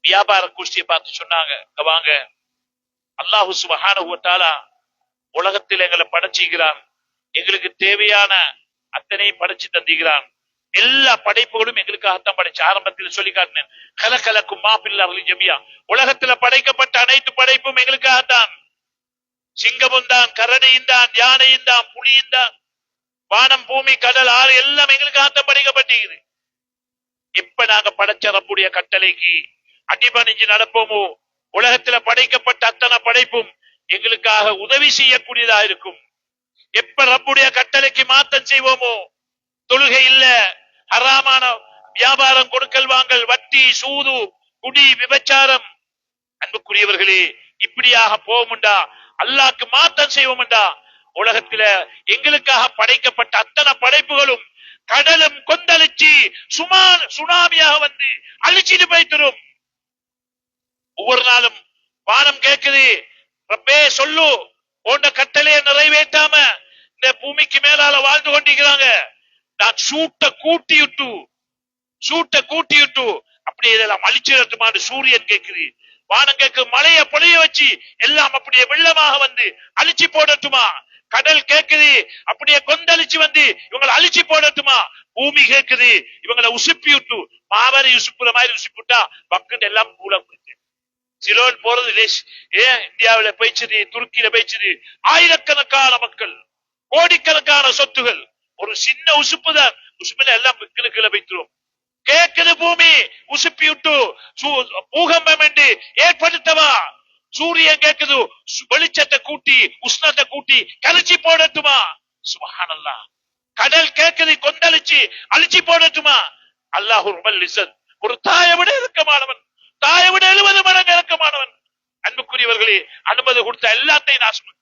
வியாபார கோஷ்டியை பார்த்து சொன்னாங்க, வாங்க, அல்லாஹு சுப்ஹானஹு வ தஆலா உலகத்தில் எங்களை படைச்சுகிறான். எங்களுக்கு தேவையான அத்தனை படைச்சு தந்துகிறான். எல்லா படைப்புகளும் எங்களுக்காகத்தான் படைச்சு. ஆரம்பத்தில் சொல்லி காட்டினேன், கலக்கலக்கும் மாபில் அருள் ஜமியா, உலகத்துல படைக்கப்பட்ட அனைத்து படைப்பும் எங்களுக்காகத்தான். சிங்கமும் தான், கரடியும் தான், யானையும் தான், புலியும் தான், வானம் பூமி கடல் ஆறு எல்லாம் எங்களுக்காகத்தான் படைக்கப்பட்டிருக்குது. இப்ப நாங்க படைச்ச ரப்புடைய கட்டளைக்கு அடிபணிஞ்சு நடப்போமோ, உலகத்துல படைக்கப்பட்ட அத்தனை படைப்பும் எங்களுக்காக உதவி செய்யக்கூடியதா இருக்கும். எப்ப ரப்புடைய கட்டளைக்கு மாற்றம் செய்வோமோ, தொழுகை இல்ல, ஹராமான வியாபாரம், கொடுக்கல் வாங்கல், வட்டி, சூது, குடி, விபச்சாரம், அன்புக்குரியவர்களே, இப்படியாக போவோம்டா, அல்லாஹ்க்கு மாற்றம் செய்வோம்டா, உலகத்துல எங்களுக்காக படைக்கப்பட்ட அத்தனை படைப்புகளும் கடலும் கொந்தளிச்சு சுனாமியாக வந்து அழிச்சிட்டு போய்த்திரும். ஒவ்வொரு நாளும் வானம் கேட்குது, ரப்பே சொல்லு, போன்ற கட்டளையை நிறைவேற்றாம இந்த பூமிக்கு மேலால வாழ்ந்து கொண்டிருக்கிறாங்க. நான் சூட்ட கூட்டிட்டு அப்படியே இதெல்லாம் அழிச்சிடட்டுமான்னு சூரியன் கேட்குது. வானம் கேட்கு மழைய பொழிய வச்சு எல்லாம் அப்படியே வெள்ளமாக வந்து அழிச்சு போடட்டுமா? கடல் கேக்குது அப்படியே கொந்தளிச்சு வந்து இவங்களை அழிச்சு போடட்டுமா? பூமி கேக்குது இவங்களை உசுப்பி விட்டு மாவரி உசுப்புற மாதிரி உசுப்பிட்டா பக்குன்னு எல்லாம் கூட சிலோன் போறது லேஸ். ஏன் இந்தியாவில போயிச்சுது, துருக்கியில போயிச்சுது, ஆயிரக்கணக்கான மக்கள், கோடிக்கணக்கான சொத்துகள், ஒரு சின்ன உசுப்பு தான், உசுப்புல எல்லாம் கீழே வைத்துரும். கேக்குது பூமி உசுப்பி விட்டு பூகம்பம் என்று ஏற்படுத்தவா? சூரியன் கேக்குது வெளிச்சத்தை கூட்டி உஷ்ணத்தை கூட்டி கழிச்சு போடட்டுமா? சுப்ஹானல்லாஹ். கடல் கேக்குது கொந்தளிச்சு அழிச்சு போடட்டுமா? அல்லாஹு ரப்பல் இஸ்ஸத் ஒரு தாயை விட இறக்கமானவன், தாயை விட 70 மடங்கு இறக்கமானவன். அன்புக்குரியவர்களே, அனுமதி கொடுத்த எல்லாத்தையும் நாசம்.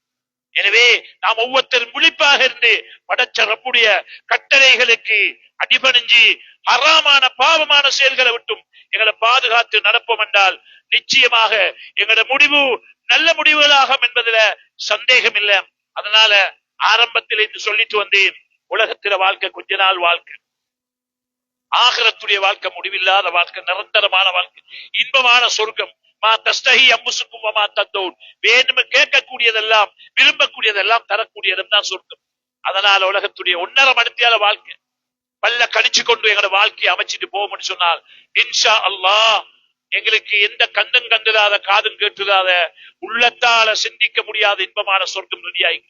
எனவே நாம் ஒவ்வொருத்தரும் விழிப்பாக இருந்து படைச்ச ரப்புடைய கட்டளைகளுக்கு அடிபணிஞ்சு ஹராமான பாவமான செயல்களை விட்டும் எங்களை பாதுகாத்து நடப்போம் என்றால் நிச்சயமாக எங்களோட முடிவு நல்ல முடிவுகளாகும் என்பதுல சந்தேகம் இல்லை. அதனால ஆரம்பத்தில் இருந்து சொல்லிட்டு வந்தேன், உலகத்தில வாழ்க்கை கொஞ்ச நாள் வாழ்க்கை, ஆகிரத்துடைய வாழ்க்கை முடிவில்லாத வாழ்க்கை, நிரந்தரமான வாழ்க்கை, இன்பமான சொர்க்கம். வேணுமே கேட்கக்கூடியதெல்லாம் விரும்பக்கூடியதெல்லாம் தரக்கூடியதும் தான் சொர்க்கம். அதனால உலகத்துடைய 1.5 மணித்தியால வாழ்க்கை பல்ல கடிச்சு கொண்டு எங்களோட வாழ்க்கையை அமைச்சிட்டு போவோம்னு சொன்னால் இன்ஷா அல்லாஹ் எங்களுக்கு எந்த கண்ணும் கண்டுடாத காதும் கேட்டுடாத உள்ளத்தால சிந்திக்க முடியாத இன்பமான சொர்க்கம் ரெடியாகி.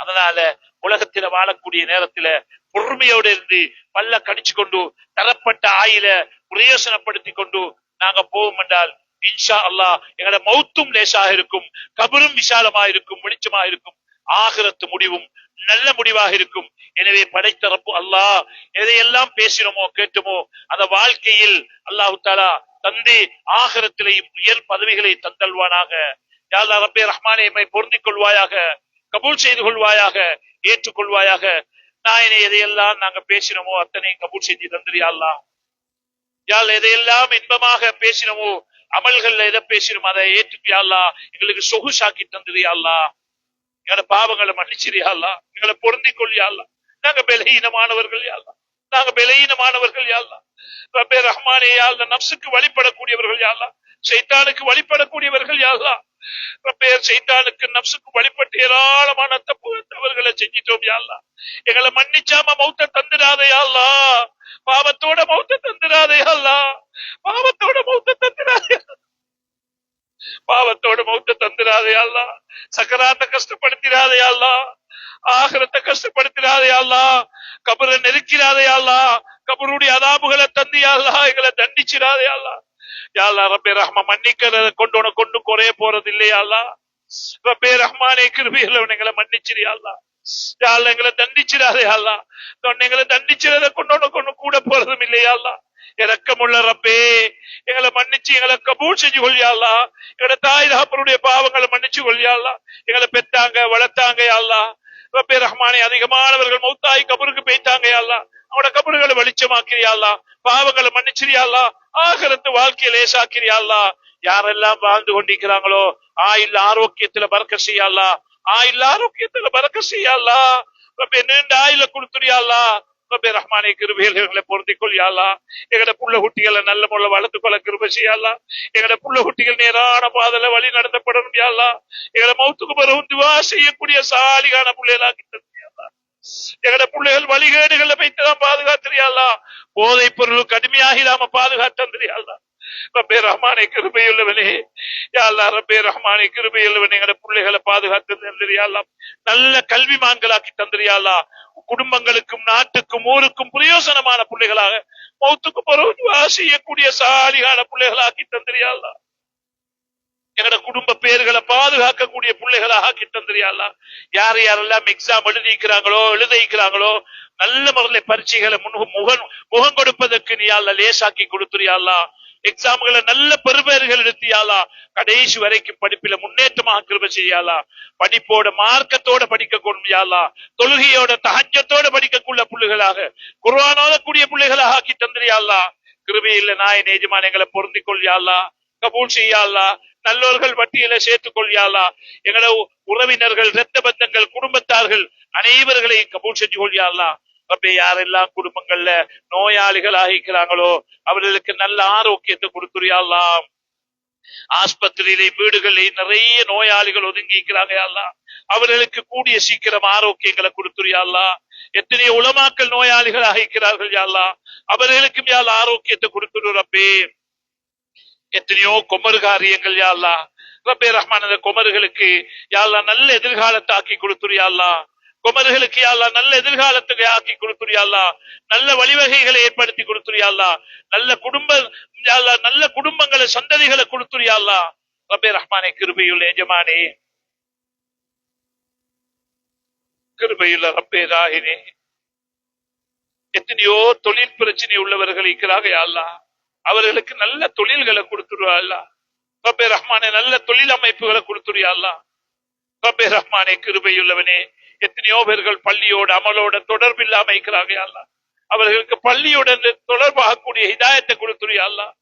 அதனால உலகத்தில வாழக்கூடிய நேரத்தில பொறுமையோடு இருந்து பல்ல கடிச்சு கொண்டு தரப்பட்ட ஆயில பிரயோசனப்படுத்தி கொண்டு நாங்க போவோம் என்றால் இன்ஷா அல்லாஹ் எங்களோட மௌத்தும் லேசாக இருக்கும், கபரும் விசாலமாக இருக்கும், வெளிச்சமாக இருக்கும், ஆகிரத்து முடிவும் நல்ல முடிவாக இருக்கும். எனவே படைத்தரப்பு அல்லாஹ் எதையெல்லாம் பேசினோமோ கேட்டோமோ அந்த வாழ்க்கையில் அல்லாஹு தாலா தந்தி ஆகிரத்திலையும் உயர் பதவிகளை தந்தல்வானாக. யா அல்லாஹ் ரப்பே ரஹ்மானே, எம்மை பொருந்திக் கொள்வாயாக, கபூல் செய்து கொள்வாயாக, ஏற்றுக்கொள்வாயாக. நாயனே, எதையெல்லாம் நாங்க பேசினோமோ அத்தனை கபூல் செஞ்சு தந்திரியா அல்லாஹ். யாழ் எதையெல்லாம் இன்பமாக பேசினோமோ அமல்கள் எதை பேசினோம் அதை ஏற்றுப்பியா அல்லாஹ். எங்களுக்கு சொகுசாக்கி தந்திரியா அல்லாஹ். எங்களோட பாவங்களை மன்னிச்சிரியா அல்லாஹ். எங்களை பொருந்திக் கொள்ளியா அல்லாஹ். நாங்க பலஹீனமானவர்கள் யா அல்லாஹ், நாங்க பலஹீனமானவர்கள் யா அல்லாஹ். ரப்பே ரஹ்மானே, யா அல்லாஹ் நப்சுக்கு வழிபடக்கூடியவர்கள் யா அல்லாஹ், ஷைத்தானுக்கு வழிபடக்கூடியவர்கள் யா அல்லாஹ். ரப்பே ஷைத்தானுக்கு நப்சுக்கு வழிபட்டு ஏராளமான தவறுகளை செஞ்சிட்டோம் யா அல்லாஹ். எங்களை மன்னிச்சாம மௌத்த தந்துடாதே யா அல்லாஹ். பாவத்தோட மௌத்த தந்துடாதே யா அல்லாஹ். பாவத்தோட மௌத்த தந்துடாதே, பாவத்தோட மௌத்த தந்துடாதே யா அல்லாஹ். சக்கராத்த கஷ்டப்படுத்திடாதே யா அல்லாஹ். ஆகிரத்தை கஷ்டப்படுத்திடாதே யா அல்லாஹ். கபரை நெருக்கிறாதே யா அல்லாஹ். கபருடைய அதாபுகளை தந்து யா அல்லாஹ் எங்களை தண்டிச்சிடாதே யா அல்லாஹ். யா அல்லாஹ் ரப்பே ரஹ்மா, மன்னிக்கிறத கொண்டு உனக்கு கொண்டு குறைய போறது இல்லையா அல்லாஹ். ரப்பே ரஹ்மானே, கிருபையில எங்களை மன்னிச்சிரியா அல்லாஹ். யா அல்லாஹ் எங்களை தண்டிச்சிடாதே யா அல்லாஹ். எங்களை தண்டிச்சிறத கொண்டு உனக்கு கொண்டு கூட போறதும் இல்லையா அல்லாஹ். இரக்கமுள்ள ரப்பே, எங்களை மன்னிச்சு எங்களை கபூல் செஞ்சு கொள்ளியா அல்லாஹ். எங்களோட தாய் தகப்பனுடைய பாவங்களை மன்னிச்சு கொள்ளியா அல்லாஹ். எங்களை பெத்தாங்க வளர்த்தாங்க யா அல்லாஹ். ரப்பே ரஹ்மானே, அதிகமானவர்கள் மௌத்தாய் கபருக்கு போய்த்தாங்க யா அல்லாஹ். அவனோட கபறுகளை வெளிச்சமாக்கிறியா அல்லாஹ். பாவங்களை மன்னிச்சிரியா அல்லாஹ். ஆகிரத்து வாழ்க்கையை லேசாக்கிறியா அல்லாஹ். யாரெல்லாம் வாழ்ந்து கொண்டிருக்கிறாங்களோ ஆயுள் ஆரோக்கியத்துல பறக்க செய்யா அல்லாஹ். ஆயுள் ஆரோக்கியத்துல பறக்க செய்யா அல்லாஹ். ரப்பே நீண்ட ஆயுள கொடுத்துறியா அல்லாஹ். ரப்பே ரஹ்மானே, கிருபைகளை பொருந்திக் கொள்ளியா அல்லாஹ். எங்கட புள்ள குட்டிகளை நல்ல முறையில் வளர்த்து கொள்ள கிருபை செய்யா அல்லாஹ். எங்கட புள்ள குட்டிகள் நேரான பாதையில வழி நடத்தப்படணும் யா அல்லாஹ். எங்களை மௌத்துக்கு பிறகு துஆ செய்யக்கூடிய சாலிகான பிள்ளைகளாக்கி தந்தியா அல்லாஹ். எங்கட பிள்ளைகள் வழிகேடுகளை வைத்துதான் பாதுகாத்திரியா அல்லாஹ். போதை பொருள் கடுமையாகிடாம பாதுகாத்தந்திரியா அல்லாஹ். ரப்பே ரஹ்மானே, கிருபையுள்ளவனே யா அல்லாஹ். ரப்பே ரஹ்மானே, கிருபையுள்ளவனே, எங்கட பிள்ளைகளை பாதுகாத்து தந்திரியா அல்லாஹ். நல்ல கல்விமான்களாக்கி தந்திரியா அல்லாஹ். குடும்பங்களுக்கும் நாட்டுக்கும் ஊருக்கும் பிரயோசனமான பிள்ளைகளாக மௌத்துக்கு பிறகு துஆ செய்யக்கூடிய சாலிகான பிள்ளைகளாக்கி தந்திரியா அல்லாஹ். எங்கட குடும்ப பேர்களை பாதுகாக்கக்கூடிய பிள்ளைகளாக கிட்டந்திரியா அல்லாஹ். யார் யாரெல்லாம் எக்ஸாம் எழுதிக்கிறாங்களோ நல்ல முறையில் பரீட்சைகளை முகம் கொடுப்பதற்கு நீ அல்லாஹ் லேசாக்கி கொடுத்துறியா அல்லாஹ். எக்ஸாம்களை நல்ல பெறுபேறுகள் எடுத்தியா அல்லாஹ். கடைசி வரைக்கும் படிப்பில முன்னேற்றமாக கிருபை செய்யா அல்லாஹ். படிப்போட மார்க்கத்தோட படிக்க கொள்ளியா அல்லாஹ். தொழுகையோட தஹஜ்ஜத்தோட படிக்கக்கூடிய பிள்ளைகளாக, குர்ஆன் ஓதக்கூடிய பிள்ளைகளாக ஆக்கி தந்திரியா அல்லாஹ். கிருபை இல்ல நாயனே எஜமான், எங்களை பொருந்திக் கொள்ளியா அல்லாஹ். கபூல் செய்யா அல்லாஹ். நல்லோர்கள் பட்டியலை சேர்த்துக் கொள்ளியா அல்லாஹ். எங்களோட உறவினர்கள், இரத்த பந்தங்கள், குடும்பத்தார்கள் அனைவர்களையும் கபூல் செஞ்சு கொள்ளியா அல்லாஹ். ரப்பே யாரெல்லாம் குடும்பங்கள்ல நோயாளிகள் ஆகிக்கிறாங்களோ அவர்களுக்கு நல்ல ஆரோக்கியத்தை கொடுத்துறியா அல்லாஹ். ஆஸ்பத்திரியிலே வீடுகளிலே நிறைய நோயாளிகள் ஒதுங்கிக்கிறாங்க அல்லாஹ், அவர்களுக்கு கூடிய சீக்கிரம் ஆரோக்கியங்களை கொடுத்துறியா அல்லாஹ். எத்தனை உலமாக்கள் நோயாளிகள் ஆகிக்கிறார்கள் யா அல்லாஹ், அவர்களுக்கும் யா அல்லாஹ் ஆரோக்கியத்தை கொடுத்துரு ரப்பே. எத்தனையோ குமரு காரியங்கள் யா அல்லாஹ், ரப்பே ரஹ்மான் அந்த குமர்களுக்கு யா அல்லாஹ் நல்ல எதிர்காலத்தை ஆக்கி கொடுத்துரு யா அல்லாஹ். குமர்களுக்கு யா அல்லாஹ் நல்ல எதிர்காலத்தை ஆக்கி கொடுத்துரு யா அல்லாஹ். நல்ல வழிவகைகளை ஏற்படுத்தி கொடுத்துரு யா அல்லாஹ். நல்ல யா அல்லாஹ் நல்ல குடும்பங்களை சந்ததிகளை கொடுத்துரு யா அல்லாஹ். ரப்பே ரஹ்மானே கிருபையுள்ள எஜமானே, கிருபையுள்ள ரப்பே ராஹினே, எத்தனையோ தொழில் பிரச்சனை உள்ளவர்கள் இருக்கிறாங்க யா அல்லாஹ், அவர்களுக்கு நல்ல தொழில்களை கொடுத்துருவா அல்லாஹ். ரப்பே ரஹ்மானே நல்ல தொழில் அமைப்புகளை கொடுத்துருயா அல்லாஹ். ரப்பே ரஹ்மானே கிருபையுள்ளவனே, எத்தனையோ பேர்கள் பள்ளியோட அமலோட தொடர்பு இல்லாம இருக்கிறாங்க யா அல்லாஹ், அவர்களுக்கு பள்ளியுடன் தொடர்பாகக்கூடிய ஹிதாயத்தை கொடுத்துருயா அல்லாஹ்.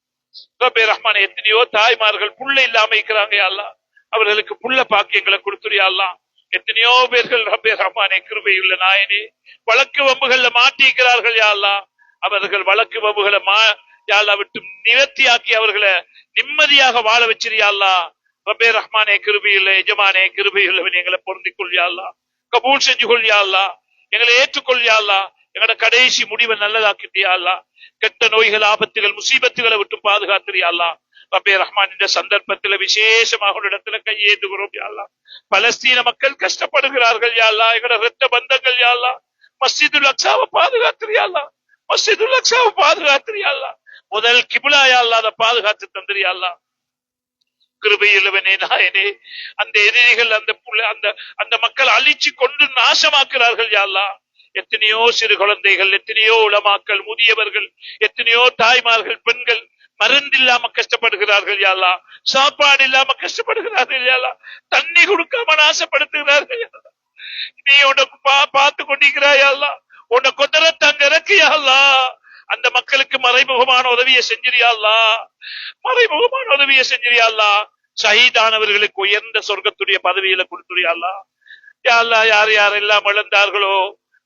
ரப்பே ரஹ்மானே எத்தனையோ தாய்மார்கள் புள்ள இல்லாம இருக்கிறாங்க யா அல்லாஹ், அவர்களுக்கு புள்ள பாக்கியங்களை கொடுத்துருயா அல்லாஹ். எத்தனையோ பேர்கள் ரப்பே ரஹ்மானே கிருபையுள்ள நாயனே வழக்கு வம்புகள்ல மாட்டிக்கிறார்கள் யா அல்லாஹ், அவர்கள் வழக்கு வம்புகளை யா அல்லாஹ் விட்டு நிவர்த்தியாக்கி அவர்களை நிம்மதியாக வாழ வச்சிருயா அல்லாஹ். ரப்பே ரஹ்மானே கிருபையுள்ள எஜமானே கிருபையுள்ளவன் எங்களை பொருந்திக் கொள் யா அல்லாஹ், கபூல் செஞ்சு கொள் யா அல்லாஹ், எங்களை ஏற்றுக்கொள் யா அல்லாஹ். எங்களோட கடைசி முடிவை நல்லதாக்கிட்டியா அல்லாஹ், கெட்ட நோய்கள் ஆபத்துகள் முசீபத்துகளை விட்டு பாதுகாத்திரியா அல்லாஹ். ரப்பே ரஹ்மான் இந்த சந்தர்ப்பத்தில் விசேஷமாக ஒரு இடத்துல கையேந்துகிறோம் யா அல்லாஹ். பலஸ்தீன மக்கள் கஷ்டப்படுகிறார்கள் யா அல்லாஹ், எங்களோட இரத்த பந்தங்கள் யா அல்லாஹ், மஸ்ஜிதுல் அக்ஸாவை பாதுகாத்திரியா அல்லாஹ், மஸ்ஜிதுல் அக்ஸாவை பாதுகாத்திரியா அல்லாஹ், முதல் கிப்லா யா அல்லாஹ் அதை பாதுகாத்து தந்திரியா அல்லாஹ். கிருபையுள்ளவனே நாயனே, அந்த எதிரிகள் அந்த மக்கள் அழிச்சு கொண்டு நாசமாக்குறார்கள் யா அல்லாஹ். எத்தனையோ சிறு குழந்தைகள், எத்தனையோ உலமாக்கள், முதியவர்கள், எத்தனையோ தாய்மார்கள், பெண்கள் மருந்தில்லாம கஷ்டப்படுகிறார்கள் யா அல்லாஹ், சாப்பாடு இல்லாம கஷ்டப்படுகிறார்கள் யா அல்லாஹ், தண்ணி கொடுக்காம நாசப்படுத்துகிறார்கள் யா அல்லாஹ். நீ உனக்கு பார்த்து கொண்டிருக்கிறாய் யா அல்லாஹ், உன்னை குதிரத்தை அங்க இறக்கு யா அல்லாஹ். அந்த மக்களுக்கு மறைமுகமான உதவியை செஞ்சிரியா அல்லாஹ், மறைமுகமான உதவியை செஞ்சிரியா அல்லாஹ். ஷஹீதானவர்களுக்கு உயர்ந்த சொர்க்கத்துடைய பதவியில கொடுத்துறியா அல்லாஹ். யா அல்லாஹ் யார் யாரெல்லாம் இழந்தார்களோ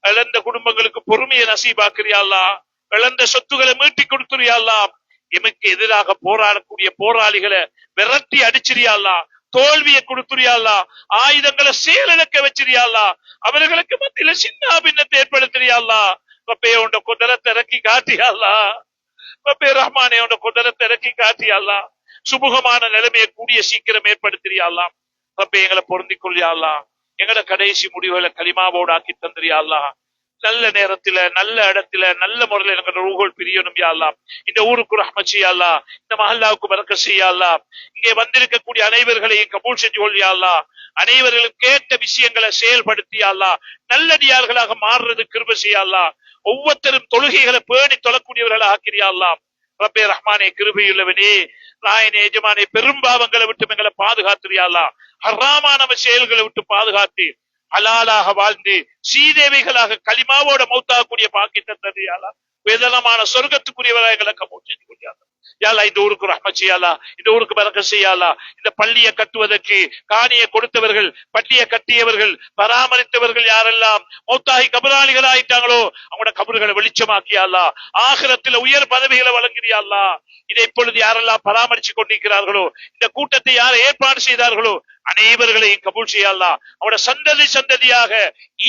இழந்த குடும்பங்களுக்கு பொறுமையை நசீபாக்குறியா அல்லாஹ், இழந்த சொத்துக்களை மீட்டி கொடுத்துறியா அல்லாஹ். எமக்கு எதிராக போராடக்கூடிய போராளிகளை விரட்டி அடிச்சிரியா அல்லாஹ், தோல்வியை கொடுத்துறியா அல்லாஹ், ஆயுதங்களை செயலிழக்க வச்சிரியா அல்லாஹ், அவர்களுக்கு மத்தியில சின்ன பின்னத்தை ஏற்படுத்துறியா அல்லாஹ். ரப்பே உண்ட குதிரத்தை இறக்கி காட்டியா அல்லாஹ், ரப்பே ரஹ்மானே உண்ட குதிரத்தை இறக்கி காட்டியா அல்லாஹ், சுமூகமான நிலைமையை கூடிய சீக்கிரம் ஏற்படுத்துறியா அல்லாஹ். ரப்பே எங்களை பொருந்திக் கொள்ளியா அல்லாஹ், எங்கட கடைசி முடிவுகளை கலிமாவோடு ஆக்கி தந்திரியா அல்லாஹ். நல்ல நேரத்துல நல்ல இடத்துல நல்ல முறையில எங்களோட ரூஹுல் பிரியணும் யா அல்லாஹ். இந்த ஊருக்கு ரஹ்மத் செய்யா அல்லாஹ், இந்த மஹல்லாவுக்கு பரக்கத் செய்யா அல்லாஹ். இங்கே வந்திருக்கக்கூடிய அனைவர்களையும் கபூல் செஞ்சு கொள்ளியா அல்லாஹ். அனைவர்களும் கேட்ட விஷயங்களை செயல்படுத்தியா அல்லாஹ், நல்லடியார்களாக மாறுறது கிருபை செய்யா அல்லாஹ். ஒவ்வொருத்தரும் தொழுகைகளை பேணி தொழக்கூடியவர்களாக ஆக்கிறியா அல்லாஹ். ரப்பே ரஹ்மானே கிருபையுள்ளவனே நாயனே எஜமானே, பெரும்பாவங்களை விட்டு எங்களை பாதுகாத்திரியா அல்லாஹ். ஹராமான செயல்களை விட்டு பாதுகாத்து ஹலாலாக வாழ்ந்து சீதேவிகளாக களிமாவோட மௌத்தாகக்கூடிய பாக்கியத்தை தந்திரியா அல்லாஹ். வேதனமான சொர்க்கத்துக்குரியவராக எங்களை கபூல் செஞ்சு கொள்ளியா அல்லாஹ். யா அல்லாஹ் இந்த ஊருக்கு ரஹ்மத் செய்யா அல்லாஹ், இந்த ஊருக்கு பரக்கத் செய்யா அல்லாஹ். இந்த பள்ளியை கட்டுவதற்கு காணியை கொடுத்தவர்கள், பள்ளியை கட்டியவர்கள், பராமரித்தவர்கள் யாரெல்லாம் மௌத்தாகி கபராளிகள் ஆயிட்டாங்களோ அவங்களோட கபறுகளை வெளிச்சமாக்கியா அல்லாஹ். ஆகிரத்தில் உயர் பதவிகளை வழங்கிறியா அல்லாஹ். இதை இப்பொழுது யாரெல்லாம் பராமரிச்சு கொண்டிருக்கிறார்களோ, இந்த கூட்டத்தை யார் ஏற்பாடு செய்தார்களோ அனைவர்களையும் கபூல் செய்யா அல்லாஹ். அவனோட சந்ததியாக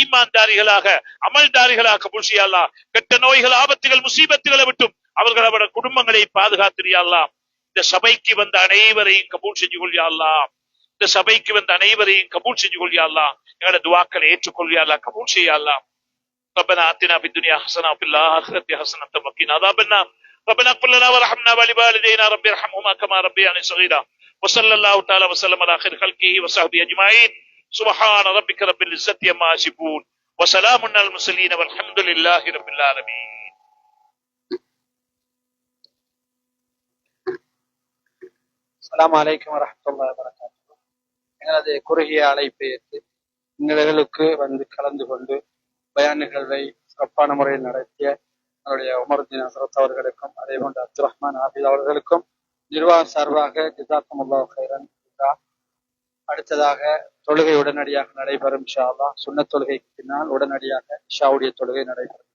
ஈமான்தாரிகளாக அமல்தாரிகளாக கபூல் செய்யா அல்லாஹ். கெட்ட நோய்கள் ஆபத்துகள் முசீபத்துகளை விட்டும் அவர்கள் அவரோட குடும்பங்களை பாதுகாத்திரியா அல்லாஹ். இந்த சபைக்கு வந்த அனைவரையும் கபூல் செஞ்சு கொள்ளியா அல்லாஹ். இந்த சபைக்கு வந்த அனைவரையும் கபூல் செஞ்சு கொள்ளியா அல்லாஹ். எங்களோட துஆக்களை ஏற்றுக்கொள்ளியா அல்லாஹ், கபூல் செய்யா அல்லாஹ். ربنا آتنا في الدنيا حسنة وفي الآخرة حسنة وقنا عذاب النار. ربنا اغفر لنا وارحمنا ولوالدينا رب ارحمهما كما ربياني صغيرا. وصلى الله تعالى وسلم على خير خلقه وصحبه أجمعين. سبحان ربك رب العزة عما يصفون وسلام على المرسلين والحمد لله رب العالمين. அஸ்ஸலாமு அலைக்கும் வரஹ்மத்துல்லாஹி வபரகாத்துஹு. எனது குறுகிய அழைப்பை ஏற்று நிகழ்வுக்கு வந்து கலந்து கொண்டு பயான் நிகழ்வை சிறப்பான முறையில் நடத்திய அவருடைய உமருதீன் ஹசரத் அவர்களுக்கும் அதே போன்று அப்துல் ரஹ்மான் ஆபித் அவர்களுக்கும் நிர்வாகம் சார்பாக ஜஸாக்குமுல்லாஹு கைரன். அடுத்ததாக தொழுகை உடனடியாக நடைபெறும் இன்ஷா அல்லாஹ். சுன்னத் தொழுகைக்கு பின்னால் உடனடியாக இஷாவுடைய தொழுகை நடைபெறும்.